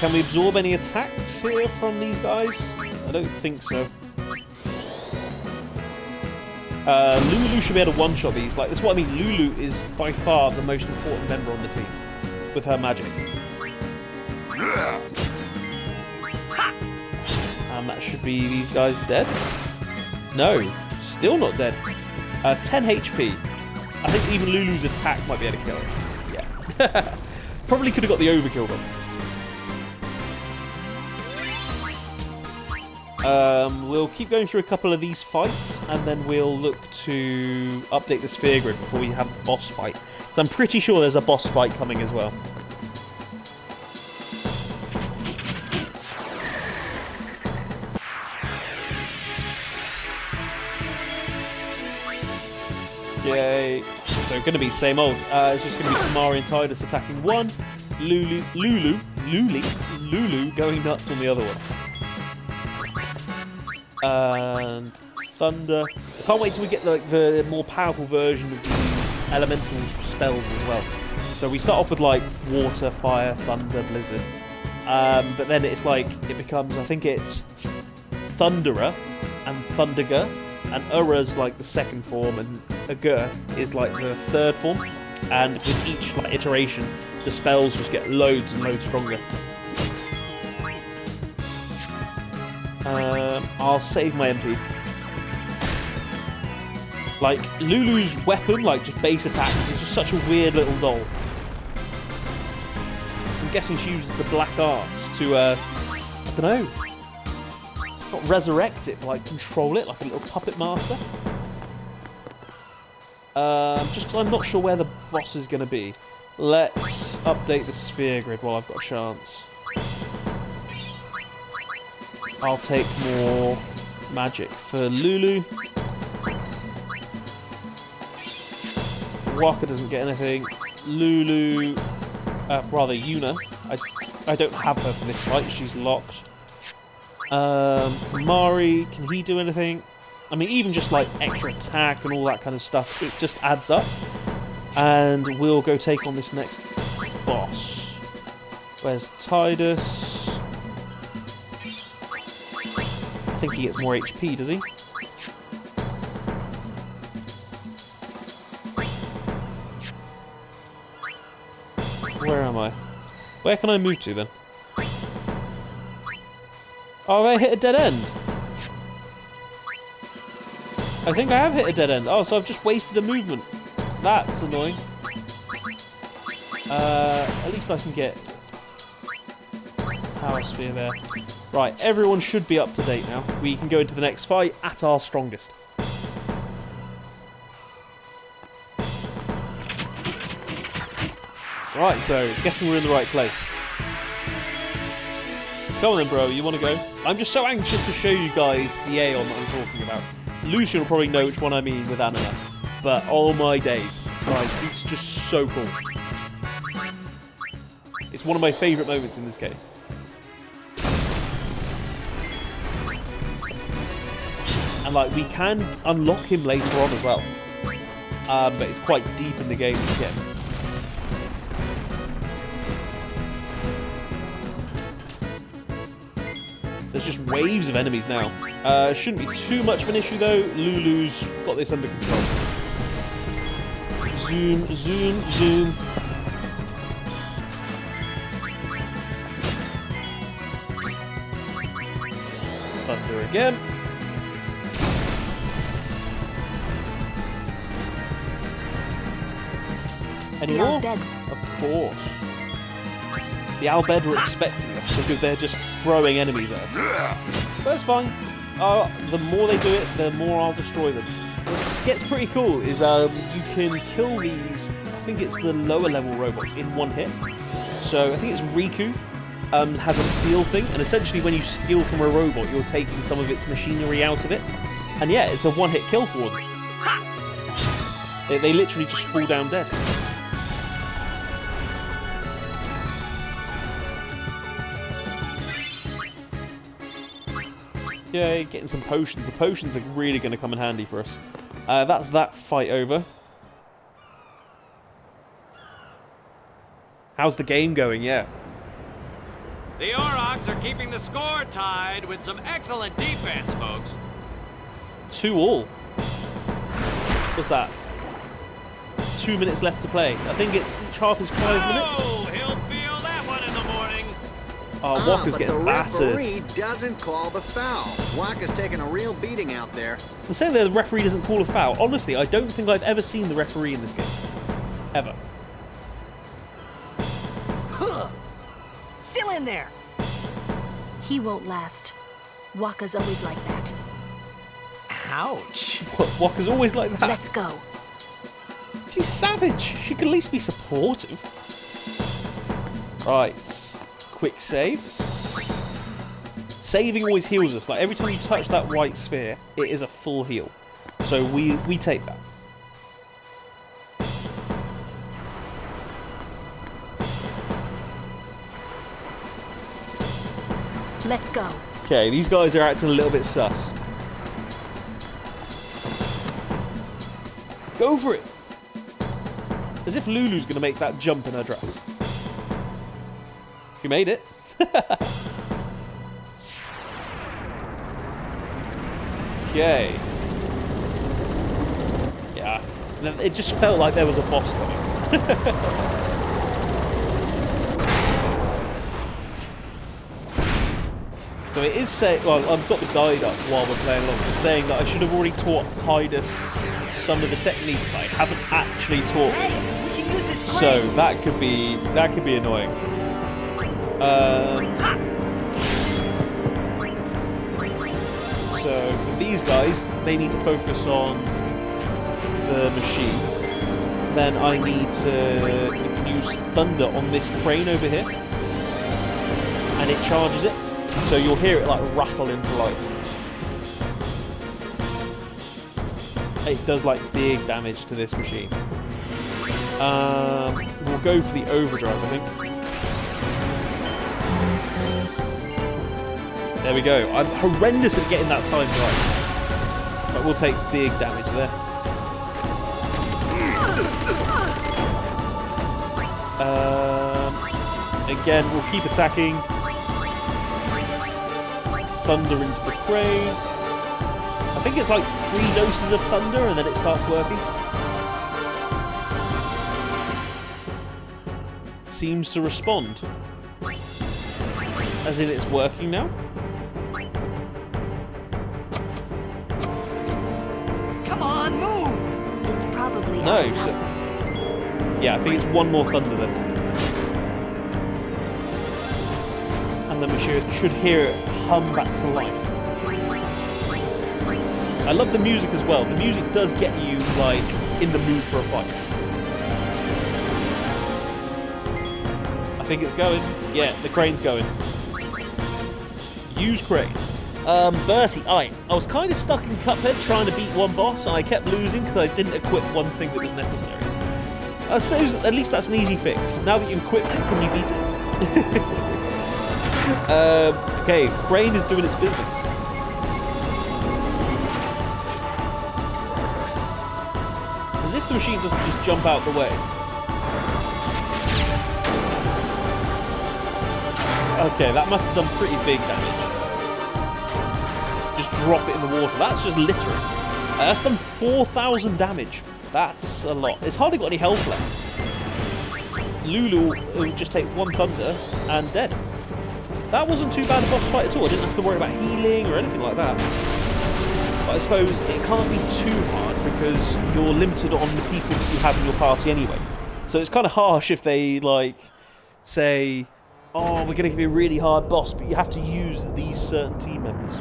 Can we absorb any attacks here from these guys? I don't think so. Lulu should be able to one-shot these. Like, that's what I mean. Lulu is by far the most important member on the team with her magic. And that should be these guys dead. No, still not dead. 10 HP. I think even Lulu's attack might be able to kill him. Yeah. Probably could have got the overkill though. We'll keep going through a couple of these fights, and then we'll look to update the sphere grid before we have the boss fight. So I'm pretty sure there's a boss fight coming as well. Yay. So going to be same old. It's just going to be Kamari and Tidus attacking one. Lulu going nuts on the other one. And Thunder. I can't wait till we get like the more powerful version of these elemental spells as well. So we start off with like Water, Fire, Thunder, Blizzard. But then it's like, it becomes, I think it's Thunderer and Thunderger, and Ura's like the second form, and Agur is like the third form. And with each like iteration, the spells just get loads and loads stronger. I'll save my MP. Like, Lulu's weapon, like just base attack, is just such a weird little doll. I'm guessing she uses the black arts to, I don't know, not resurrect it, but like control it, like a little puppet master. Just because I'm not sure where the boss is going to be. Let's update the sphere grid while I've got a chance. I'll take more magic for Lulu. Waka doesn't get anything. Lulu, rather Yuna. I don't have her for this fight. She's locked. Mari, can he do anything? I mean, even just like extra attack and all that kind of stuff, it just adds up. And we'll go take on this next boss. Where's Tidus? I think he gets more HP, does he? Where am I? Where can I move to then? Oh, I hit a dead end. I think I have hit a dead end. Oh, so I've just wasted a movement. That's annoying. At least I can get Power Sphere there. Right, everyone should be up to date now. We can go into the next fight at our strongest. Right, so guessing we're in the right place. Come on then, bro, you want to go? I'm just so anxious to show you guys the Aeon that I'm talking about. Lucian will probably know which one I mean with Anima, but oh my days, like, it's just so cool. It's one of my favourite moments in this game. And like, we can unlock him later on as well, but it's quite deep in the game to get him. There's just waves of enemies now. Shouldn't be too much of an issue though. Lulu's got this under control. Zoom, zoom, zoom. Thunder again. Any more? Of course. The Albed were expecting us because they're just throwing enemies at us. But that's fine. The more they do it, the more I'll destroy them. What gets pretty cool is you can kill these, I think it's the lower level robots, in one hit. So I think it's Riku has a steal thing, and essentially when you steal from a robot, you're taking some of its machinery out of it. And yeah, it's a one-hit kill for them. They literally just fall down dead. Yay, getting some potions. The potions are really going to come in handy for us. That's that fight over. How's the game going? Yeah. The Aurochs are keeping the score tied with some excellent defense, folks. 2-2. What's that? 2 minutes left to play. I think it's each half is 5 minutes. Oh, he'll feel that one in the morning. Oh, Waka's getting battered. The referee doesn't call the foul. Waka's taking a real beating out there. The saying that the referee doesn't call a foul. Honestly, I don't think I've ever seen the referee in this game. Ever. Still in there. He won't last. Waka's always like that. Ouch. What, Waka's always like that? Let's go. She's savage. She can at least be supportive. Right. Quick save. Saving always heals us. Like every time you touch that white sphere, it is a full heal. So we take that. Let's go. Okay, these guys are acting a little bit sus. Go for it. As if Lulu's going to make that jump in her dress. She made it. Okay. Yeah. It just felt like there was a boss coming. So it is saying, well, I've got the guide up while we're playing along. It's saying that I should have already taught Titus some of the techniques that I haven't actually taught him. We can use this crane. So that could be annoying. So for these guys, they need to focus on the machine. Then I need to use thunder on this crane over here, and it charges it. So you'll hear it like rattle into life. It does like big damage to this machine. We'll go for the overdrive, I think. There we go. I'm horrendous at getting that time right. But we'll take big damage there. Again, we'll keep attacking. Thunder into the crane. I think it's like 3 doses of thunder and then it starts working. Seems to respond. As in it's working now. Come on, move! It's probably No, so, yeah, I think it's 1 more thunder then. And then we should hear it hum back to life. I love the music as well. The music does get you, like, in the mood for a fight. I think it's going. Yeah, the crane's going. Use crane. Bertie, I was kind of stuck in Cuphead trying to beat one boss, and I kept losing because I didn't equip one thing that was necessary. I suppose at least that's an easy fix. Now that you've equipped it, can you beat it? Okay, crane is doing its business. As if the machine doesn't just jump out the way. Okay, that must have done pretty big damage. Just drop it in the water. That's just littering. That's done 4,000 damage. That's a lot. It's hardly got any health left. Lulu will just take 1 thunder and dead. That wasn't too bad a boss fight at all. I didn't have to worry about healing or anything like that. But I suppose it can't be too hard because you're limited on the people that you have in your party anyway. So it's kind of harsh if they, like, say, oh, we're going to give you a really hard boss, but you have to use these certain team members.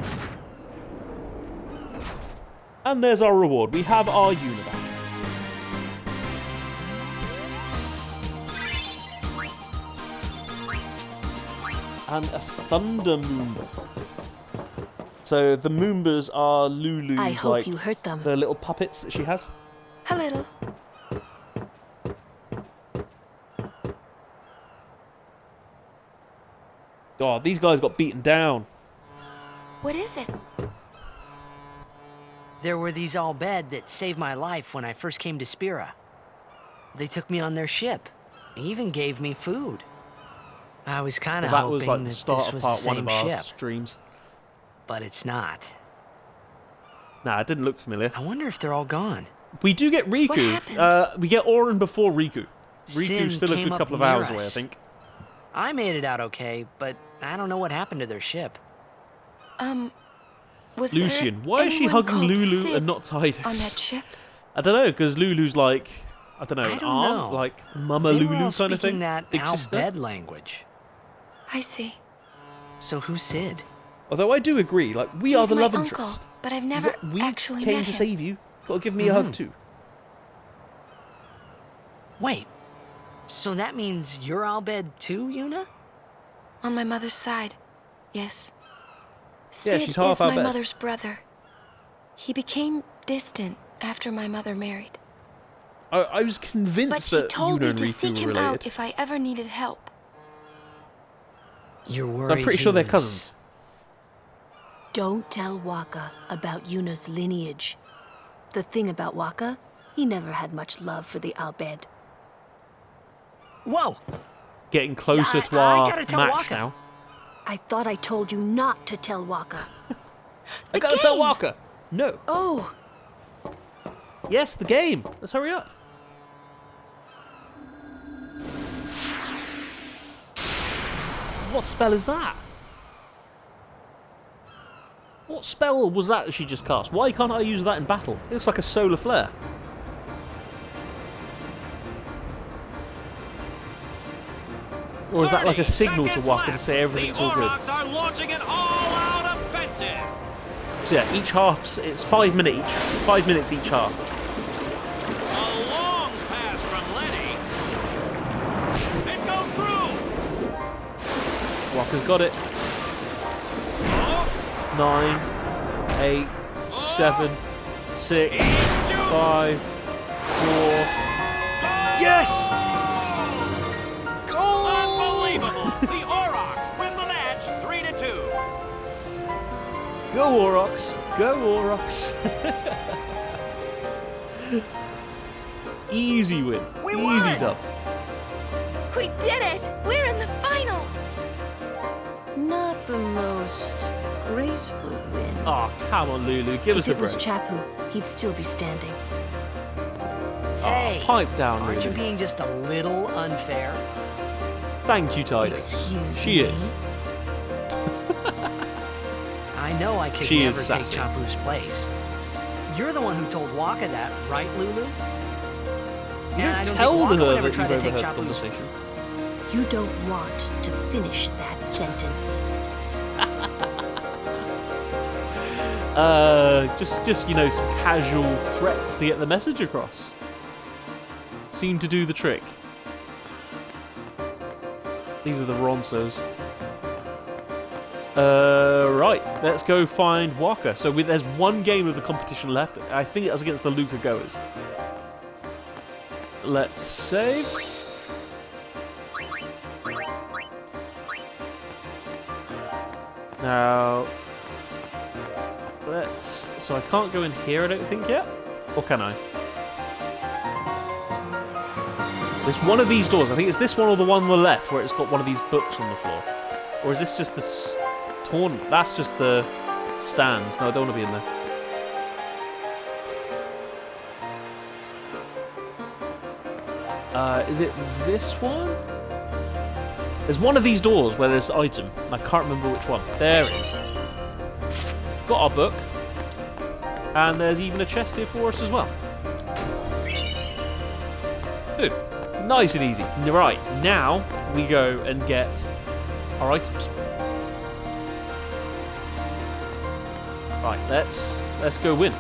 And there's our reward. We have our Univac. And a Thunder Moomba. So the Moombas are Lulu's, I hope like, you hurt them. the little puppets that she has. A little. God, these guys got beaten down. What is it? There were these Al Bhed that saved my life when I first came to Spira. They took me on their ship. Even gave me food. I was kind of Well, that hoping was like the that start this of was part the 1 same of our ship. streams. But it's not. Nah, it didn't look familiar. I wonder if they're all gone. We do get Riku. What happened? We get Auron before Riku. Sin Riku's still a came good up couple of near hours away, I us. think. I made it out okay, but I don't know what happened to their ship. Was Lucian, there why is she anyone hugging called Lulu Sid and not Titus? on that ship? I don't know, because Lulu's like, I don't know, I an don't aunt? know. Like Mama They were Lulu all kind of speaking thing? that Big Al sister? Bhed language. I see. So who's Sid? Although I do agree, like, we are He's the my love uncle, interest. but I've never We actually came met to him. save you. Got to give me a hug too. Wait, so that means you're Al Bhed too, Yuna? On my mother's side, yes. Yeah, Sid she's half is my Al Bhed. mother's brother. He became distant after my mother married. I was convinced But she that told Yuna me and to Riku seek were him related. out if I ever needed help. You're So worried I'm pretty he sure they're was- cousins. Don't tell Waka about Yuna's lineage. The thing about Waka, he never had much love for the Al Bhed. Whoa! Getting closer to I our gotta tell match Waka. now. I thought I told you not to tell Waka. I gotta tell Waka. No. Oh. Yes, the game. Let's hurry up. What spell is that? What spell was that she just cast? Why can't I use that in battle? It looks like a solar flare. Or is that like a signal to Waka to say everything's all good? The Aurochs are launching an all-out offensive. So yeah, each half, it's 5 minutes each. 5 minutes each half. A long pass from Lenny. It goes through. Waka's got it. 9, 8, 7, 6, 5, 4. Yes! Unbelievable! The Aurochs win the match 3-2. Go Aurochs! Go Aurochs! Easy win. Easy dub. We did it! We're in the finals! Not the most graceful win. Oh, come on, Lulu. Give us a If it was break. Chapu, he'd still be standing. Hey, Pipe down, aren't you Lulu. being just a little unfair? Thank you, Titus. Excuse She is. I know I could She never is take sassy. Chapu's place. You're the one who told Waka that, right, Lulu? You And I don't don't tell think Waka her would ever that try you've to take overheard the Chapu's. conversation. You don't want to finish that sentence. Just you know, some casual threats to get the message across. Seem to do the trick. These are the Ronsos. Right, let's go find Waka. So there's one game of the competition left. I think it's against the Luca goers. Let's save. Now, let's. So I can't go in here, I don't think yet. Or can I? There's one of these doors. I think it's this one or the one on the left where it's got one of these books on the floor. Or is this just the tournament? That's just the stands. No, I don't want to be in there. Is it this one? There's one of these doors where there's an item. I can't remember which one. There it is. Got our book. And there's even a chest here for us as well. Good. Nice and easy. Right, now we go and get our items. Right, let's go win.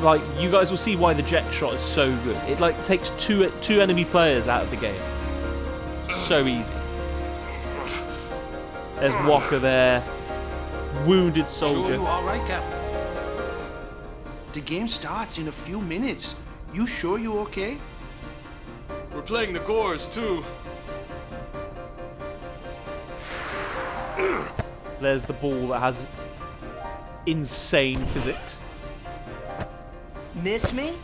Like, you guys will see why the jet shot is so good. It like takes two enemy players out of the game. So easy. There's Waka there. Wounded soldier. Sure you all right, Cap? The game starts in a few minutes. You sure you okay? We're playing the Gores, too. There's the ball that has insane physics. Miss me?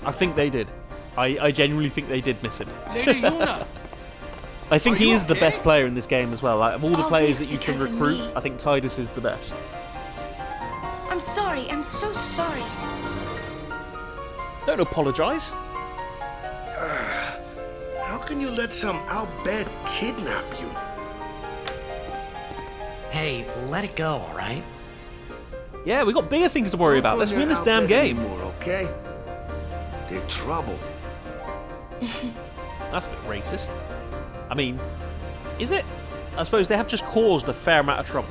I think they did. I genuinely think they did miss him. Lady Yuna! I think Are he you is the okay? best player in this game as well. Like, of all the All players this that you can because of recruit, me. I think Tidus is the best. I'm sorry. I'm so sorry. Don't apologise. How can you let some Albed kidnap you? Hey, let it go, all right? Yeah, we got bigger things to worry about. Let's win this damn game. Anymore, okay? They're trouble. That's a bit racist. I mean, is it? I suppose they have just caused a fair amount of trouble.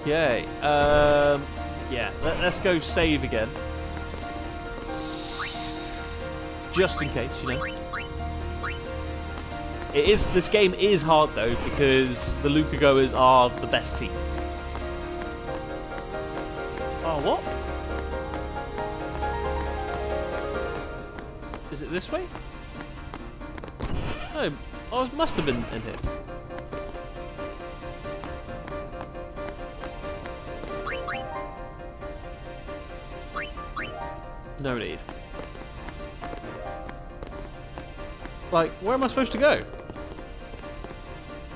Okay. Yeah. Let's go save again, just in case, you know. It is. This game is hard though because the Luca goers are the best team. Oh, what? Is it this way? No, oh, it must have been in here. No need. Like, where am I supposed to go?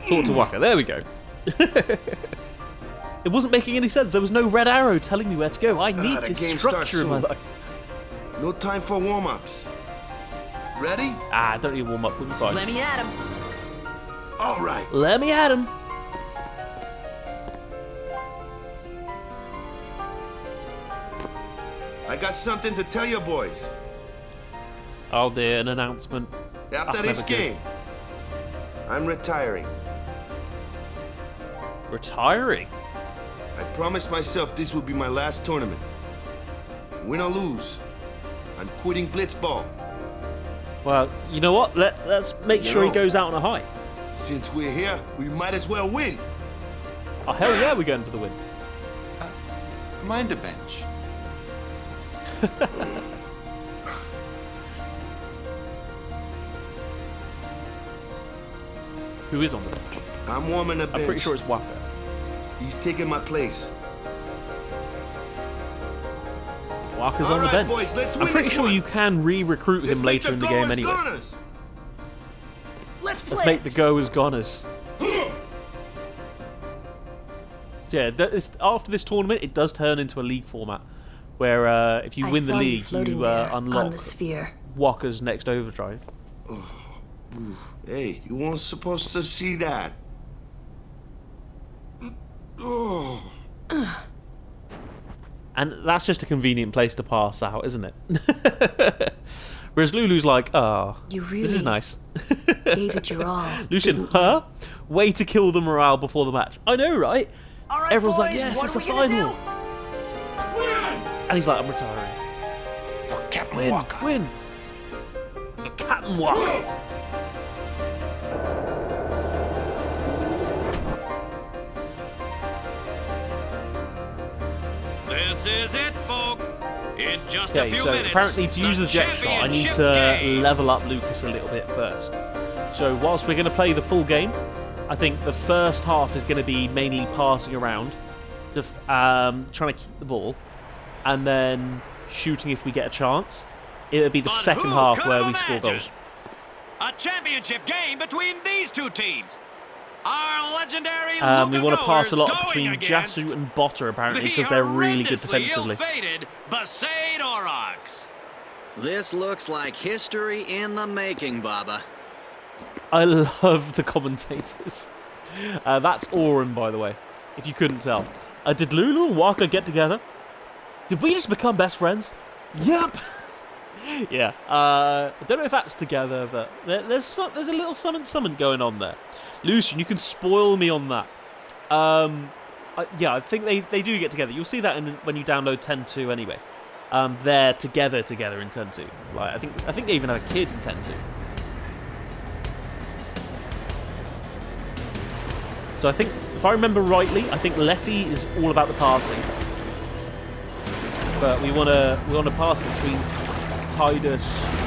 Talk to Waka. There we go. It wasn't making any sense. There was no red arrow telling me where to go. I need The this game starts structure in my soon. life. No time for warm-ups. Ready? Ah, don't need a warm up. We'll be fine. Let me at him. All right. Let me at him. I got something to tell you boys. Oh dear, an announcement. After That's this never good. game, I'm retiring. Retiring? I promised myself this would be my last tournament. Win or lose, I'm quitting Blitzball. Well, you know what? Let's make sure he goes out on a high. Since we're here, we might as well win. Oh, hell yeah, we're going for the win. Mind a bench. Who is on the bench? I'm warming a bench. I'm pretty sure it's Waka. He's taking my place. Waka's All on the right, bench. boys, let's I'm win pretty this sure one. you can re-recruit him later in the game anyway. Let's make the goers goners. So yeah, after this tournament, it does turn into a league format, where if you I win the saw you league, floating you there on unlock the sphere. Waka's next overdrive. Hey, you weren't supposed to see that. Oh. And that's just a convenient place to pass out, isn't it? Whereas Lulu's like, oh, You this is really nice. gave it your all. Lucian, huh? Way to kill the morale before the match. I know, right? All right, Everyone's like, boys, yes, what it's are the we gonna final. do? And he's like, I'm retiring. For Captain Win, Walker. win. For Captain Walker. This is it, folk. In just a Okay, few so minutes, apparently to use the jet shot, I need to game. level up Lucas a little bit first. So whilst we're going to play the full game, I think the first half is going to be mainly passing around, trying to keep the ball, and then shooting if we get a chance. It'll be the But second who half could where have we score imagined goals. A championship game between these two teams. Our legendary We want to pass a lot going between against Jasu and Botter, apparently, the because they're really good horrendously defensively. ill-fated Besaid Aurochs. This looks like history in the making, Baba. I love the commentators. That's Oren, by the way, if you couldn't tell. Did Lulu and Waka get together? Did we just become best friends? Yep. Yeah. I don't know if that's together, but there's a little something going on there. Lucian, you can spoil me on that. I think they do get together. You'll see that when you download 10.2 anyway. They're together in 10.2. Like I think they even have a kid in 10.2. So I think, if I remember rightly, I think Letty is all about the passing. But we want to pass between Tidus,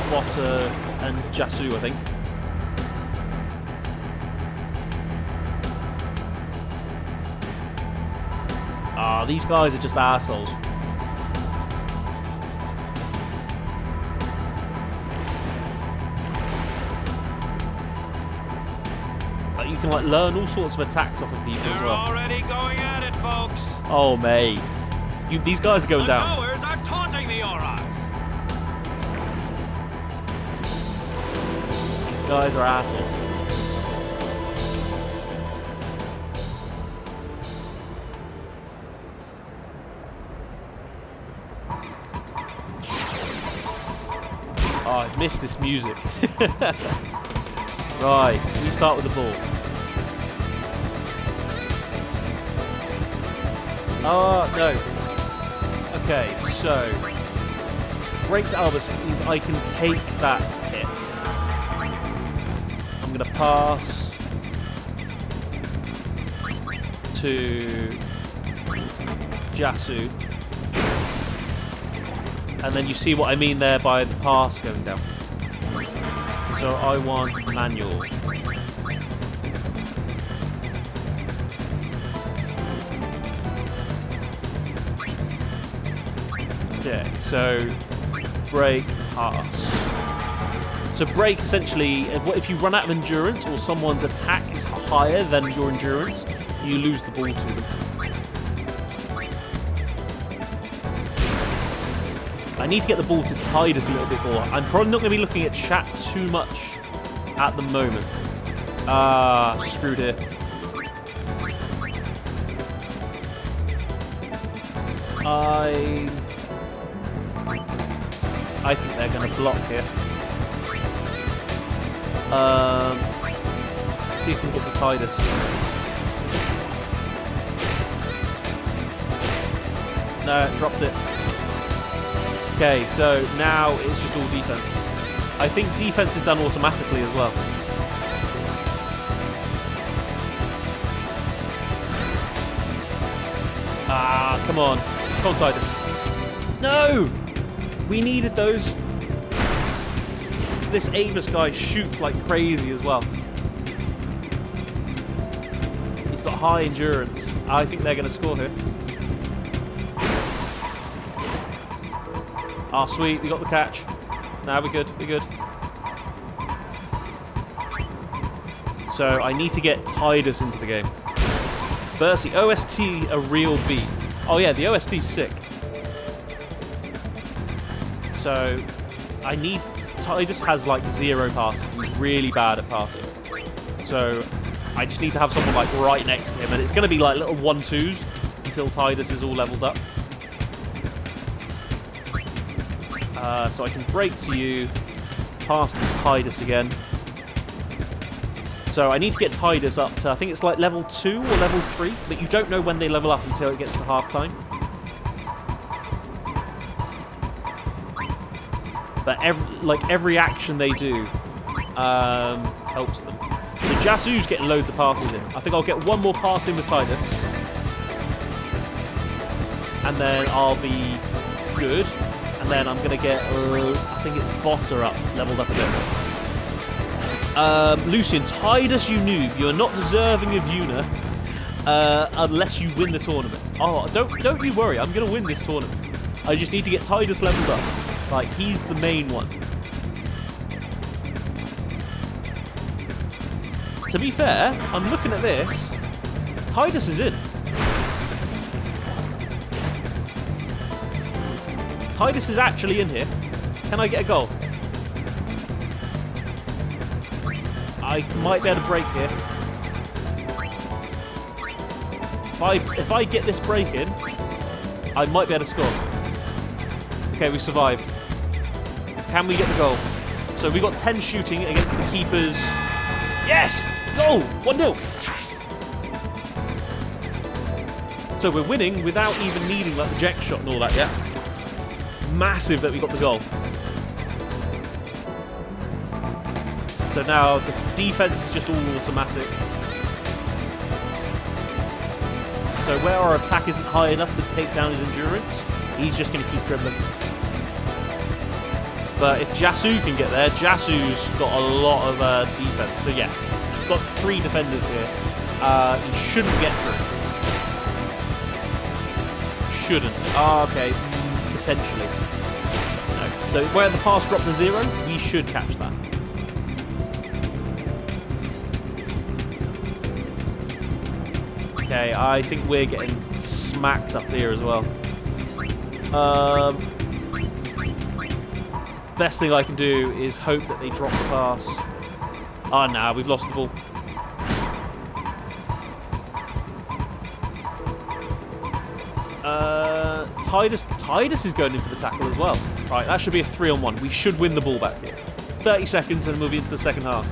Botter, and Jasu, I think. Ah, these guys are just assholes. You can learn all sorts of attacks off of people as They're well. already going at it, folks. Oh mate, these guys are going The down. goers are taunting the Aurochs. These guys are assholes. Oh, I missed this music. Right, we start with the ball. Oh, no. Okay, so Break Albus means I can take that hit. I'm going to pass to Jasu. And then you see what I mean there by the pass going down. So I want manual. Okay, so break, pass. So break, essentially, if you run out of endurance or someone's attack is higher than your endurance, you lose the ball to them. I need to get the ball to Tidus a little bit more. I'm probably not going to be looking at chat too much at the moment. Screwed here. I think they're going to block here. See if we can get to Tidus. No, dropped it. Okay, so now it's just all defense. I think defense is done automatically as well. Come on. Come on, Tidus. No! We needed those. This Abus guy shoots like crazy as well. He's got high endurance. I think they're going to score here. Ah, sweet. We got the catch. Now we're good. We're good. So I need to get Tidus into the game. Bercy, OST a real beat. Oh yeah, the OST's sick. So I need... Tidus has like 0 passing. He's really bad at passing. So I just need to have someone like right next to him, and it's going to be like little 1-2s until Tidus is all leveled up. So I can break to you, pass to Tidus again. So I need to get Tidus up to, I think it's like level 2 or level 3, but you don't know when they level up until it gets to half-time. But every action they do helps them. So Jasu's getting loads of passes in. I think I'll get one more pass in with Tidus. And then I'll be good. And then I'm going to get, I think it's Botter up, leveled up a bit. Lucian, Tidus, you noob. You're not deserving of Yuna unless you win the tournament. Oh, don't you worry. I'm going to win this tournament. I just need to get Tidus leveled up. Like, he's the main one. To be fair, I'm looking at this. Tidus is in. Tidus is actually in here. Can I get a goal? I might be able to break here. If I get this break in, I might be able to score. Okay, we survived. Can we get the goal? So we got 10 shooting against the keepers. Yes! Goal! 1-0. So we're winning without even needing like the jack shot and all that, yeah? Massive that we got the goal. So now the defense is just all automatic. So where our attack isn't high enough to take down his endurance, he's just going to keep dribbling. But if Jasu can get there, Jasu's got a lot of defense. So yeah, we've got 3 defenders here. He shouldn't get through. Shouldn't. Okay. Potentially. No. So where the pass dropped to 0, we should catch that. Okay, I think we're getting smacked up here as well. Best thing I can do is hope that they drop the pass. Ah, nah, we've lost the ball. Tidus is going in for the tackle as well. Right, that should be a 3-on-1. We should win the ball back here. 30 seconds and move into the second half.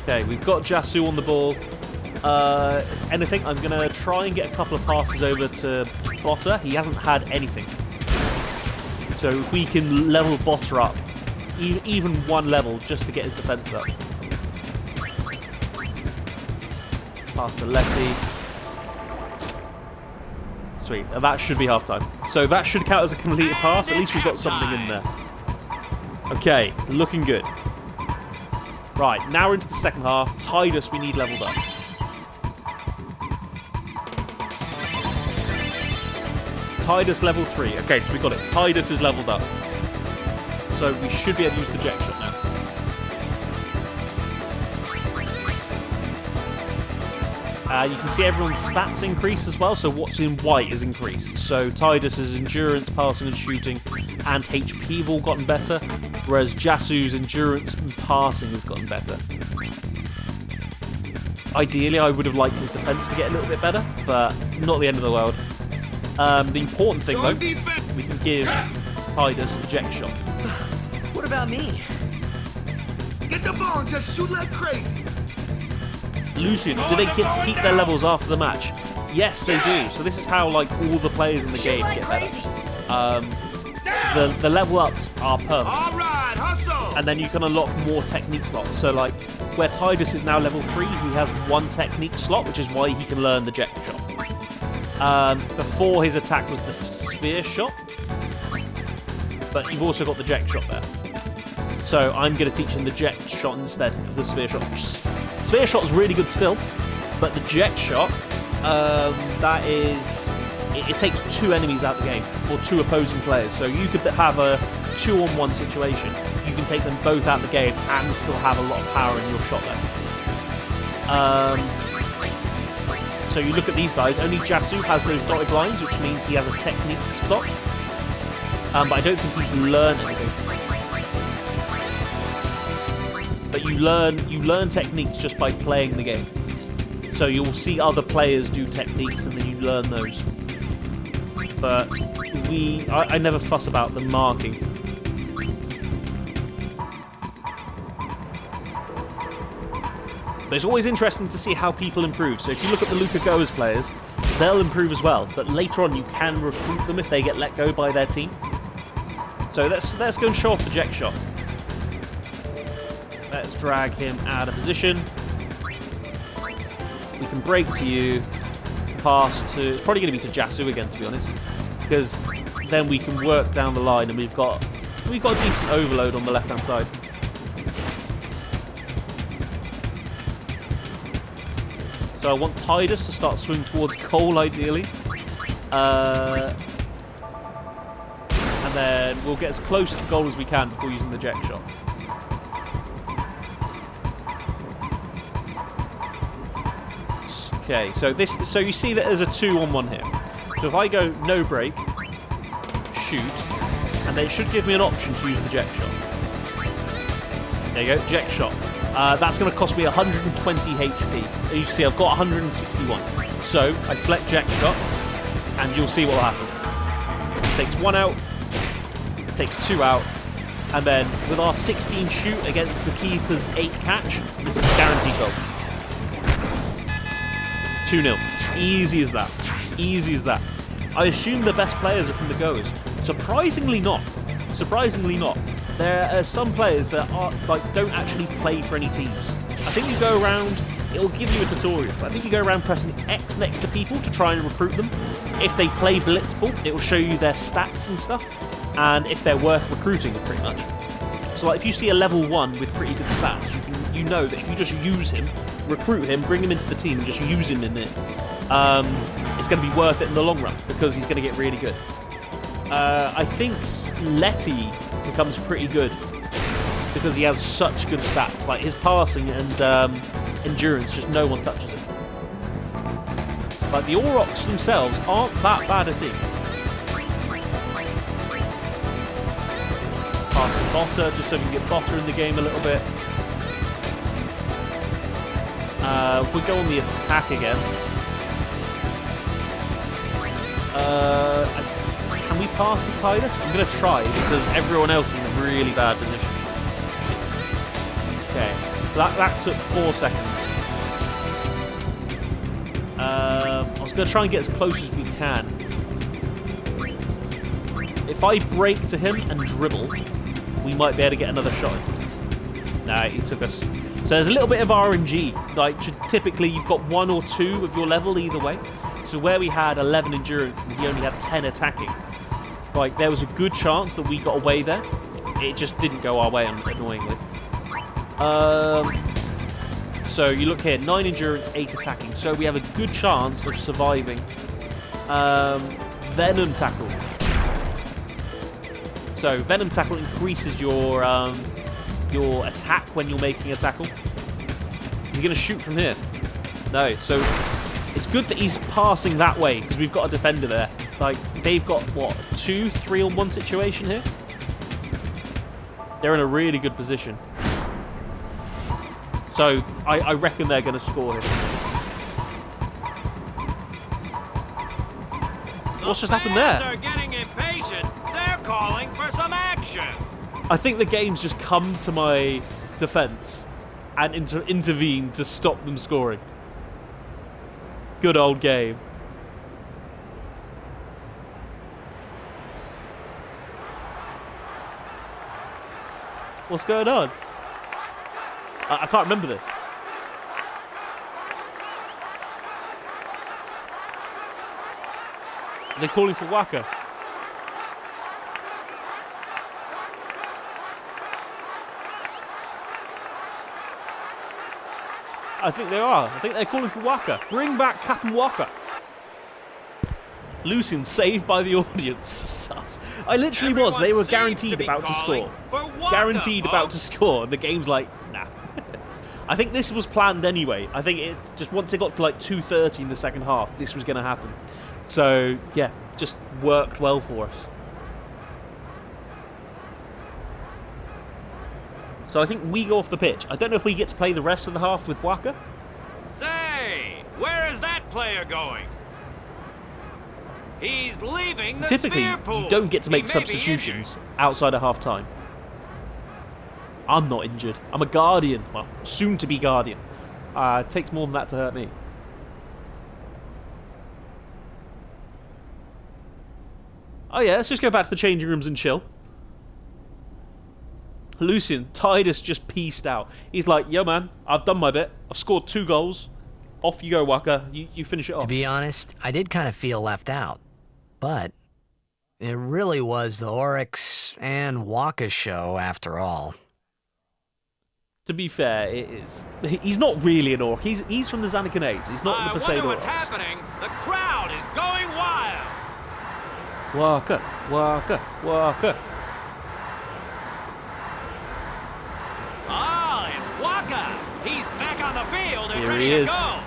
Okay, we've got Jasu on the ball. If anything, I'm going to try and get a couple of passes over to Botter. He hasn't had anything. So if we can level Botter up, even 1 level, just to get his defense up. Pass to Letty. Sweet, and that should be half-time. So that should count as a completed pass. At least we've got something in there. Okay, looking good. Right, now we're into the second half. Tidus, we need leveled up. Tidus level 3. Okay, so we got it. Tidus is leveled up. So we should be able to use the jet shot now. You can see everyone's stats increase as well, so what's in white is increased. So Tidus's endurance, passing and shooting, and HP have all gotten better, whereas Jasu's endurance and passing has gotten better. Ideally, I would have liked his defense to get a little bit better, but not the end of the world. The important thing, though, we can give Tidus the jet shot. What about me? Get the ball and just shoot like crazy. Lucian, do they get to keep their levels after the match? Yes, they do. So this is how like all the players in the game get better. The level ups are permanent. All right, hustle. And then you can unlock more technique slots. So like where Tidus is now level 3, he has 1 technique slot, which is why he can learn the jet shot. Before his attack was the sphere shot, but you've also got the jet shot there. So I'm going to teach him the jet shot instead of the sphere shot. Sphere shot is really good still, but the jet shot, that is, it takes 2 enemies out of the game, or 2 opposing players. So you could have a 2-on-1 situation. You can take them both out of the game and still have a lot of power in your shot left. So you look at these guys, only Jasu has those dotted lines, which means he has a technique slot. But I don't think he's learned anything. But you learn techniques just by playing the game. So you'll see other players do techniques and then you learn those. But I never fuss about the marking. But it's always interesting to see how people improve. So if you look at the Luca Goers players, they'll improve as well. But later on you can recruit them if they get let go by their team. So let's go and show off the jet shot. Let's drag him out of position. We can break to you. Pass to... It's probably going to be to Jasu again, to be honest. Because then we can work down the line and we've got a decent overload on the left-hand side. So I want Tidus to start swinging towards Cole, ideally. And then we'll get as close to goal as we can before using the jet shot. Okay, so you see that there's a 2-on-1 here. So if I go no break, shoot, and then it should give me an option to use the jet shot. There you go, jet shot. That's going to cost me 120 HP. And you can see I've got 161. So I select jet shot, and you'll see what will happen. It takes 1 out, it takes 2 out, and then with our 16 shoot against the keeper's 8 catch, this is a guaranteed goal. 2-0. Easy as that. Easy as that. I assume the best players are from the goers. Surprisingly not. Surprisingly not. There are some players that are don't actually play for any teams. I think you go around, it'll give you a tutorial, but I think you go around pressing X next to people to try and recruit them. If they play Blitzball, it will show you their stats and stuff, and if they're worth recruiting, pretty much. So like, if you see a level 1 with pretty good stats, you know that if you just use him, recruit him, bring him into the team, and just use him in it, it's going to be worth it in the long run, because he's going to get really good. I think Letty becomes pretty good, because he has such good stats. Like, his passing and endurance, just no one touches him. Like, the Aurochs themselves aren't that bad a team. Passing Botter, just so we can get Botter in the game a little bit. If we go on the attack again. Can we pass to Tidus? I'm going to try, because everyone else is in a really bad position. Okay, so that took 4 seconds. I was going to try and get as close as we can. If I break to him and dribble, we might be able to get another shot. Nah, he took us. So there's a little bit of RNG. Like, typically you've got 1 or 2 of your level either way. So where we had 11 endurance and he only had 10 attacking, like, there was a good chance that we got away there. It just didn't go our way, annoyingly. So you look here, 9 endurance, 8 attacking. So we have a good chance of surviving Venom Tackle. So Venom Tackle increases your attack when you're making a tackle. He's going to shoot from here. No, so it's good that he's passing that way because we've got a defender there. Like, they've got, what, 2, 3-on-1 situation here? They're in a really good position. So I reckon they're going to score here. What's just happened there? Fans are getting impatient. They're calling for some action. I think the game's just come to my defense and intervened to stop them scoring. Good old game. What's going on? I can't remember this. They're calling for Waka. I think they are. I think they're calling for Waka. Bring back Captain Waka. Lucian saved by the audience. I literally was. They were guaranteed about to score. Guaranteed about to score. And the game's like, nah. I think this was planned anyway. I think it just once it got to like 2:30 in the second half, this was going to happen. So, yeah, just worked well for us. So I think we go off the pitch. I don't know if we get to play the rest of the half with Waka. Say, where is that player going? He's leaving the Typically, spear pool. you don't get to make substitutions outside of half-time. I'm not injured. I'm a guardian. Well, soon-to-be guardian. It takes more than that to hurt me. Oh yeah, let's just go back to the changing rooms and chill. Lucian, Titus just pieced out. He's like, yo man, I've done my bit. I've scored 2 goals. Off you go, Waka. You finish it off. To be honest, I did kind of feel left out. But it really was the Oryx and Waka show after all. To be fair, it is. He's not really an Orc. He's from the Zanakan Age. He's not in the Poseidon What's Orcs. happening? The crowd is going wild. Waka, Waka, Waka. Ah, it's Waka. He's back on the field and Here ready he is. to go.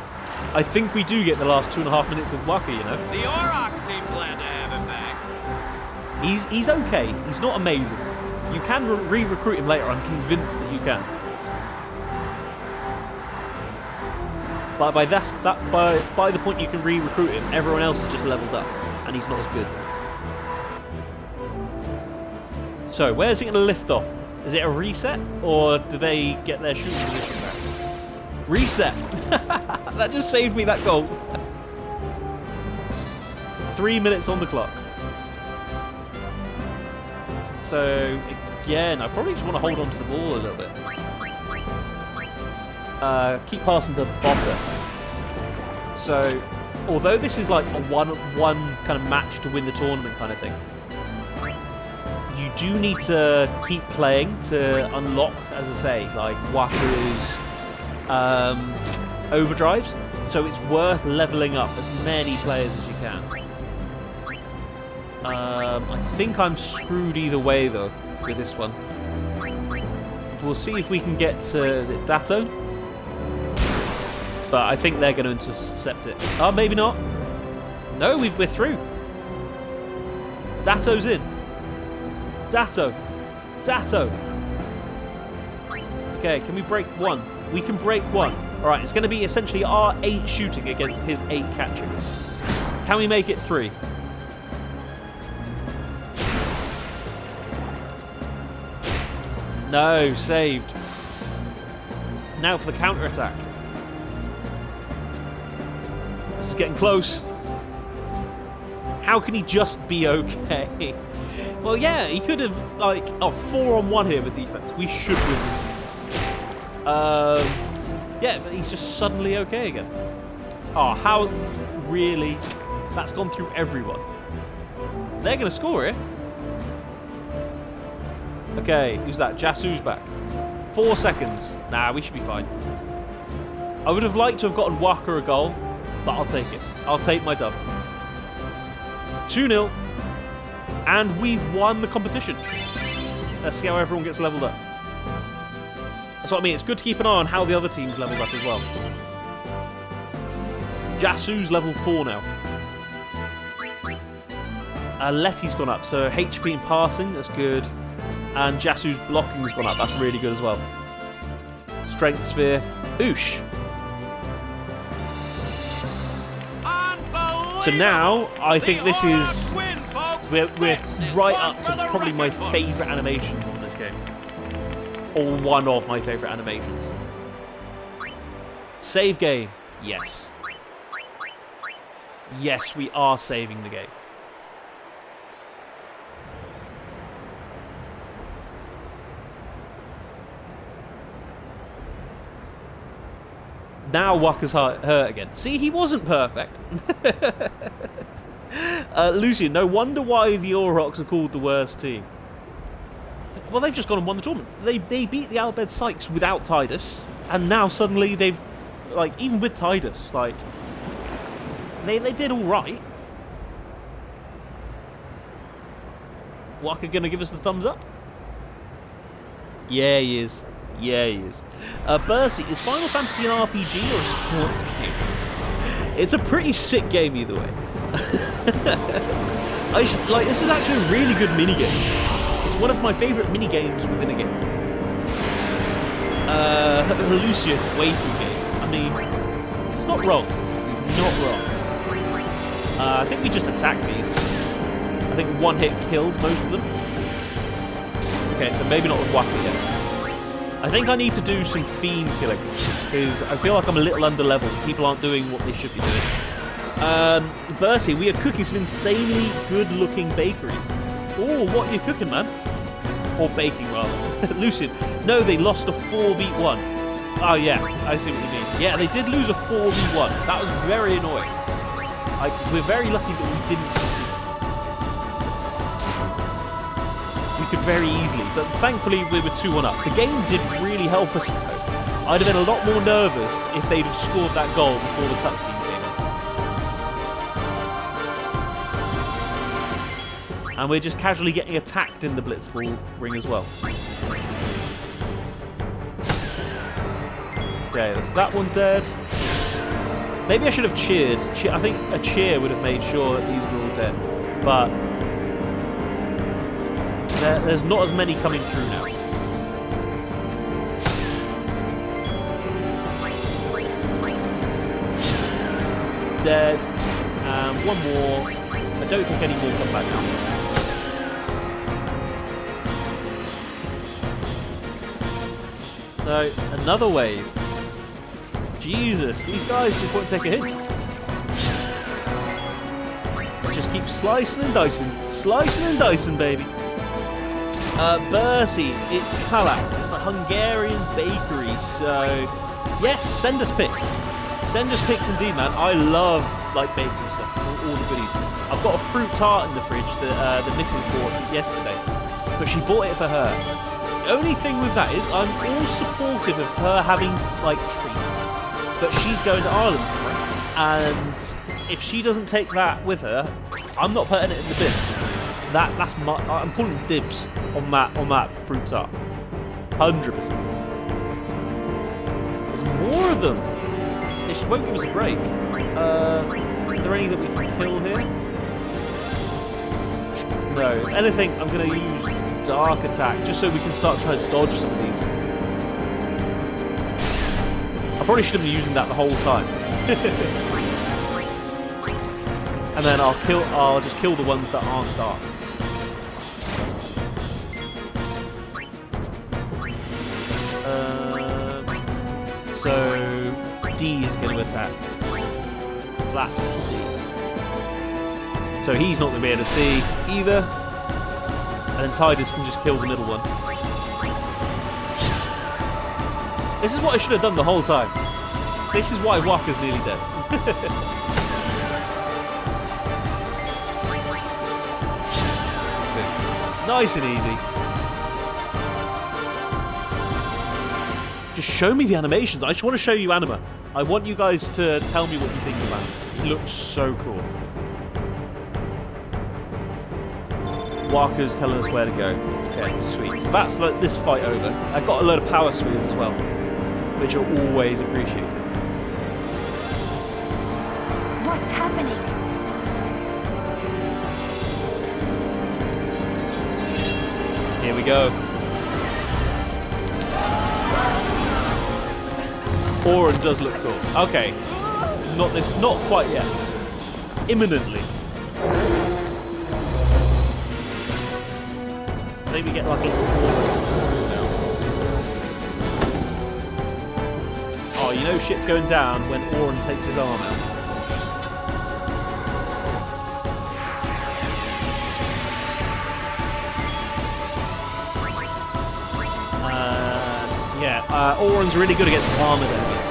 I think we do get the last 2.5 minutes with Waka, you know. The Aurochs seem glad to have him back. He's okay. He's not amazing. You can re-recruit him later. I'm convinced that you can. But by the point you can re-recruit him, everyone else has just leveled up, and he's not as good. So, where's it going to lift off? Is it a reset, or do they get their shooting position back? Reset! That just saved me that goal. 3 minutes on the clock. So, again, I probably just want to hold on to the ball a little bit. Keep passing to Botter. So, although this is like a one kind of match to win the tournament kind of thing, you do need to keep playing to unlock, as I say, like Waka's overdrives. So it's worth leveling up as many players as you can. I think I'm screwed either way though with this one. We'll see if we can get to, is it Datto? But I think they're going to intercept it. Oh, maybe not. No, we're through. Datto's in. Datto. Datto. Okay, can we break one? We can break one. Alright, it's going to be essentially our 8 shooting against his 8 catching. Can we make it 3? No, saved. Now for the counter-attack. This is getting close. How can he just be okay? Well, yeah, he could have, like, 4-on-1 here with defense. We should win this defense. Yeah, but he's just suddenly okay again. Oh, how really? That's gone through everyone. They're going to score it. Okay, who's that? Jasu's back. 4 seconds. Nah, we should be fine. I would have liked to have gotten Waka a goal, but I'll take it. I'll take my dub. 2-0. And we've won the competition. Let's see how everyone gets leveled up. That's what I mean. It's good to keep an eye on how the other teams leveled up as well. Jasu's level 4 now. Letty's gone up, so HP and passing, that's good. And Jasu's blocking's gone up, that's really good as well. Strength sphere. Oosh. So now, I think this is... We're right up to probably my favourite animations on this game. Or one of my favourite animations. Save game. Yes. Yes, we are saving the game. Now Waka's hurt again. See, he wasn't perfect. Lucian, no wonder why the Aurochs are called the worst team. Well, they've just gone and won the tournament. They beat the Al Bhed Sykes without Tidus, and now suddenly they've, like, even with Tidus, like, they did all right. Waka gonna give us the thumbs up? Yeah, he is. Yeah, he is. Bercy, is Final Fantasy an RPG or a sports game? It's a pretty sick game either way. This is actually a really good minigame. It's one of my favourite minigames within a game. The Lucian waifu game. I mean, it's not wrong. It's not wrong. I think we just attack these. I think one hit kills most of them. Okay, so maybe not with Waka yet. I think I need to do some fiend killing, because I feel like I'm a little under leveled. People aren't doing what they should be doing. Bercy, we are cooking some insanely good looking bakeries. Oh, what are you cooking, man? Or baking, rather. Lucian, no, they lost a 4v1. Oh, yeah, I see what you mean. Yeah, they did lose a 4v1. That was very annoying. We're very lucky that we didn't concede. We could very easily, but thankfully we were 2-1 up. The game did really help us, though. I'd have been a lot more nervous if they'd have scored that goal before the cutscene came in. And we're just casually getting attacked in the Blitzball ring as well. Okay, that's that one dead. Maybe I should have cheered. I think a cheer would have made sure that these were all dead. But there's not as many coming through now. Dead. And one more. I don't think any more come back now. No, another wave. Jesus, these guys just won't take a hit. Just keep slicing and dicing. Slicing and dicing, baby. Bercy, it's Kalak. It's a Hungarian bakery, so... Yes, send us pics. Send us pics indeed, man. I love, like, bakery stuff. All the goodies. I've got a fruit tart in the fridge that the missus bought yesterday. But she bought it for her. The only thing with that is I'm all supportive of her having, like, treats. But she's going to Ireland tomorrow, and if she doesn't take that with her, I'm not putting it in the bin. That's my. I'm calling dibs on that fruit tart. 100%. There's more of them. They just won't give us a break. Are there any that we can kill here? No. If anything, I'm going to use Dark Attack just so we can start trying to dodge some of these. I probably should have been using that the whole time. And then I'll just kill the ones that aren't dark. So D is going to attack. That's the D. So he's not going to be able to see either. And then Tidus can just kill the middle one. This is what I should have done the whole time. This is why Waka's nearly dead. Nice and easy. Just show me the animations. I just want to show you Anima. I want you guys to tell me what you think about it. It looks so cool. Walker's telling us where to go. Okay, sweet. So that's this fight over. I got a load of power spheres as well, which are always appreciated. What's happening? Here we go. Orin does look cool. Okay. Not quite yet. Imminently. Maybe get like a little now. Oh, you know shit's going down when Orin takes his arm out. Orin's really good against armored enemies.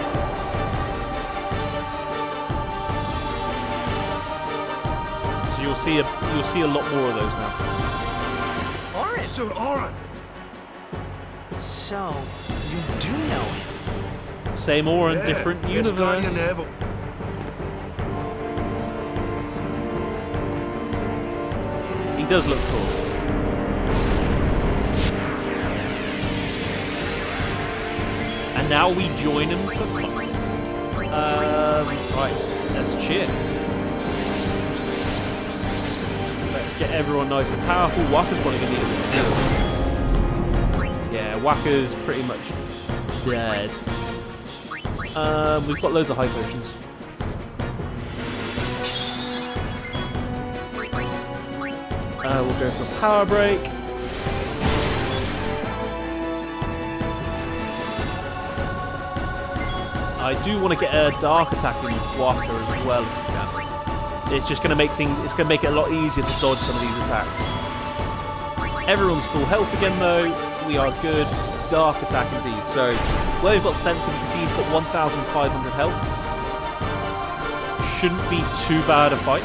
So you'll see a lot more of those now. Orin! So, Orin! So, you do know him. Same Orin, Yeah, different best universe. guardian ever. He does look cool. And now we join him for fun. Right, let's cheer. Let's get everyone nice and powerful. Waka's probably going to need a bit of help. Yeah, Waka's pretty much dead. We've got loads of high potions. We'll go for power break. I do want to get a dark attack in Waka as well if we can. It's just going to make it a lot easier to dodge some of these attacks. Everyone's full health again though. We are good. Dark attack indeed. So where we've got Sensor, we can see he's got 1,500 health. Shouldn't be too bad a fight.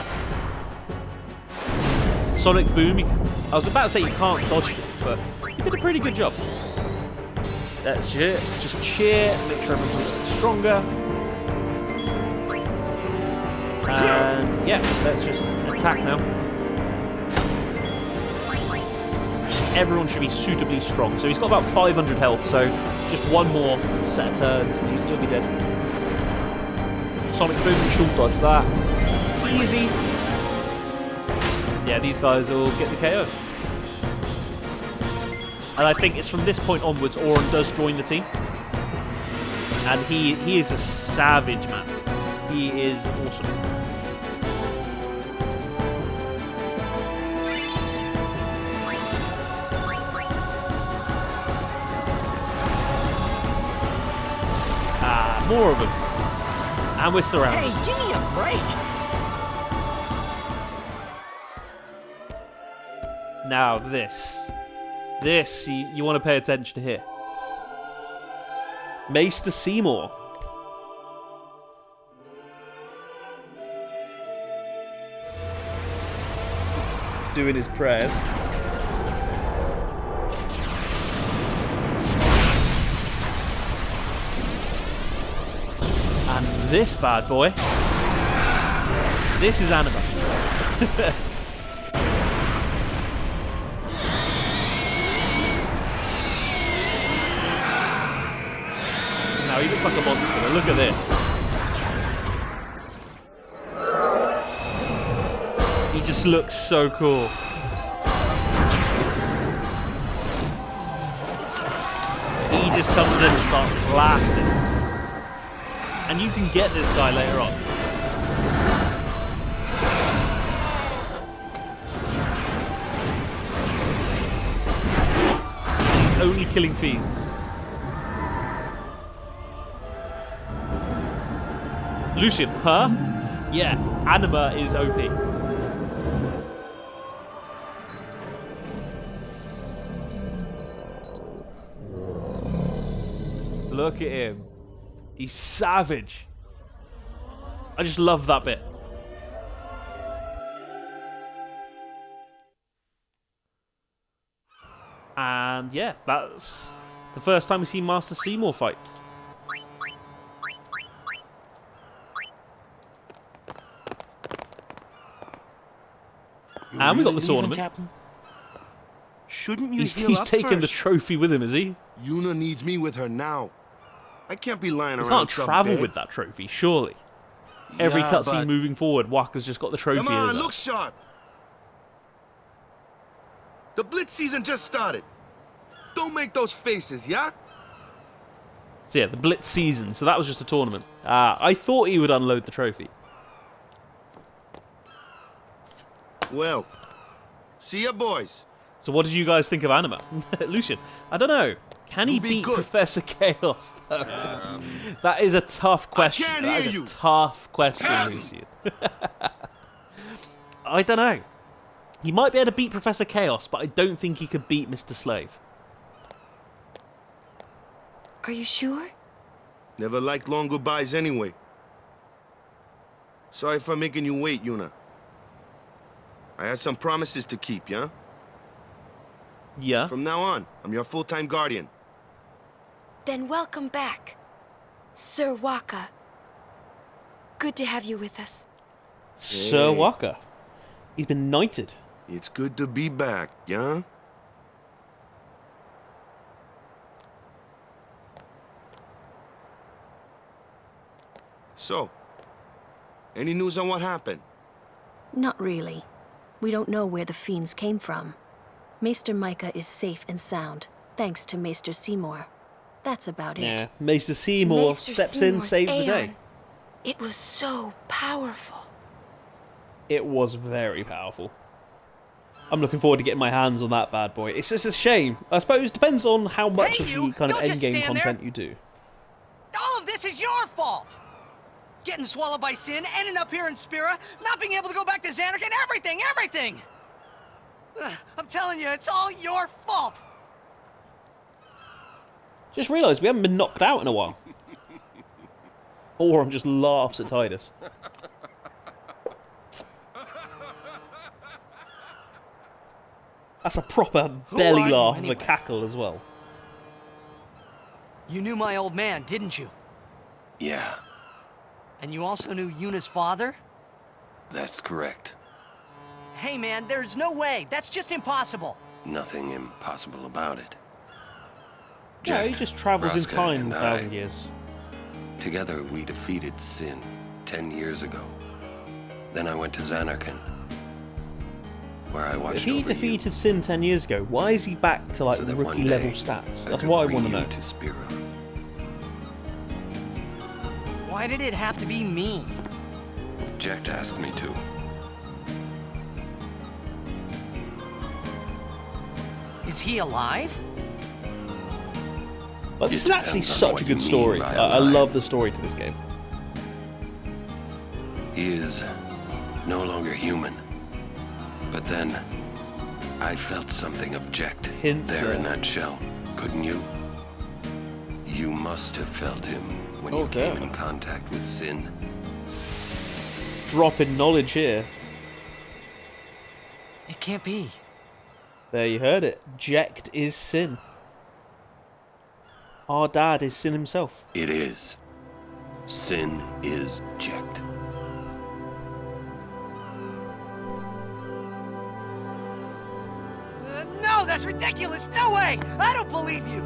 Sonic Boom, I was about to say you can't dodge it, but he did a pretty good job. That's it. Just cheer, make sure everyone's a little stronger. And yeah, let's just attack now. Everyone should be suitably strong. So he's got about 500 health, so just one more set of turns and you'll be dead. Sonic Boom, you should dodge that. Easy. Yeah, these guys will get the KO. And I think it's from this point onwards, Orin does join the team. And he is a savage, man. He is awesome. More of them. And we're surrounded. Hey, give me a break! Now this, you want to pay attention to here. Maester Seymour. Doing his prayers. And this bad boy. This is Anima. Now he looks like a monster, but look at this. He just looks so cool. He just comes in and starts blasting. And you can get this guy later on. He's only killing fiends. Lucian, huh? Yeah, Anima is OP. Look at him. He's savage. I just love that bit. And yeah, that's the first time we see Master Seymour fight. You And we got the really leaving, tournament. Captain? Shouldn't you He's heal up taking the first? trophy with him, is he? Yuna needs me with her now. I can't be lying You around. can't travel with that trophy, surely. Every Yeah, cutscene but- moving forward, Waka's just got the trophy. Come in on, his look hand. sharp. The Blitz season just started. Don't make those faces, yeah? So yeah, the Blitz season. So that was just a tournament. I thought he would unload the trophy. Well, see ya, boys. So what did you guys think of Anima? Lucian, I don't know. Can he beat Professor Chaos, though? That is a tough question. can't That is hear a you. tough question, Lucian. I don't know. He might be able to beat Professor Chaos, but I don't think he could beat Mr. Slave. Are you sure? Never liked long goodbyes anyway. Sorry for making you wait, Yuna. I had some promises to keep, yeah? Yeah? From now on, I'm your full-time guardian. Then welcome back, Sir Waka. Good to have you with us. Sir Waka. He's been knighted. It's good to be back, yeah? So, any news on what happened? Not really. We don't know where the fiends came from. Maester Micah is safe and sound, thanks to Maester Seymour. That's about Yeah, it. Maester Seymour Maester steps in, Seymour's saves the Aeon. day. It was so powerful. It was very powerful. I'm looking forward to getting my hands on that bad boy. It's just a shame. I suppose it depends on how much Hey, of you! the kind of Don't just endgame stand there. content you do. All of this is your fault! Getting swallowed by sin, ending up here in Spira, not being able to go back to Xanarkand, everything! I'm telling you, it's all your fault! Just realised we haven't been knocked out in a while. Oron just laughs at Titus. That's a proper belly are you laugh anyway? of a cackle as well. You knew my old man, didn't you? Yeah, And you also knew Yuna's father? that's correct. Hey man, there's no way. That's just impossible. Nothing impossible about it. Yeah, he just travels in Braska time and 1,000 I- years. Together, we defeated Sin 10 years ago. Then I went to Xanarkand, where I If watched he over defeated Sin 10 years ago, why is he back to like So that rookie one level day stats? I That's could what I bring want to you know. to Spira. Why did it have to be me? Jack asked me to. Is he alive? But this It is actually depends on such what a you good mean story. by I alive. love the story to this game. He is no longer human. But then, I felt something object Hints there there. in that shell. Couldn't you? You must have felt him when Oh, you came damn. in contact with Sin. Drop in knowledge here. It can't be. There you heard it. Jekt is Sin. Our dad is Sin himself. It is. Sin is Jekt. No, that's ridiculous! No way! I don't believe you!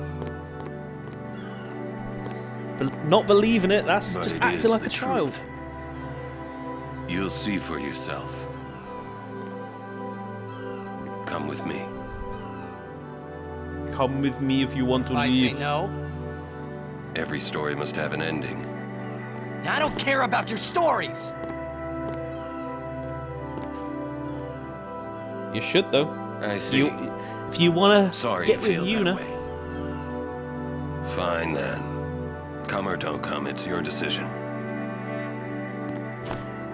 Not believing it, that's But just it acting is like the a child. truth. You'll see for yourself. Come with me. Come with me if you want to If I leave. say no, Every story must have an ending. I don't care about your stories! You should though. I see. If you want to Sorry get you with feel that Yuna, way. Fine then. Come or don't come, it's your decision.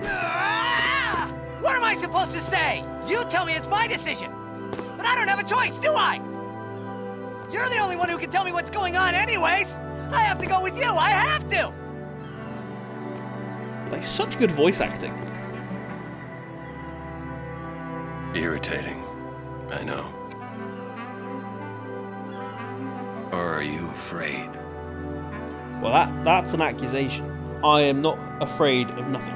Ah! What am I supposed to say? You tell me it's my decision! But I don't have a choice, do I? You're the only one who can tell me what's going on anyways! I have to go with you, I have to! like such good voice acting. Irritating. I know. Or are you afraid? Well, that's an accusation. I am not afraid of nothing.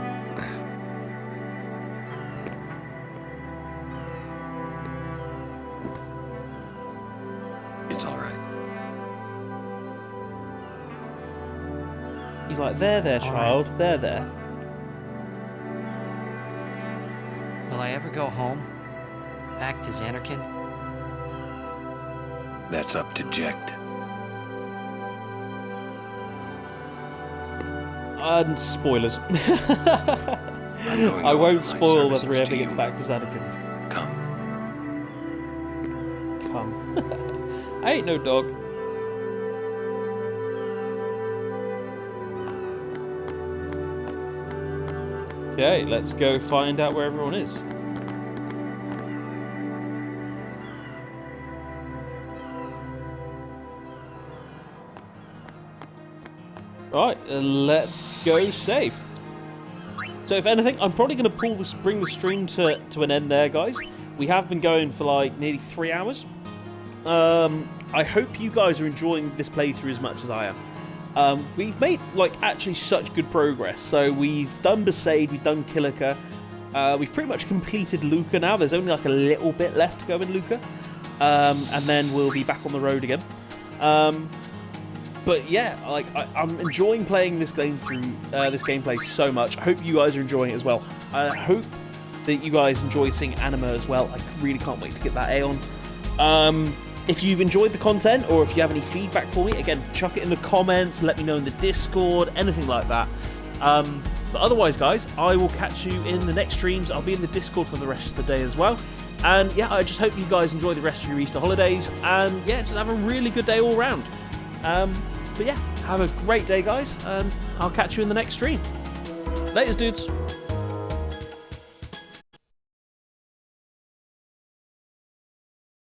It's all right. He's like, there, child. Right. There. Will I ever go home? Back to Xanarkand? That's up to Jecht. Spoilers. I won't spoil whether he ever gets back to Xanarkand. Come. I ain't no dog. Okay, let's go find out where everyone is. Right, let's go save. So if anything, I'm probably going to bring the stream to an end there, guys. We have been going for like nearly 3 hours. I hope you guys are enjoying this playthrough as much as I am. We've made like actually such good progress. So we've done Besaid, we've done Kilika, we've pretty much completed Luca now. There's only like a little bit left to go in Luca, and then we'll be back on the road again. But yeah, like I'm enjoying playing this game through this gameplay so much. I hope you guys are enjoying it as well. I hope that you guys enjoy seeing Anima as well. I really can't wait to get that A on. If you've enjoyed the content, or if you have any feedback for me, again, chuck it in the comments, let me know in the Discord, anything like that. But otherwise, guys, I will catch you in the next streams. I'll be in the Discord for the rest of the day as well. And yeah, I just hope you guys enjoy the rest of your Easter holidays, and yeah, just have a really good day all round. But yeah, have a great day, guys, and I'll catch you in the next stream. Laters, dudes.